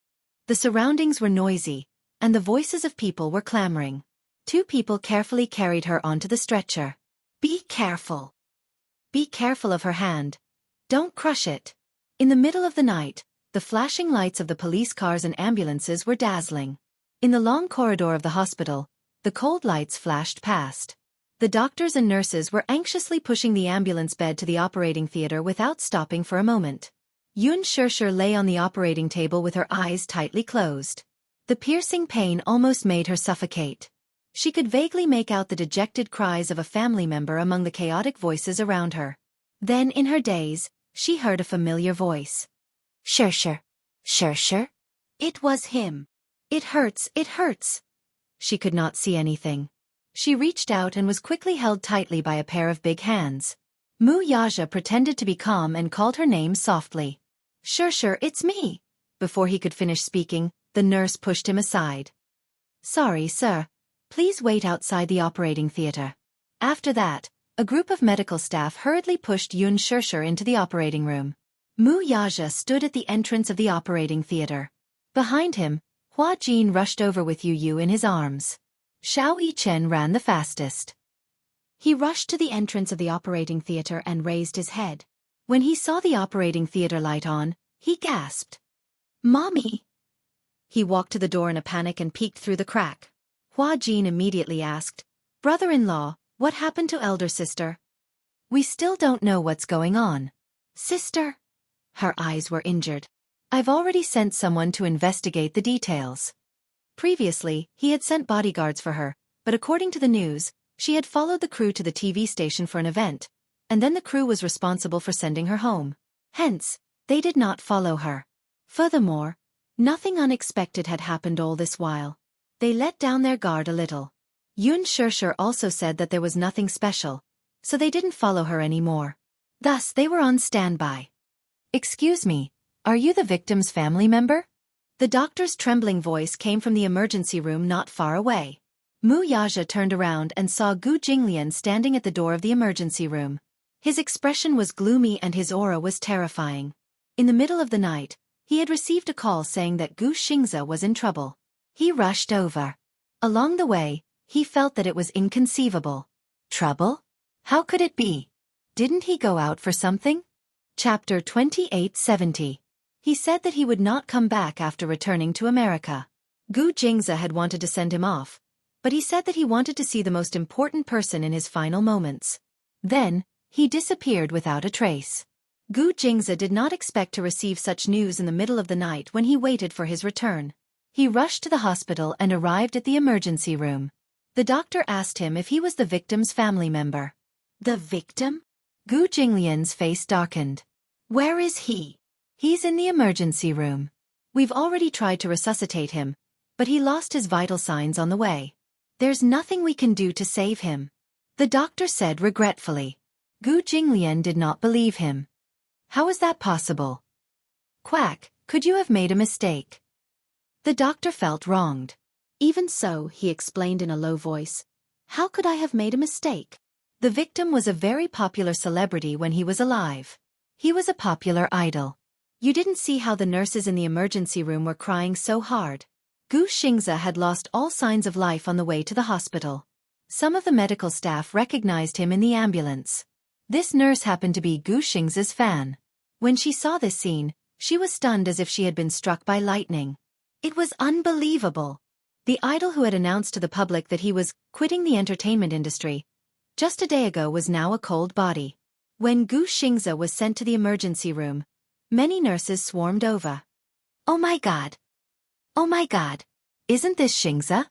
The surroundings were noisy, and the voices of people were clamoring. Two people carefully carried her onto the stretcher. Be careful. Be careful of her hand. Don't crush it. In the middle of the night, the flashing lights of the police cars and ambulances were dazzling. In the long corridor of the hospital, the cold lights flashed past. The doctors and nurses were anxiously pushing the ambulance bed to the operating theater without stopping for a moment. Xianxia lay on the operating table with her eyes tightly closed. The piercing pain almost made her suffocate. She could vaguely make out the dejected cries of a family member among the chaotic voices around her. Then, in her daze, she heard a familiar voice. Sure. It was him. It hurts. She could not see anything. She reached out and was quickly held tightly by a pair of big hands. Wuxia pretended to be calm and called her name softly. Sure, it's me. Before he could finish speaking, the nurse pushed him aside. Sorry, sir. Please wait outside the operating theater. After that, a group of medical staff hurriedly pushed Xianxia into the operating room. Wuxia stood at the entrance of the operating theater. Behind him, Hua Jin rushed over with Yu in his arms. Xiao Yichen ran the fastest. He rushed to the entrance of the operating theater and raised his head. When he saw the operating theater light on, he gasped. Mommy! He walked to the door in a panic and peeked through the crack. Hua Jin immediately asked, Brother-in-law, what happened to elder sister? We still don't know what's going on. Sister? Her eyes were injured. I've already sent someone to investigate the details. Previously, he had sent bodyguards for her, but according to the news, she had followed the crew to the TV station for an event, and then the crew was responsible for sending her home. Hence, they did not follow her. Furthermore, nothing unexpected had happened all this while. They let down their guard a little. Xianxia also said that there was nothing special, so they didn't follow her anymore. Thus they were on standby. "Excuse me, are you the victim's family member?" The doctor's trembling voice came from the emergency room not far away. Wuxia turned around and saw Gu Jinglian standing at the door of the emergency room. His expression was gloomy and his aura was terrifying. In the middle of the night, he had received a call saying that Gu Xianxia was in trouble. He rushed over. Along the way, he felt that it was inconceivable. Trouble? How could it be? Didn't he go out for something? Chapter 2870. He said that he would not come back after returning to America. Gu Xianxia had wanted to send him off, but he said that he wanted to see the most important person in his final moments. Then, he disappeared without a trace. Gu Xianxia did not expect to receive such news in the middle of the night when he waited for his return. He rushed to the hospital and arrived at the emergency room. The doctor asked him if he was the victim's family member. "The victim?" Gu Jinglian's face darkened. "Where is he?" "He's in the emergency room. We've already tried to resuscitate him, but he lost his vital signs on the way. There's nothing we can do to save him," the doctor said regretfully. Gu Jinglian did not believe him. "How is that possible?" "Quack, could you have made a mistake?" The doctor felt wronged.
"Even so," he explained in a low voice, "how could I have made a mistake?"
The victim was a very popular celebrity when he was alive. He was a popular idol. You didn't see how the nurses in the emergency room were crying so hard. Gu Xianxia had lost all signs of life on the way to the hospital. Some of the medical staff recognized him in the ambulance. This nurse happened to be Gu Xianxia's fan. When she saw this scene, she was stunned as if she had been struck by lightning. It was unbelievable. The idol who had announced to the public that he was quitting the entertainment industry just a day ago was now a cold body. When Gu Xianxia was sent to the emergency room, many nurses swarmed over. "Oh my God! Oh my God! Isn't this Xianxia?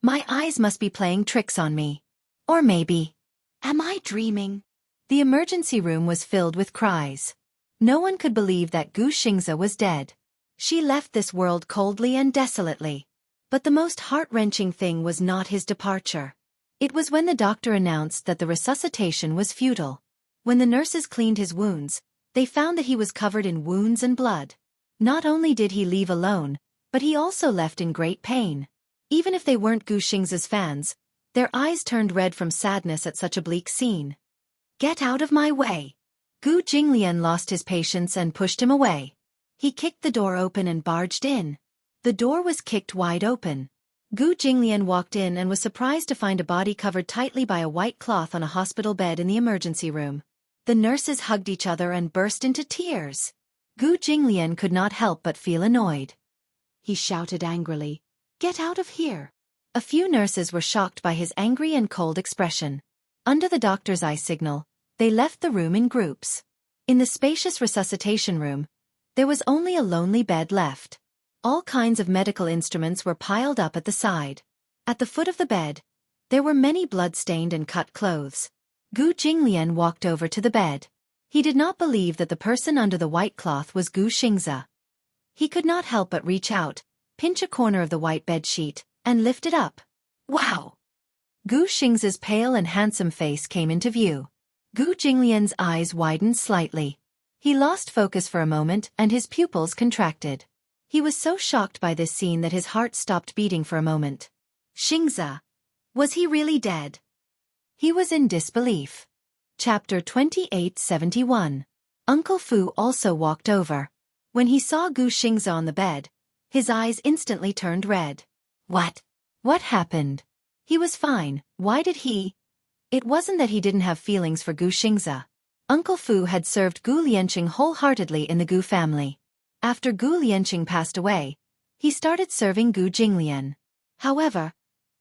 My eyes must be playing tricks on me. Or maybe, am I dreaming?" The emergency room was filled with cries. No one could believe that Gu Xianxia was dead. She left this world coldly and desolately. But the most heart-wrenching thing was not his departure. It was when the doctor announced that the resuscitation was futile. When the nurses cleaned his wounds, they found that he was covered in wounds and blood. Not only did he leave alone, but he also left in great pain. Even if they weren't Gu Xingzia's fans, their eyes turned red from sadness at such a bleak scene. "Get out of my way!" Gu Jinglian lost his patience and pushed him away. He kicked the door open and barged in. The door was kicked wide open. Gu Jinglian walked in and was surprised to find a body covered tightly by a white cloth on a hospital bed in the emergency room. The nurses hugged each other and burst into tears. Gu Jinglian could not help but feel annoyed.
He shouted angrily, "Get out of here!"
A few nurses were shocked by his angry and cold expression. Under the doctor's eye signal, they left the room in groups. In the spacious resuscitation room, there was only a lonely bed left. All kinds of medical instruments were piled up at the side. At the foot of the bed, there were many blood-stained and cut clothes. Gu Jinglian walked over to the bed. He did not believe that the person under the white cloth was Gu Xianxia. He could not help but reach out, pinch a corner of the white bed sheet, and lift it up. Wow! Gu Xingzia's pale and handsome face came into view. Gu Jinglian's eyes widened slightly. He lost focus for a moment and his pupils contracted. He was so shocked by this scene that his heart stopped beating for a moment. Xianxia. Was he really dead? He was in disbelief. Chapter 2871. Uncle Fu also walked over. When he saw Gu Xingxia on the bed, his eyes instantly turned red. What? What happened? He was fine, why did he? It wasn't that he didn't have feelings for Gu Xingxia. Uncle Fu had served Gu Lianqing wholeheartedly in the Gu family. After Gu Lianqing passed away, he started serving Gu Jinglian. However,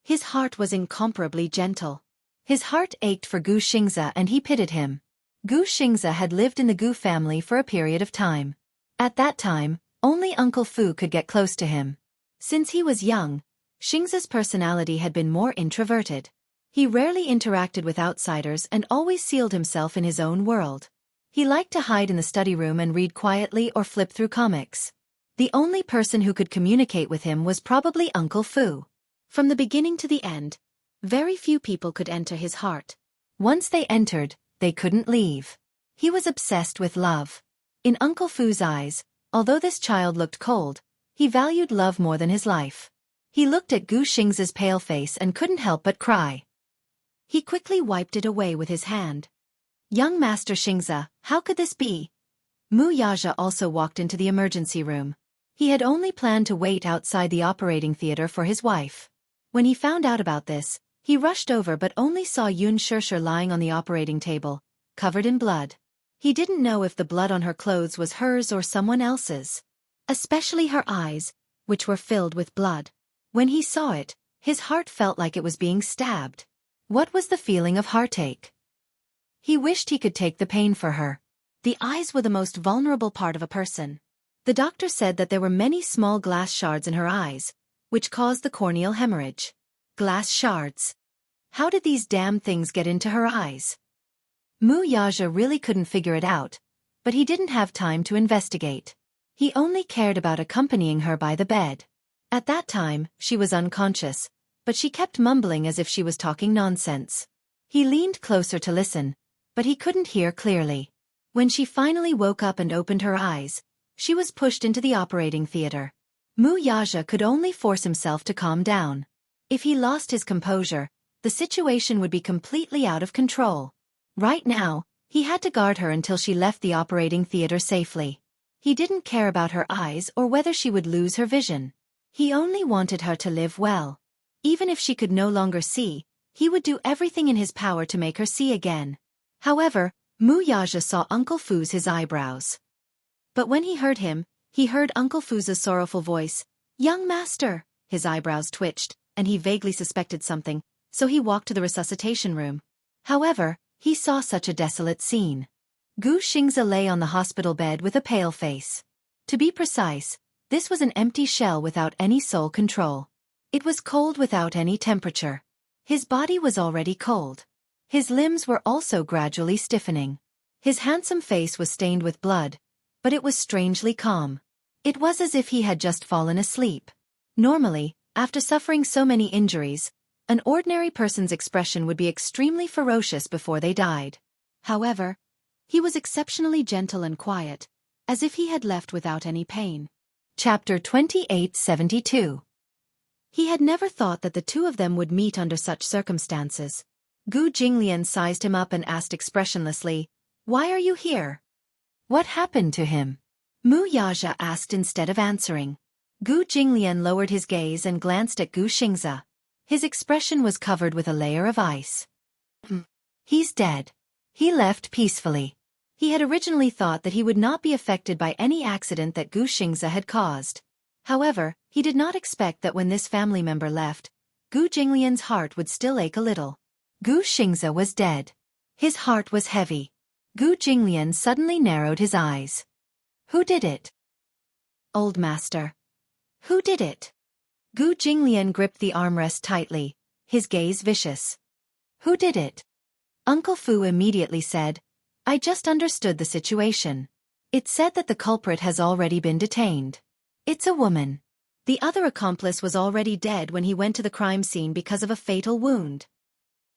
his heart was incomparably gentle. His heart ached for Gu Xingxia and he pitied him. Gu Xingxia had lived in the Gu family for a period of time. At that time, only Uncle Fu could get close to him. Since he was young, Xianxia's personality had been more introverted. He rarely interacted with outsiders and always sealed himself in his own world. He liked to hide in the study room and read quietly or flip through comics. The only person who could communicate with him was probably Uncle Fu.
From the beginning to the end, very few people could enter his heart.
Once they entered, they couldn't leave. He was obsessed with love. In Uncle Fu's eyes, although this child looked cold, he valued love more than his life. He looked at Gu Xingzia's pale face and couldn't help but cry.
He quickly wiped it away with his hand.
Young Master Xianxia, how could this be? Wuxia also walked into the emergency room. He had only planned to wait outside the operating theater for his wife. When he found out about this, he rushed over but only saw Xianxia lying on the operating table, covered in blood. He didn't know if the blood on her clothes was hers or someone else's.
Especially her eyes, which were filled with blood.
When he saw it, his heart felt like it was being stabbed. What was the feeling of heartache? He wished he could take the pain for her.
The eyes were the most vulnerable part of a person.
The doctor said that there were many small glass shards in her eyes, which caused the corneal hemorrhage. Glass shards. How did these damn things get into her eyes? Wuxia really couldn't figure it out, but he didn't have time to investigate. He only cared about accompanying her by the bed. At that time, she was unconscious, but she kept mumbling as if she was talking nonsense. He leaned closer to listen, but he couldn't hear clearly. When she finally woke up and opened her eyes, she was pushed into the operating theater. Wuxia could only force himself to calm down. If he lost his composure, the situation would be completely out of control. Right now, he had to guard her until she left the operating theater safely. He didn't care about her eyes or whether she would lose her vision. He only wanted her to live well. Even if she could no longer see, he would do everything in his power to make her see again. However, Wuxia saw Uncle Fu's his eyebrows. But when he heard Uncle Fu's sorrowful voice, "Young master!" His eyebrows twitched, and he vaguely suspected something, so he walked to the resuscitation room. However, he saw such a desolate scene. Gu Xingzia lay on the hospital bed with a pale face. To be precise, this was an empty shell without any soul control. It was cold without any temperature. His body was already cold. His limbs were also gradually stiffening. His handsome face was stained with blood, but it was strangely calm. It was as if he had just fallen asleep. Normally, after suffering so many injuries, an ordinary person's expression would be extremely ferocious before they died.
However, he was exceptionally gentle and quiet, as if he had left without any pain.
Chapter 2872.
He had never thought that the two of them would meet under such circumstances.
Gu Jinglian sized him up and asked expressionlessly, "Why are you here? What happened to him?" Wuxia asked instead of answering. Gu Jinglian lowered his gaze and glanced at Gu Xingzia. His expression was covered with a layer of ice. He's dead. He left peacefully. He had originally thought that he would not be affected by any accident that Gu Xingzia had caused. However, he did not expect that when this family member left, Gu Jinglian's heart would still ache a little. Gu Xingzia was dead. His heart was heavy. Gu Jinglian suddenly narrowed his eyes. Who did it?
Old master.
Who did it? Gu Jinglian gripped the armrest tightly, his gaze vicious. Who did it? Uncle Fu immediately said, "I just understood the situation. It said that the culprit has already been detained. It's a woman." The other accomplice was already dead when he went to the crime scene because of a fatal wound.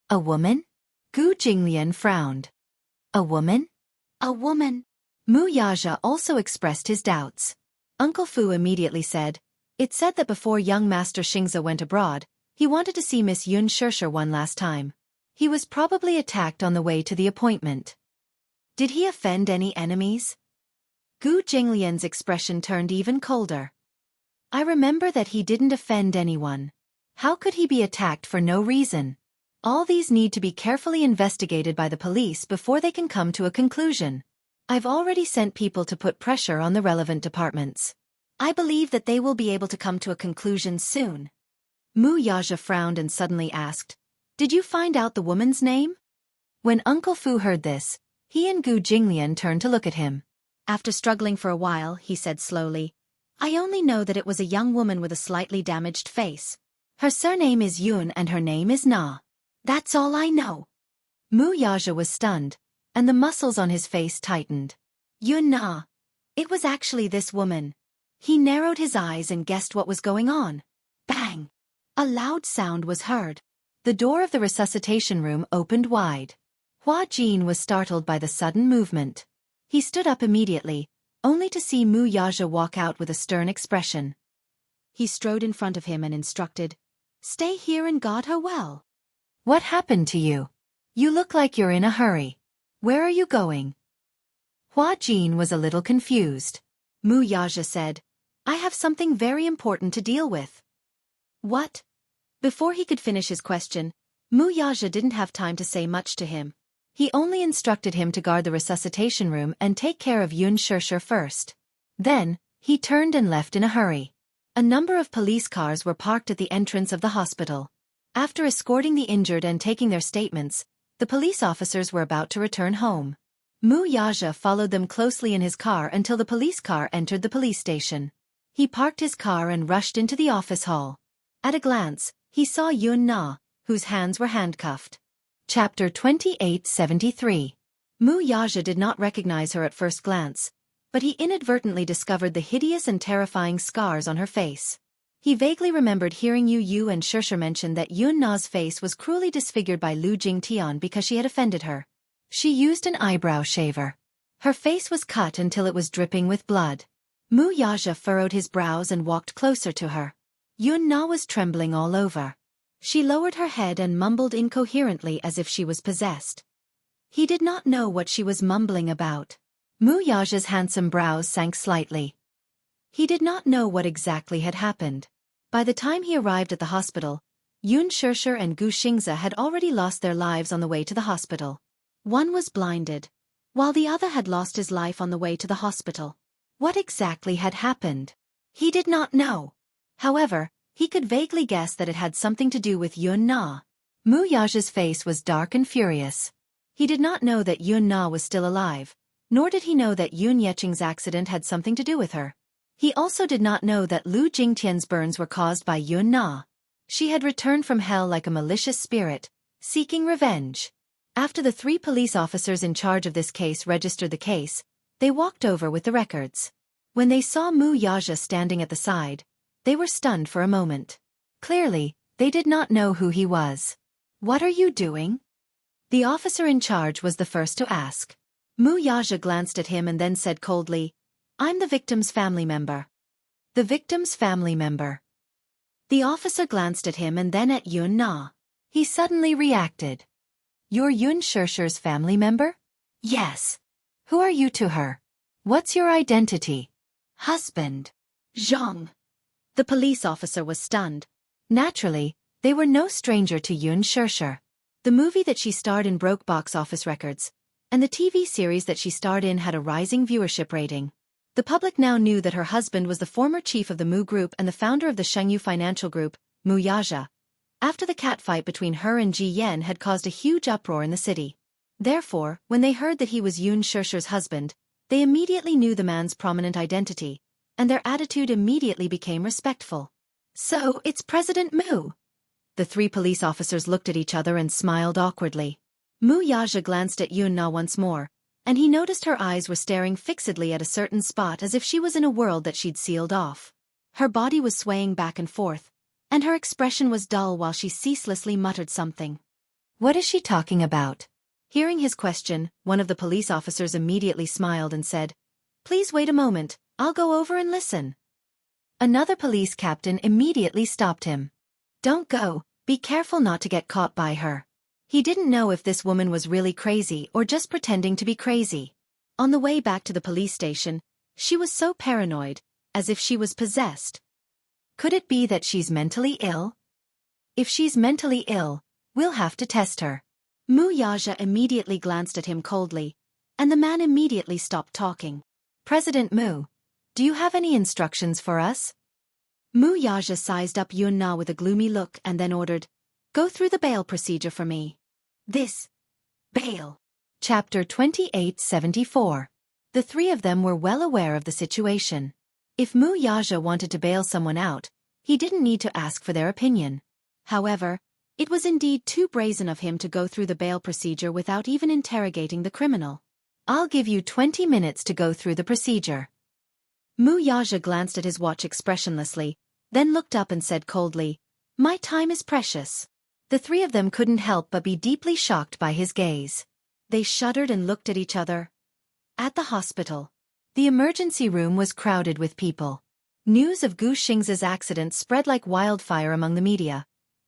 A woman? Gu Jinglian frowned. A woman?
A woman.
Wuxia also expressed his doubts. Uncle Fu immediately said, "It said that before young Master Xianxia went abroad, he wanted to see Miss Xianxia one last time. He was probably attacked on the way to the appointment." Did he offend any enemies? Gu Jinglian's expression turned even colder. I remember that he didn't offend anyone. How could he be attacked for no reason? All these need to be carefully investigated by the police before they can come to a conclusion. I've already sent people to put pressure on the relevant departments. I believe that they will be able to come to a conclusion soon. Wuxia frowned and suddenly asked, "Did you find out the woman's name?" When Uncle Fu heard this, he and Gu Jinglian turned to look at him.
After struggling for a while, he said slowly, I only know that it was a young woman with a slightly damaged face. Her surname is Yun and her name is Na. That's all I know.
Mu Yaja was stunned, and the muscles on his face tightened.
Yun Na. It was actually this woman. He narrowed his eyes and guessed what was going on. Bang! A loud sound was heard.
The door of the resuscitation room opened wide. Hua Jin was startled by the sudden movement. He stood up immediately, only to see Mu Yaja walk out with a stern expression.
He strode in front of him and instructed, "Stay here and guard her well."
What happened to you? You look like you're in a hurry. Where are you going? Hua Jin was a little confused.
Mu Yaja said, "I have something very important to deal with." What? Before he could finish his question, Mu Yaja didn't have time to say much to him.
He only instructed him to guard the resuscitation room and take care of Xianxia first. Then, he turned and left in a hurry. A number of police cars were parked at the entrance of the hospital. After escorting the injured and taking their statements, the police officers were about to return home. Mu Yaja followed them closely in his car until the police car entered the police station. He parked his car and rushed into the office hall. At a glance, he saw Yun Na, whose hands were handcuffed.
Chapter 2873. Mu Yaja did not recognize her at first glance, but he inadvertently discovered the hideous and terrifying scars on her face. He vaguely remembered hearing Yu and Xianxia mention that Yun Na's face was cruelly disfigured by Lu Jingtian because she had offended her.
She used an eyebrow shaver. Her face was cut until it was dripping with blood.
Mu Yaja furrowed his brows and walked closer to her. Yun Na was trembling all over. She lowered her head and mumbled incoherently as if she was possessed. He did not know what she was mumbling about.
Mu Yaja's handsome brows sank slightly.
He did not know what exactly had happened. By the time he arrived at the hospital, Xianxia and Gu Xingzi had already lost their lives on the way to the hospital. One was blinded, while the other had lost his life on the way to the hospital. What exactly had happened? He did not know. However, he could vaguely guess that it had something to do with Yun Na.
Mu Yaja's face was dark and furious.
He did not know that Yun Na was still alive, nor did he know that Yun Yecheng's accident had something to do with her. He also did not know that Lu Jingtian's burns were caused by Yun Na. She had returned from hell like a malicious spirit, seeking revenge. After the 3 police officers in charge of this case registered the case, they walked over with the records. When they saw Mu Yaja standing at the side, they were stunned for a moment.
Clearly, they did not know who he was.
"What are you doing?" The officer in charge was the first to ask. Mu Yaja glanced at him and then said coldly, "I'm the victim's family member."
The victim's family member.
The officer glanced at him and then at Yun Na.
He suddenly reacted. "You're Xianxia's family member?"
"Yes."
"Who are you to her? What's your identity?"
"Husband. Zhang." The police officer was stunned.
Naturally, they were no stranger to Xianxia.
The movie that she starred in broke box office records, and the TV series that she starred in had a rising viewership rating. The public now knew that her husband was the former chief of the Mu Group and the founder of the Jianghu financial group, Mu Yaja. After the catfight between her and Ji Yan had caused a huge uproar in the city. Therefore, when they heard that he was Xianxia's husband, they immediately knew the man's prominent identity, and their attitude immediately became respectful. "So, it's President Mu." The 3 police officers looked at each other and smiled awkwardly. Mu Yaja glanced at Yun Na once more, and he noticed her eyes were staring fixedly at a certain spot as if she was in a world that she'd sealed off. Her body was swaying back and forth, and her expression was dull while she ceaselessly muttered something.
"What is she talking about?"
Hearing his question, one of the police officers immediately smiled and said, "Please wait a moment, I'll go over and listen."
Another police captain immediately stopped him.
"Don't go, be careful not to get caught by her." He didn't know if this woman was really crazy or just pretending to be crazy. On the way back to the police station, she was so paranoid, as if she was possessed.
Could it be that she's mentally ill?
If she's mentally ill, we'll have to test her. Mu Yaja immediately glanced at him coldly, and the man immediately stopped talking.
"President Mu, do you have any instructions for us?"
Mu Yaja sized up Yun Na with a gloomy look and then ordered, "Go through the bail procedure for me." This. Bail.
Chapter 2874.
The 3 of them were well aware of the situation.
If Mu Yaja wanted to bail someone out, he didn't need to ask for their opinion.
However, it was indeed too brazen of him to go through the bail procedure without even interrogating the criminal.
I'll give you 20 minutes to go through the procedure.
Mu Yaja glanced at his watch expressionlessly, then looked up and said coldly, "My time is precious."
The three of them couldn't help but be deeply shocked by his gaze.
They shuddered and looked at each other. At the hospital,
the emergency room was crowded with people. News of Gu Xingza's accident spread like wildfire among the media,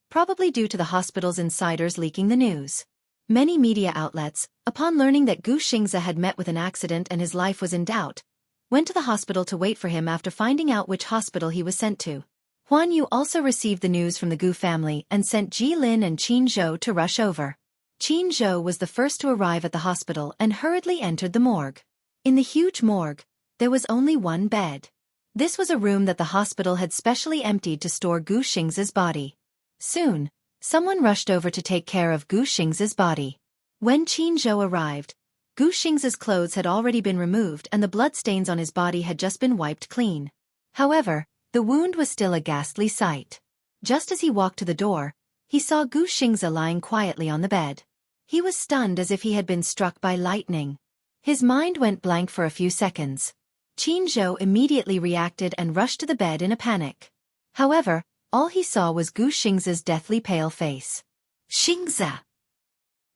probably due to the hospital's insiders leaking the news. Many media outlets, upon learning that Gu Xingza had met with an accident and his life was in doubt, went to the hospital to wait for him after finding out which hospital he was sent to. Huan Yu also received the news from the Gu family and sent Ji Lin and Qin Zhou to rush over. Qin Zhou was the first to arrive at the hospital and hurriedly entered the morgue. In the huge morgue, there was only one bed. This was a room that the hospital had specially emptied to store Gu Xingza's body. Soon, someone rushed over to take care of Gu Xingza's body. When Qin Zhou arrived, Gu Xingza's clothes had already been removed and the bloodstains on his body had just been wiped clean. However, the wound was still a ghastly sight. Just as he walked to the door, he saw Gu Xingza lying quietly on the bed. He was stunned as if he had been struck by lightning. His mind went blank for a few seconds. Qin Zhou immediately reacted and rushed to the bed in a panic. However, all he saw was Gu Xingza's deathly pale face. "Xingza!"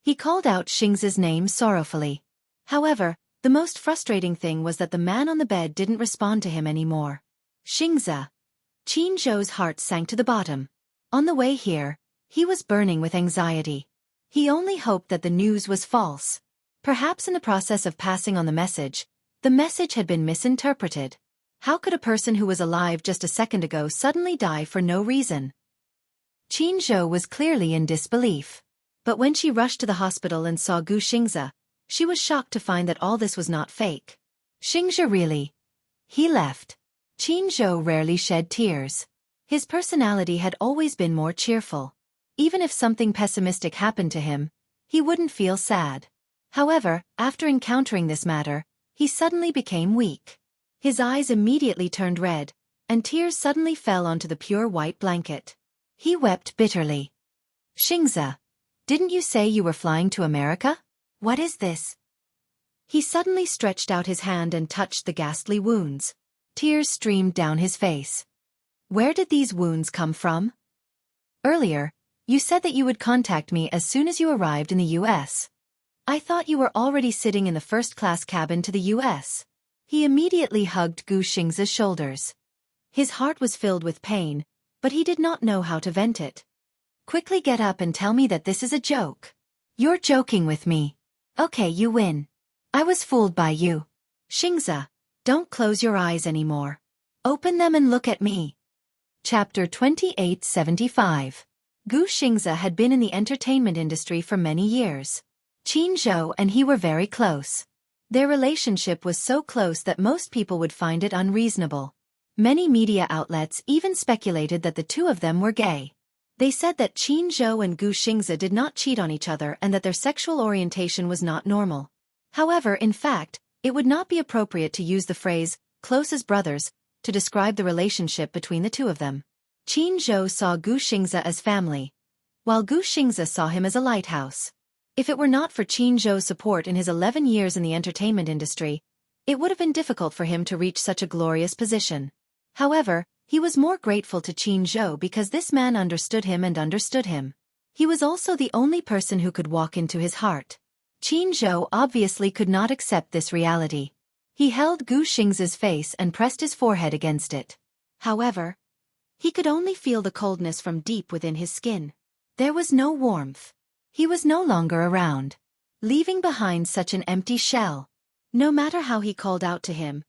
He called out Xingza's name sorrowfully. However, the most frustrating thing was that the man on the bed didn't respond to him anymore. "Xingza!" Qin Zhou's heart sank to the bottom. On the way here, he was burning with anxiety. He only hoped that the news was false. Perhaps in the process of passing on the message had been misinterpreted. How could a person who was alive just a second ago suddenly die for no reason? Qin Zhou was clearly in disbelief. But when she rushed to the hospital and saw Gu Xingza, she was shocked to find that all this was not fake. "Xingza really? He left." Qin Zhou rarely shed tears. His personality had always been more cheerful. Even if something pessimistic happened to him, he wouldn't feel sad. However, after encountering this matter, he suddenly became weak. His eyes immediately turned red, and tears suddenly fell onto the pure white blanket. He wept bitterly. "Xingza, didn't you say you were flying to America? What is this?" He suddenly stretched out his hand and touched the ghastly wounds. Tears streamed down his face. "Where did these wounds come from? Earlier, you said that you would contact me as soon as you arrived in the U.S. I thought you were already sitting in the first-class cabin to the U.S. He immediately hugged Gu Xingza's shoulders. His heart was filled with pain, but he did not know how to vent it. "Quickly get up and tell me that this is a joke. You're joking with me. Okay, you win. I was fooled by you. Xingza, don't close your eyes anymore. Open them and look at me." Chapter 2875. Gu Xingza had been in the entertainment industry for many years. Qin Zhou and he were very close. Their relationship was so close that most people would find it unreasonable. Many media outlets even speculated that the two of them were gay. They said that Qin Zhou and Gu Xingza did not cheat on each other and that their sexual orientation was not normal. However, in fact, it would not be appropriate to use the phrase, "close as brothers," to describe the relationship between the two of them. Qin Zhou saw Gu Xingza as family, while Gu Xingza saw him as a lighthouse. If it were not for Qin Zhou's support in his 11 years in the entertainment industry, it would have been difficult for him to reach such a glorious position. However, he was more grateful to Qin Zhou because this man understood him and understood him. He was also the only person who could walk into his heart. Qin Zhou obviously could not accept this reality. He held Gu Xingza's face and pressed his forehead against it. However, he could only feel the coldness from deep within his skin. There was no warmth. He was no longer around, leaving behind such an empty shell. No matter how he called out to him,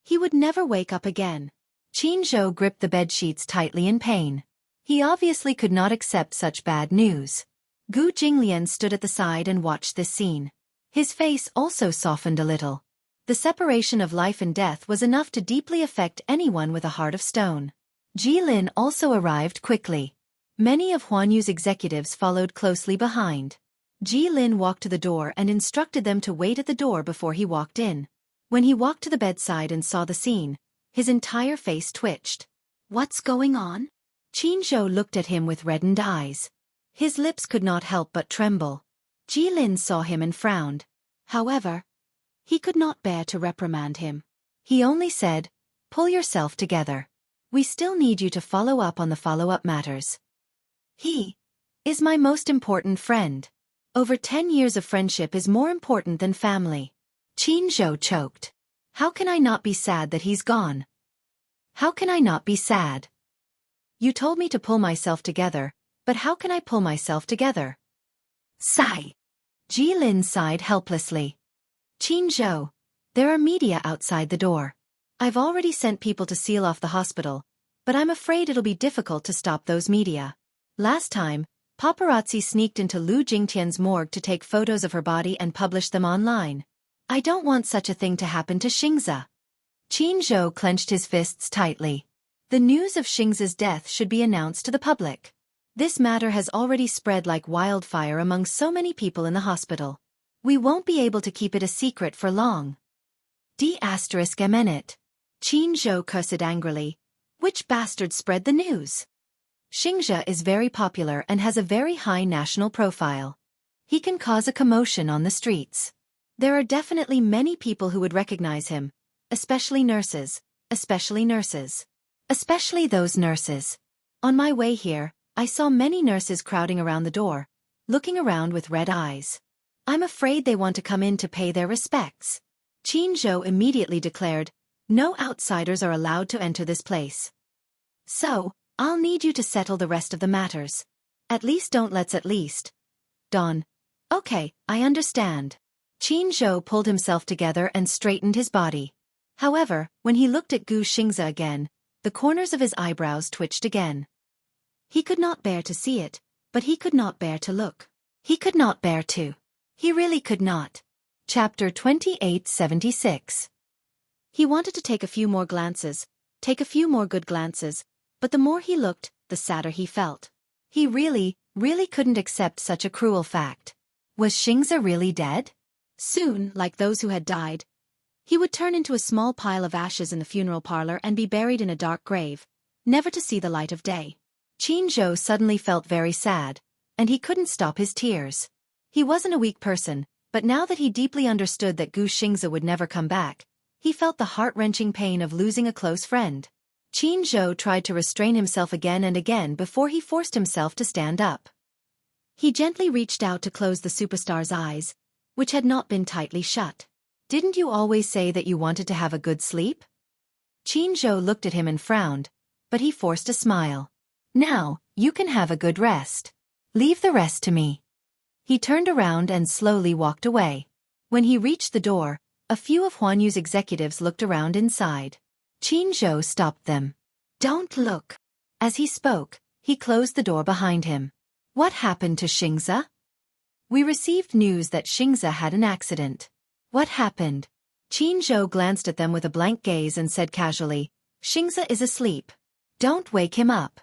he would never wake up again. Qin Zhou gripped the bedsheets tightly in pain. He obviously could not accept such bad news. Gu Jinglian stood at the side and watched this scene. His face also softened a little. The separation of life and death was enough to deeply affect anyone with a heart of stone. Ji Lin also arrived quickly. Many of Huan Yu's executives followed closely behind. Ji Lin walked to the door and instructed them to wait at the door before he walked in. When he walked to the bedside and saw the scene,
His entire face twitched. What's going on? Xianxia looked at him with reddened eyes. His lips could not help but tremble. Jilin saw him and frowned. However, he could not bear to reprimand him. He only said, "Pull yourself together. We still need you to follow up on the follow-up matters. He is my most important friend. Over 10 years of friendship is more important than family." Xianxia choked. How can I not be sad that he's gone? How can I not be sad? You told me to pull myself together, but how can I pull myself together? Sigh. Jilin sighed helplessly. Xianxia, there are media outside the door. I've already sent people to seal off the hospital, but I'm afraid it'll be difficult to stop those media. Last time, paparazzi sneaked into Lu Jingtian's morgue to take photos of her body and publish them online. I don't want such a thing to happen to Xianxia. Xianxia clenched his fists tightly. The news of Xianxia's death should be announced to the public. This matter has already spread like wildfire among so many people in the hospital. We won't be able to keep it a secret for long. D***MN. Xianxia cursed angrily. Which bastard spread the news? Xianxia is very popular and has a very high national profile. He can cause a commotion on the streets. There are definitely many people who would recognize him, especially nurses, especially those nurses. On my way here, I saw many nurses crowding around the door, looking around with red eyes. I'm afraid they want to come in to pay their respects. Xianxia immediately declared, no outsiders are allowed to enter this place. So, I'll need you to settle the rest of the matters. At least don't let's at least. Don. Okay, I understand. Xianxia pulled himself together and straightened his body. However, when he looked at Gu Xingzi again, the corners of his eyebrows twitched again. He could not bear to see it, but he could not bear to look. He could not bear to. He really could not. Chapter 2876. He wanted to take a few more glances, take a few more good glances, but the more he looked, the sadder he felt. He really couldn't accept such a cruel fact. Was Xianxia really dead? Soon, like those who had died, he would turn into a small pile of ashes in the funeral parlor and be buried in a dark grave, never to see the light of day. Xianxia suddenly felt very sad, and he couldn't stop his tears. He wasn't a weak person, but now that he deeply understood that Gu Xingzi would never come back, he felt the heart-wrenching pain of losing a close friend. Xianxia tried to restrain himself again and again before he forced himself to stand up. He gently reached out to close the superstar's eyes, which had not been tightly shut. Didn't you always say that you wanted to have a good sleep? Xianxia looked at him and frowned, but he forced a smile. Now, you can have a good rest. Leave the rest to me. He turned around and slowly walked away. When he reached the door, a few of Huanyu's executives looked around inside. Xianxia stopped them. Don't look. As he spoke, he closed the door behind him. What happened to Xianxia? We received news that Xianxia had an accident. What happened? Xianxia glanced at them with a blank gaze and said casually, Xianxia is asleep. Don't wake him up.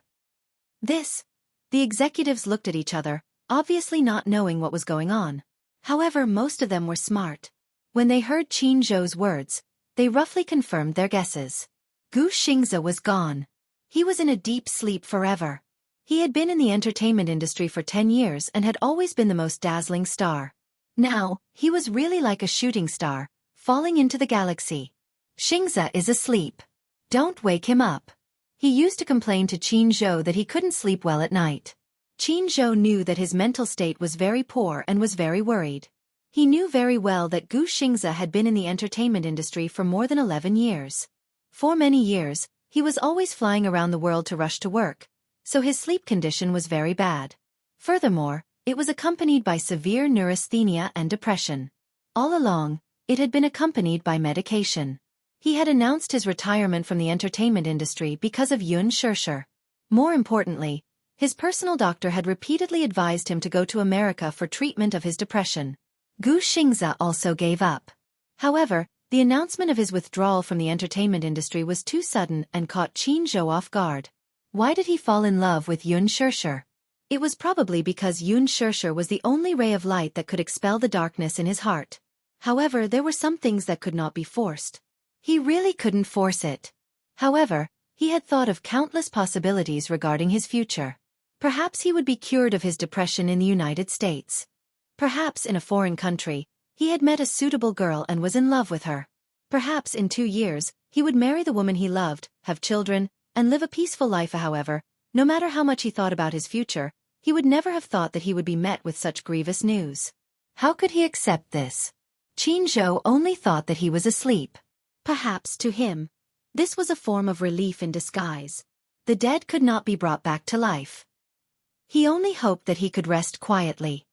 The executives looked at each other, obviously not knowing what was going on. However, most of them were smart. When they heard Xianxia's words, they roughly confirmed their guesses. Gu Xingzi was gone. He was in a deep sleep forever. He had been in the entertainment industry for 10 years and had always been the most dazzling star. Now, he was really like a shooting star, falling into the galaxy. Xingzi is asleep. Don't wake him up. He used to complain to Xianxia that he couldn't sleep well at night. Xianxia knew that his mental state was very poor and was very worried. He knew very well that Gu Xingzi had been in the entertainment industry for more than 11 years. For many years, he was always flying around the world to rush to work, so his sleep condition was very bad. Furthermore, it was accompanied by severe neurasthenia and depression. All along, it had been accompanied by medication. He had announced his retirement from the entertainment industry because of Xianxia. More importantly, his personal doctor had repeatedly advised him to go to America for treatment of his depression. Gu Xingzi also gave up. However, the announcement of his withdrawal from the entertainment industry was too sudden and caught Xianxia off guard. Why did he fall in love with Xianxia? It was probably because Xianxia was the only ray of light that could expel the darkness in his heart. However, there were some things that could not be forced. He really couldn't force it.
However, he had thought of countless possibilities regarding his future. Perhaps he would be cured of his depression in the United States. Perhaps in a foreign country, he had met a suitable girl and was in love with her. Perhaps in 2 years, he would marry the woman he loved, have children, and live a peaceful life. However, no matter how much he thought about his future, he would never have thought that he would be met with such grievous news. How could he accept this? Xianxia only thought that he was asleep.
Perhaps to him, this was a form of relief in disguise.
The dead could not be brought back to life. He only hoped that he could rest quietly.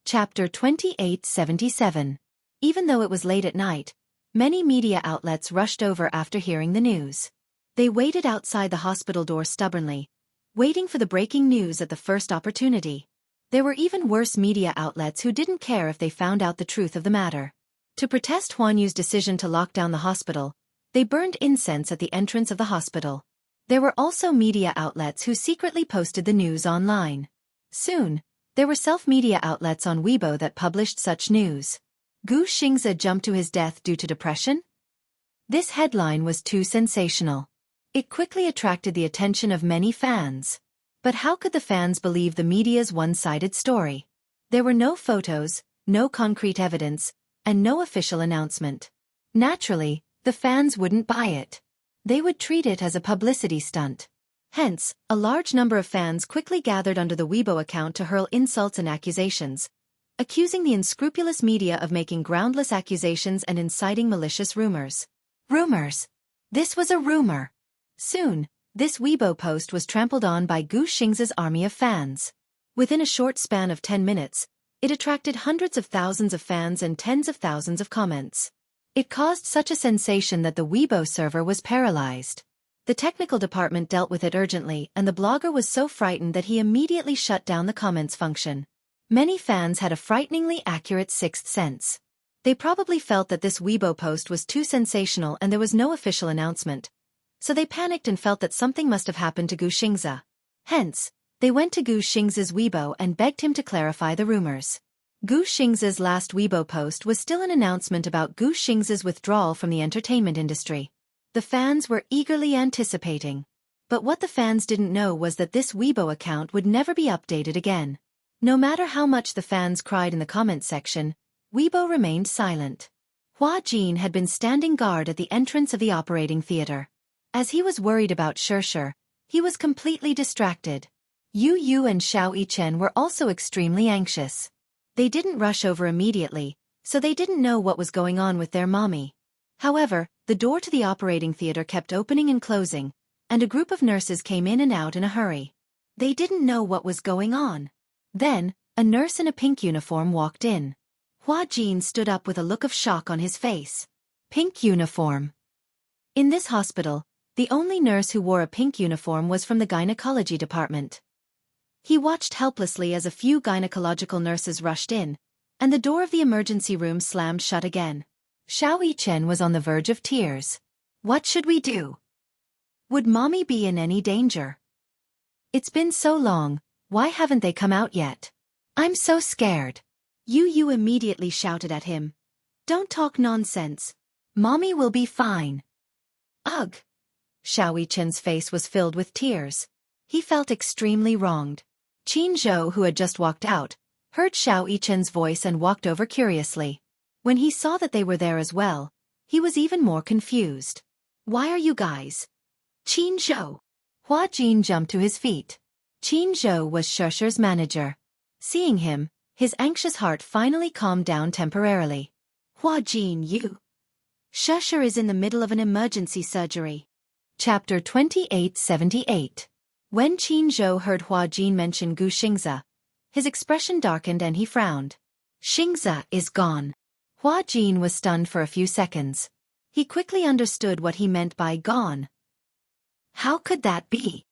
Chapter 2877. Even though it was late at night, many media outlets rushed over after hearing the news. They waited outside the hospital door stubbornly, waiting for the breaking news at the first opportunity. There were even worse media outlets who didn't care if they found out the truth of the matter. To protest Huan Yu's decision to lock down the hospital, they burned incense at the entrance of the hospital. There were also media outlets who secretly posted the news online. Soon, there were self-media outlets on Weibo that published such news. Xianxia jumped to his death due to depression? This headline was too sensational. It quickly attracted the attention of many fans. But how could the fans believe the media's one-sided story? There were no photos, no concrete evidence, and no official announcement. Naturally, the fans wouldn't buy it. They would treat it as a publicity stunt. Hence, a large number of fans quickly gathered under the Weibo account to hurl insults and accusations, accusing the unscrupulous media of making groundless accusations and inciting malicious rumors. Rumors. This was a rumor. Soon, this Weibo post was trampled on by Xianxia's army of fans. Within a short span of 10 minutes, it attracted hundreds of thousands of fans and tens of thousands of comments. It caused such a sensation that the Weibo server was paralyzed. The technical department dealt with it urgently, and the blogger was so frightened that he immediately shut down the comments function. Many fans had a frighteningly accurate sixth sense. They probably felt that this Weibo post was too sensational and there was no official announcement. So they panicked and felt that something must have happened to Xianxia. Hence, they went to Xianxia's Weibo and begged him to clarify the rumors. Xianxia's last Weibo post was still an announcement about Xianxia's withdrawal from the entertainment industry. The fans were eagerly anticipating. But what the fans didn't know was that this Weibo account would never be updated again. No matter how much the fans cried in the comments section, Weibo remained silent. Hua Jin had been standing guard at the entrance of the operating theater. As he was worried about Xianxia, he was completely distracted. Yu and Xianxia were also extremely anxious. They didn't rush over immediately, so they didn't know what was going on with their mommy. However, the door to the operating theater kept opening and closing, and a group of nurses came in and out in a hurry. They didn't know what was going on. Then, a nurse in a pink uniform walked in. Hua Jin stood up with a look of shock on his face. Pink uniform. In this hospital, the only nurse who wore a pink uniform was from the gynecology department. He watched helplessly as a few gynecological nurses rushed in, and the door of the emergency room slammed shut again. Xianxia was on the verge of tears. What should we do? Would mommy be in any danger? It's been so long, why haven't they come out yet? I'm so scared. Yu immediately shouted at him. Don't talk nonsense. Mommy will be fine. Ugh. Xianxia's face was filled with tears. He felt extremely wronged. Xianxia, who had just walked out, heard Xianxia's voice and walked over curiously. When he saw that they were there as well, he was even more confused. Why are you guys? Xianxia. Hua Jin jumped to his feet. Xianxia was Xiaxia's manager. Seeing him, his anxious heart finally calmed down temporarily. Hua Jin, you. Xiaxia is in the middle of an emergency surgery. Chapter 2878. When Xianxia heard Hua Jin mention Xianxia, his expression darkened and he frowned. Xianxia is gone. Hua Jin was stunned for a few seconds. He quickly understood what he meant by gone. How could that be?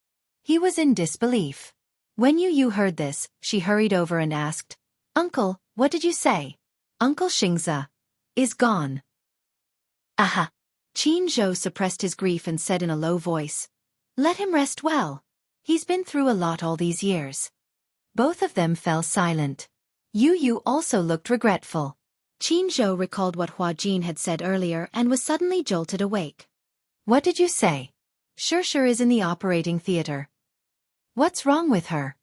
He was in disbelief. When Yu heard this, she hurried over and asked, Uncle, what did you say? Uncle Xianxia is gone. Aha. Xianxia suppressed his grief and said in a low voice, Let him rest well. He's been through a lot all these years. Both of them fell silent. Yu also looked regretful. Xianxia recalled what Hua Jin had said earlier and was suddenly jolted awake. What did you say? Xianxia is in the operating theater. What's wrong with her?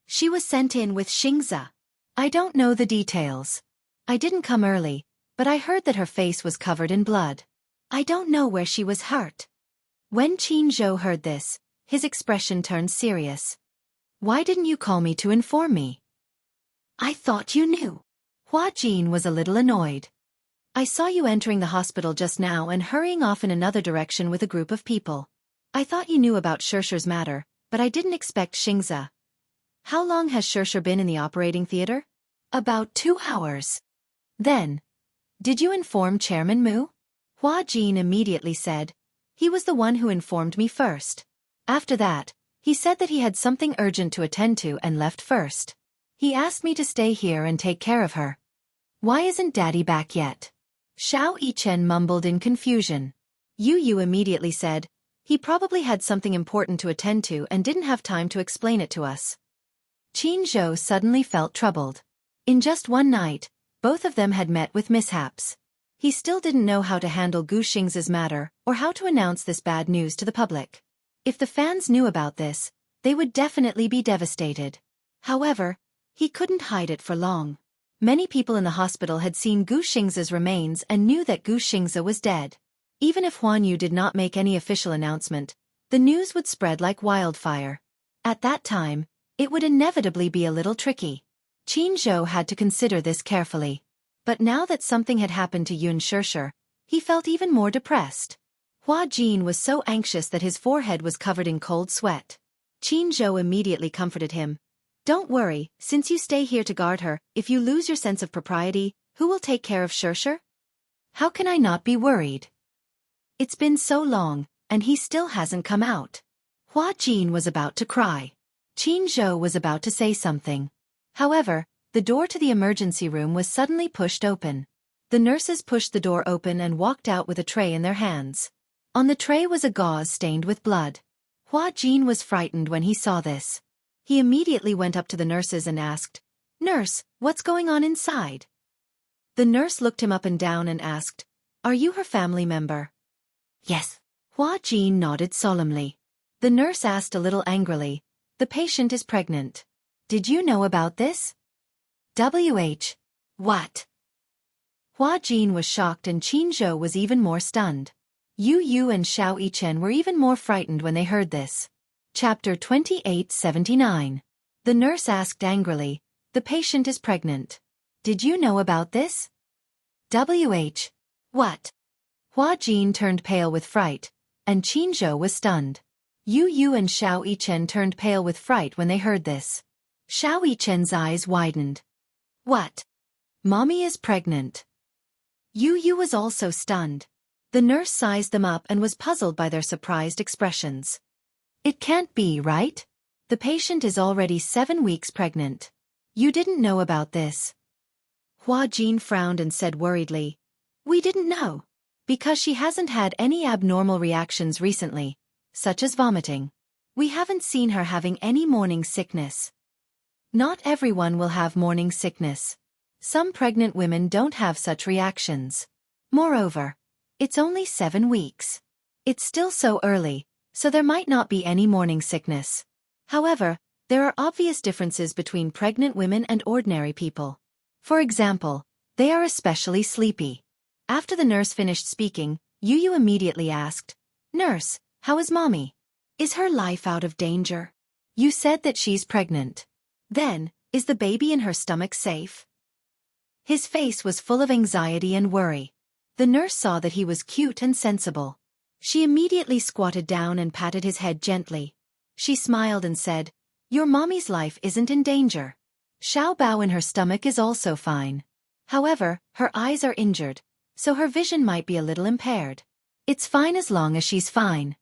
She was sent in with Xianxia.
I don't know the details. I didn't come early, but I heard that her face was covered in blood.
I don't know where she was hurt.
When Jianghu heard this, his expression turned serious. Why didn't you call me to inform me?
I thought you knew.
Hua Jin was a little annoyed. I saw you entering the hospital just now and hurrying off in another direction with a group of people. I thought you knew about Xianxia's matter, but I didn't expect Xianxia. How long has Xianxia been in the operating theater?
About 2 hours.
Then, did you inform Chairman Mu? Hua Jin immediately said, he was the one who informed me first. After that, he said that he had something urgent to attend to and left first. He asked me to stay here and take care of her. Why isn't Daddy back yet? Xianxia mumbled in confusion. Yu immediately said, he probably had something important to attend to and didn't have time to explain it to us. Jianghu suddenly felt troubled. In just one night, both of them had met with mishaps. He still didn't know how to handle Gu Xing's matter or how to announce this bad news to the public. If the fans knew about this, they would definitely be devastated. However, he couldn't hide it for long. Many people in the hospital had seen Gu Xing's remains and knew that Gu Xing's was dead. Even if Huan Yu did not make any official announcement, the news would spread like wildfire. At that time, it would inevitably be a little tricky. Jianghu had to consider this carefully. But now that something had happened to Xianxia, he felt even more depressed. Hua Jin was so anxious that his forehead was covered in cold sweat. Jianghu immediately comforted him. Don't worry, since you stay here to guard her, if you lose your sense of propriety, who will take care of Xianxia? How can I not be worried? It's been so long, and he still hasn't come out. Hua Jin was about to cry. Jianghu was about to say something. However, the door to the emergency room was suddenly pushed open. The nurses pushed the door open and walked out with a tray in their hands. On the tray was a gauze stained with blood. Hua Jin was frightened when he saw this. He immediately went up to the nurses and asked, "Nurse, what's going on inside?" The nurse looked him up and down and asked, "Are you her family member?"
Yes.
Hua Jin nodded solemnly. The nurse asked a little angrily, "The patient is pregnant. Did you know about this?"
What?
Hua Jin was shocked and Jianghu was even more stunned. Yu and Xianxia were even more frightened when they heard this. Chapter 2879. The nurse asked angrily, "The patient is pregnant. Did you know about this?"
What?
Hua Jin turned pale with fright, and Jianghu was stunned. Yu and Xianxia turned pale with fright when they heard this. Xianxia's eyes widened.
What?
Mommy is pregnant. Yu was also stunned. The nurse sized them up and was puzzled by their surprised expressions. It can't be, right? The patient is already 7 weeks pregnant. You didn't know about this. Hua Jin frowned and said worriedly, "We didn't know. Because she hasn't had any abnormal reactions recently, such as vomiting. We haven't seen her having any morning sickness." Not everyone will have morning sickness. Some pregnant women don't have such reactions. Moreover, it's only 7 weeks. It's still so early, so there might not be any morning sickness. However, there are obvious differences between pregnant women and ordinary people. For example, they are especially sleepy. After the nurse finished speaking, Yu immediately asked, "Nurse, how is Mommy? Is her life out of danger? You said that she's pregnant. Then, is the baby in her stomach safe?" His face was full of anxiety and worry. The nurse saw that he was cute and sensible. She immediately squatted down and patted his head gently. She smiled and said, "Your mommy's life isn't in danger. Xiao Bao in her stomach is also fine. However, her eyes are injured, so her vision might be a little impaired. It's fine as long as she's fine."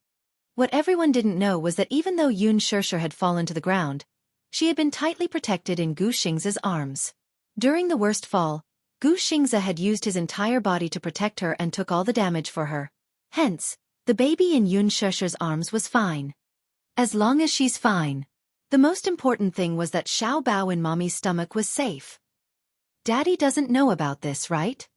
What everyone didn't know was that even though Xianxia had fallen to the ground, she had been tightly protected in Gu Xing's arms. During the worst fall, Gu Xingze had used his entire body to protect her and took all the damage for her. Hence, the baby in Xianxia's arms was fine. As long as she's fine. The most important thing was that Xiao Bao in Mommy's stomach was safe. Daddy doesn't know about this, right?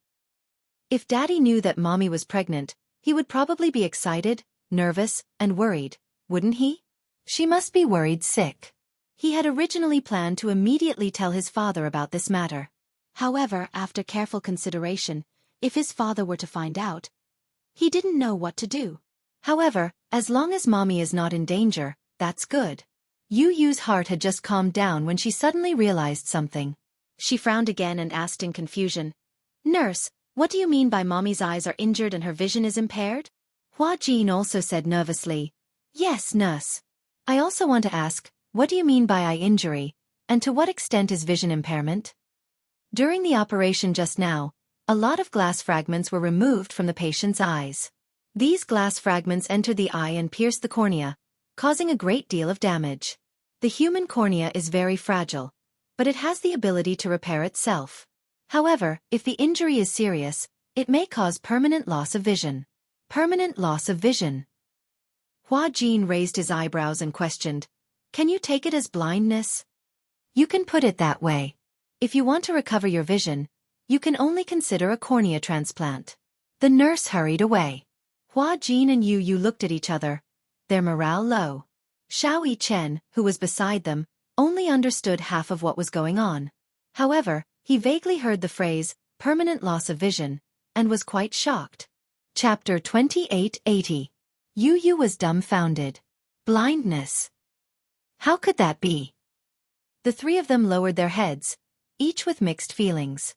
If Daddy knew that Mommy was pregnant, he would probably be excited, nervous, and worried, wouldn't he? She must be worried sick.
He had originally planned to immediately tell his father about this matter. However, after careful consideration, if his father were to find out, he didn't know what to do.
However, as long as mommy is not in danger, that's good. Yu Yu's heart had just calmed down when she suddenly realized something.
She frowned again and asked in confusion, "Nurse, what do you mean by mommy's eyes are injured and her vision is impaired?"
Hua Jin also said nervously, "Yes, nurse. I also want to ask, what do you mean by eye injury, and to what extent is vision impairment?" During the operation just now, a lot of glass fragments were removed from the patient's eyes. These glass fragments enter the eye and pierce the cornea, causing a great deal of damage. The human cornea is very fragile, but it has the ability to repair itself. However, if the injury is serious, it may cause permanent loss of vision. Permanent loss of vision. Hua Jin raised his eyebrows and questioned, "Can you take it as blindness?" "You can put it that way. If you want to recover your vision, you can only consider a cornea transplant." The nurse hurried away. Hua Jin and Yu Yu looked at each other, their morale low. Xiao Chen, who was beside them, only understood half of what was going on. However, he vaguely heard the phrase, permanent loss of vision, and was quite shocked. Chapter 2880. Yu Yu was dumbfounded. Blindness. How could that be? The three of them lowered their heads, each with mixed feelings.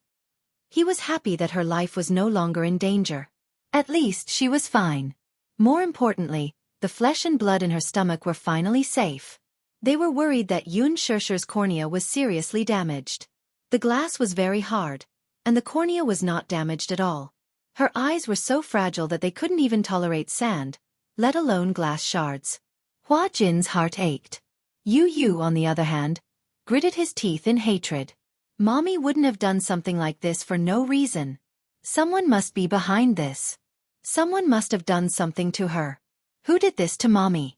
He was happy that her life was no longer in danger. At least she was fine. More importantly, the flesh and blood in her stomach were finally safe. They were worried that Xianxia's cornea was seriously damaged. The glass was very hard, and the cornea was not damaged at all. Her eyes were so fragile that they couldn't even tolerate sand, let alone glass shards. Hua Jin's heart ached. Yu Yu, on the other hand, gritted his teeth in hatred. Mommy wouldn't have done something like this for no reason. Someone must be behind this. Someone must have done something to her. Who did this to mommy?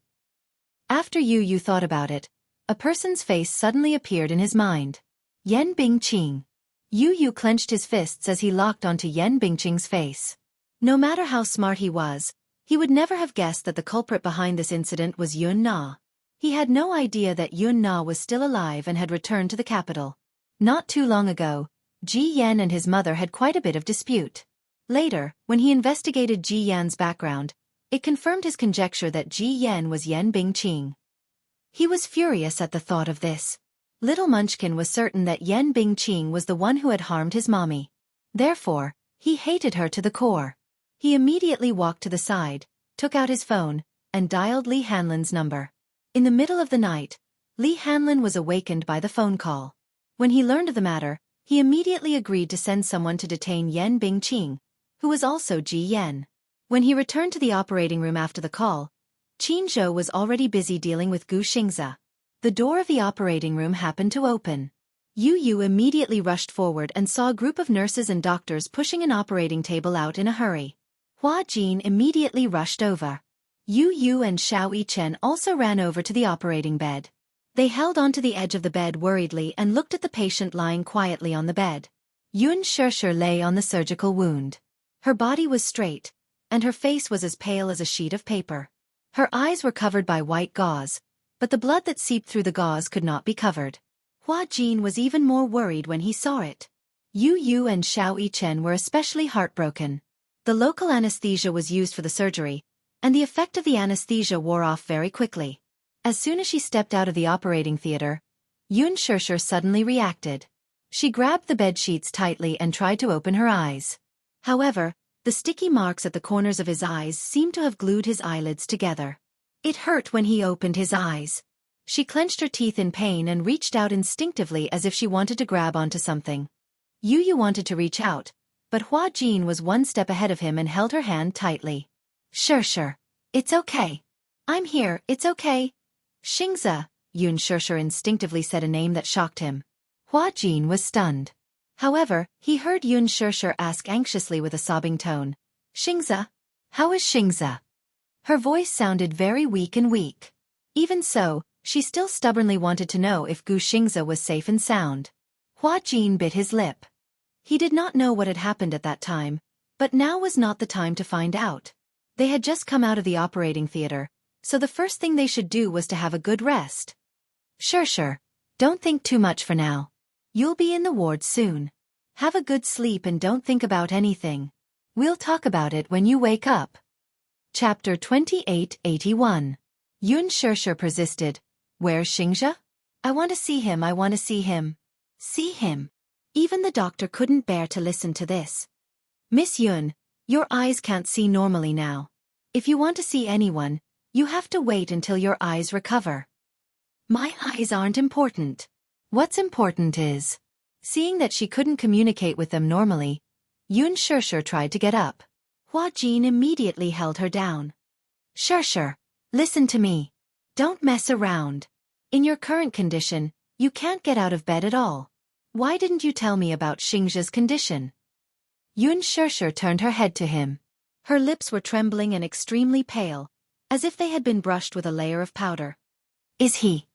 After Yu Yu thought about it, a person's face suddenly appeared in his mind. Yan Bingqing. Yu Yu clenched his fists as he locked onto Yan Bingqing's face. No matter how smart he was, he would never have guessed that the culprit behind this incident was Yun Na. He had no idea that Yun Na was still alive and had returned to the capital. Not too long ago, Ji Yan and his mother had quite a bit of dispute. Later, when he investigated Ji Yan's background, it confirmed his conjecture that Ji Yan was Yan Bingqing. He was furious at the thought of this. Little Munchkin was certain that Yan Bingqing was the one who had harmed his mommy. Therefore, he hated her to the core. He immediately walked to the side, took out his phone, and dialed Li Hanlin's number. In the middle of the night, Li Hanlin was awakened by the phone call. When he learned of the matter, he immediately agreed to send someone to detain Yan Bingqing, who was also Ji Yan. When he returned to the operating room after the call, Qin Zhou was already busy dealing with Gu Xingza. The door of the operating room happened to open. Yu Yu immediately rushed forward and saw a group of nurses and doctors pushing an operating table out in a hurry. Hua Jin immediately rushed over. Yu Yu and Xiao Chen also ran over to the operating bed. They held onto the edge of the bed worriedly and looked at the patient lying quietly on the bed. Xianxia lay on the surgical wound. Her body was straight, and her face was as pale as a sheet of paper. Her eyes were covered by white gauze, but the blood that seeped through the gauze could not be covered. Hua Jin was even more worried when he saw it. Yu Yu and Xiao Chen were especially heartbroken. The local anesthesia was used for the surgery, and the effect of the anesthesia wore off very quickly. As soon as she stepped out of the operating theater, Xianxia suddenly reacted. She grabbed the bed sheets tightly and tried to open her eyes. However, the sticky marks at the corners of his eyes seemed to have glued his eyelids together. It hurt when he opened his eyes. She clenched her teeth in pain and reached out instinctively as if she wanted to grab onto something. Yu Yu wanted to reach out, but Hua Jin was one step ahead of him and held her hand tightly. Sure. It's okay. I'm here, it's okay. Xingza, Xianxia instinctively said a name that shocked him. Hua Jin was stunned. However, he heard Xianxia ask anxiously with a sobbing tone, Xingza? How is Xingza? Her voice sounded very weak and weak. Even so, she still stubbornly wanted to know if Gu Xingza was safe and sound. Hua Jin bit his lip. He did not know what had happened at that time, but now was not the time to find out. They had just come out of the operating theater, so the first thing they should do was to have a good rest. Sure. Don't think too much for now. You'll be in the ward soon. Have a good sleep and don't think about anything. We'll talk about it when you wake up. Chapter 2881. Xianxia persisted. Where's Xianxia? I want to see him, I want to see him. See him? Even the doctor couldn't bear to listen to this. Miss Yun, your eyes can't see normally now. If you want to see anyone, you have to wait until your eyes recover. My eyes aren't important. What's important is... Seeing that she couldn't communicate with them normally, Xianxia tried to get up. Hua Jin immediately held her down. Sure. Listen to me. Don't mess around. In your current condition, you can't get out of bed at all. Why didn't you tell me about Xianxia's condition? Xianxia turned her head to him. Her lips were trembling and extremely pale, as if they had been brushed with a layer of powder. Is he?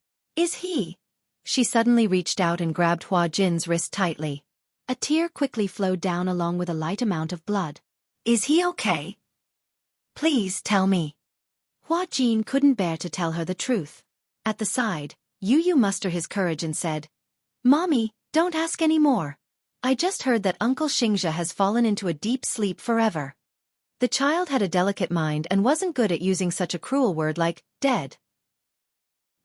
She suddenly reached out and grabbed Hua Jin's wrist tightly. A tear quickly flowed down along with a light amount of blood. Is he okay? Please tell me. Hua Jin couldn't bear to tell her the truth. At the side, Yu mustered his courage and said, Mommy, don't ask any more. I just heard that Uncle Xianxia has fallen into a deep sleep forever. The child had a delicate mind and wasn't good at using such a cruel word like dead.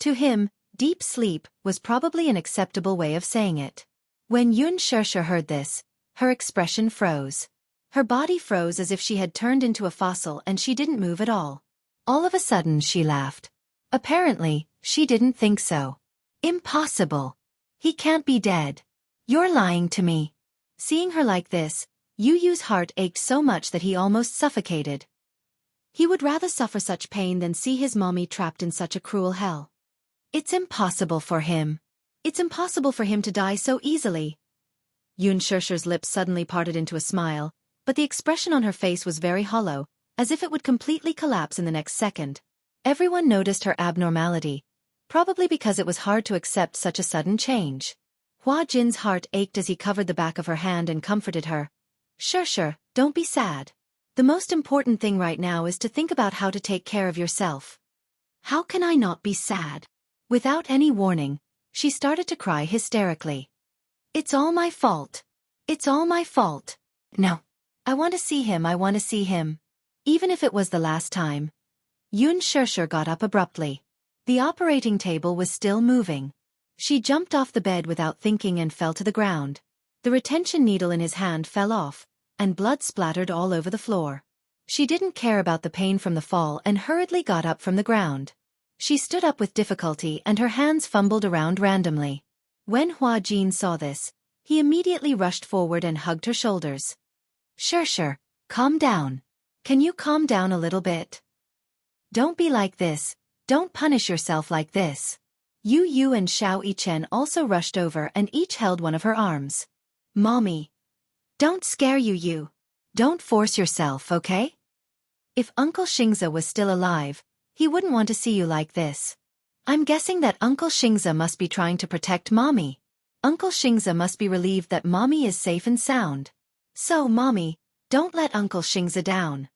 To him, deep sleep was probably an acceptable way of saying it. When Xianxia heard this, her expression froze. Her body froze as if she had turned into a fossil and she didn't move at all. All of a sudden she laughed. Apparently, she didn't think so. Impossible. He can't be dead. You're lying to me. Seeing her like this, Yu's heart ached so much that he almost suffocated. He would rather suffer such pain than see his mommy trapped in such a cruel hell. It's impossible for him. It's impossible for him to die so easily. Xianxia's lips suddenly parted into a smile, but the expression on her face was very hollow, as if it would completely collapse in the next second. Everyone noticed her abnormality, probably because it was hard to accept such a sudden change. Hua Jin's heart ached as he covered the back of her hand and comforted her. Sure, don't be sad. The most important thing right now is to think about how to take care of yourself. How can I not be sad? Without any warning, she started to cry hysterically. It's all my fault. It's all my fault. No. I want to see him. Even if it was the last time. Xianxia got up abruptly. The operating table was still moving. She jumped off the bed without thinking and fell to the ground. The retention needle in his hand fell off, and blood splattered all over the floor. She didn't care about the pain from the fall and hurriedly got up from the ground. She stood up with difficulty and her hands fumbled around randomly. When Hua Jin saw this, he immediately rushed forward and hugged her shoulders. Sure, calm down. Can you calm down a little bit? Don't be like this, don't punish yourself like this. Yu and Xiao Yichen also rushed over and each held one of her arms. Mommy. Don't scare Yu. Don't force yourself, okay? If Uncle Xianxia was still alive, he wouldn't want to see you like this. I'm guessing that Uncle Xianxia must be trying to protect Mommy. Uncle Xianxia must be relieved that Mommy is safe and sound. So, Mommy, don't let Uncle Xianxia down.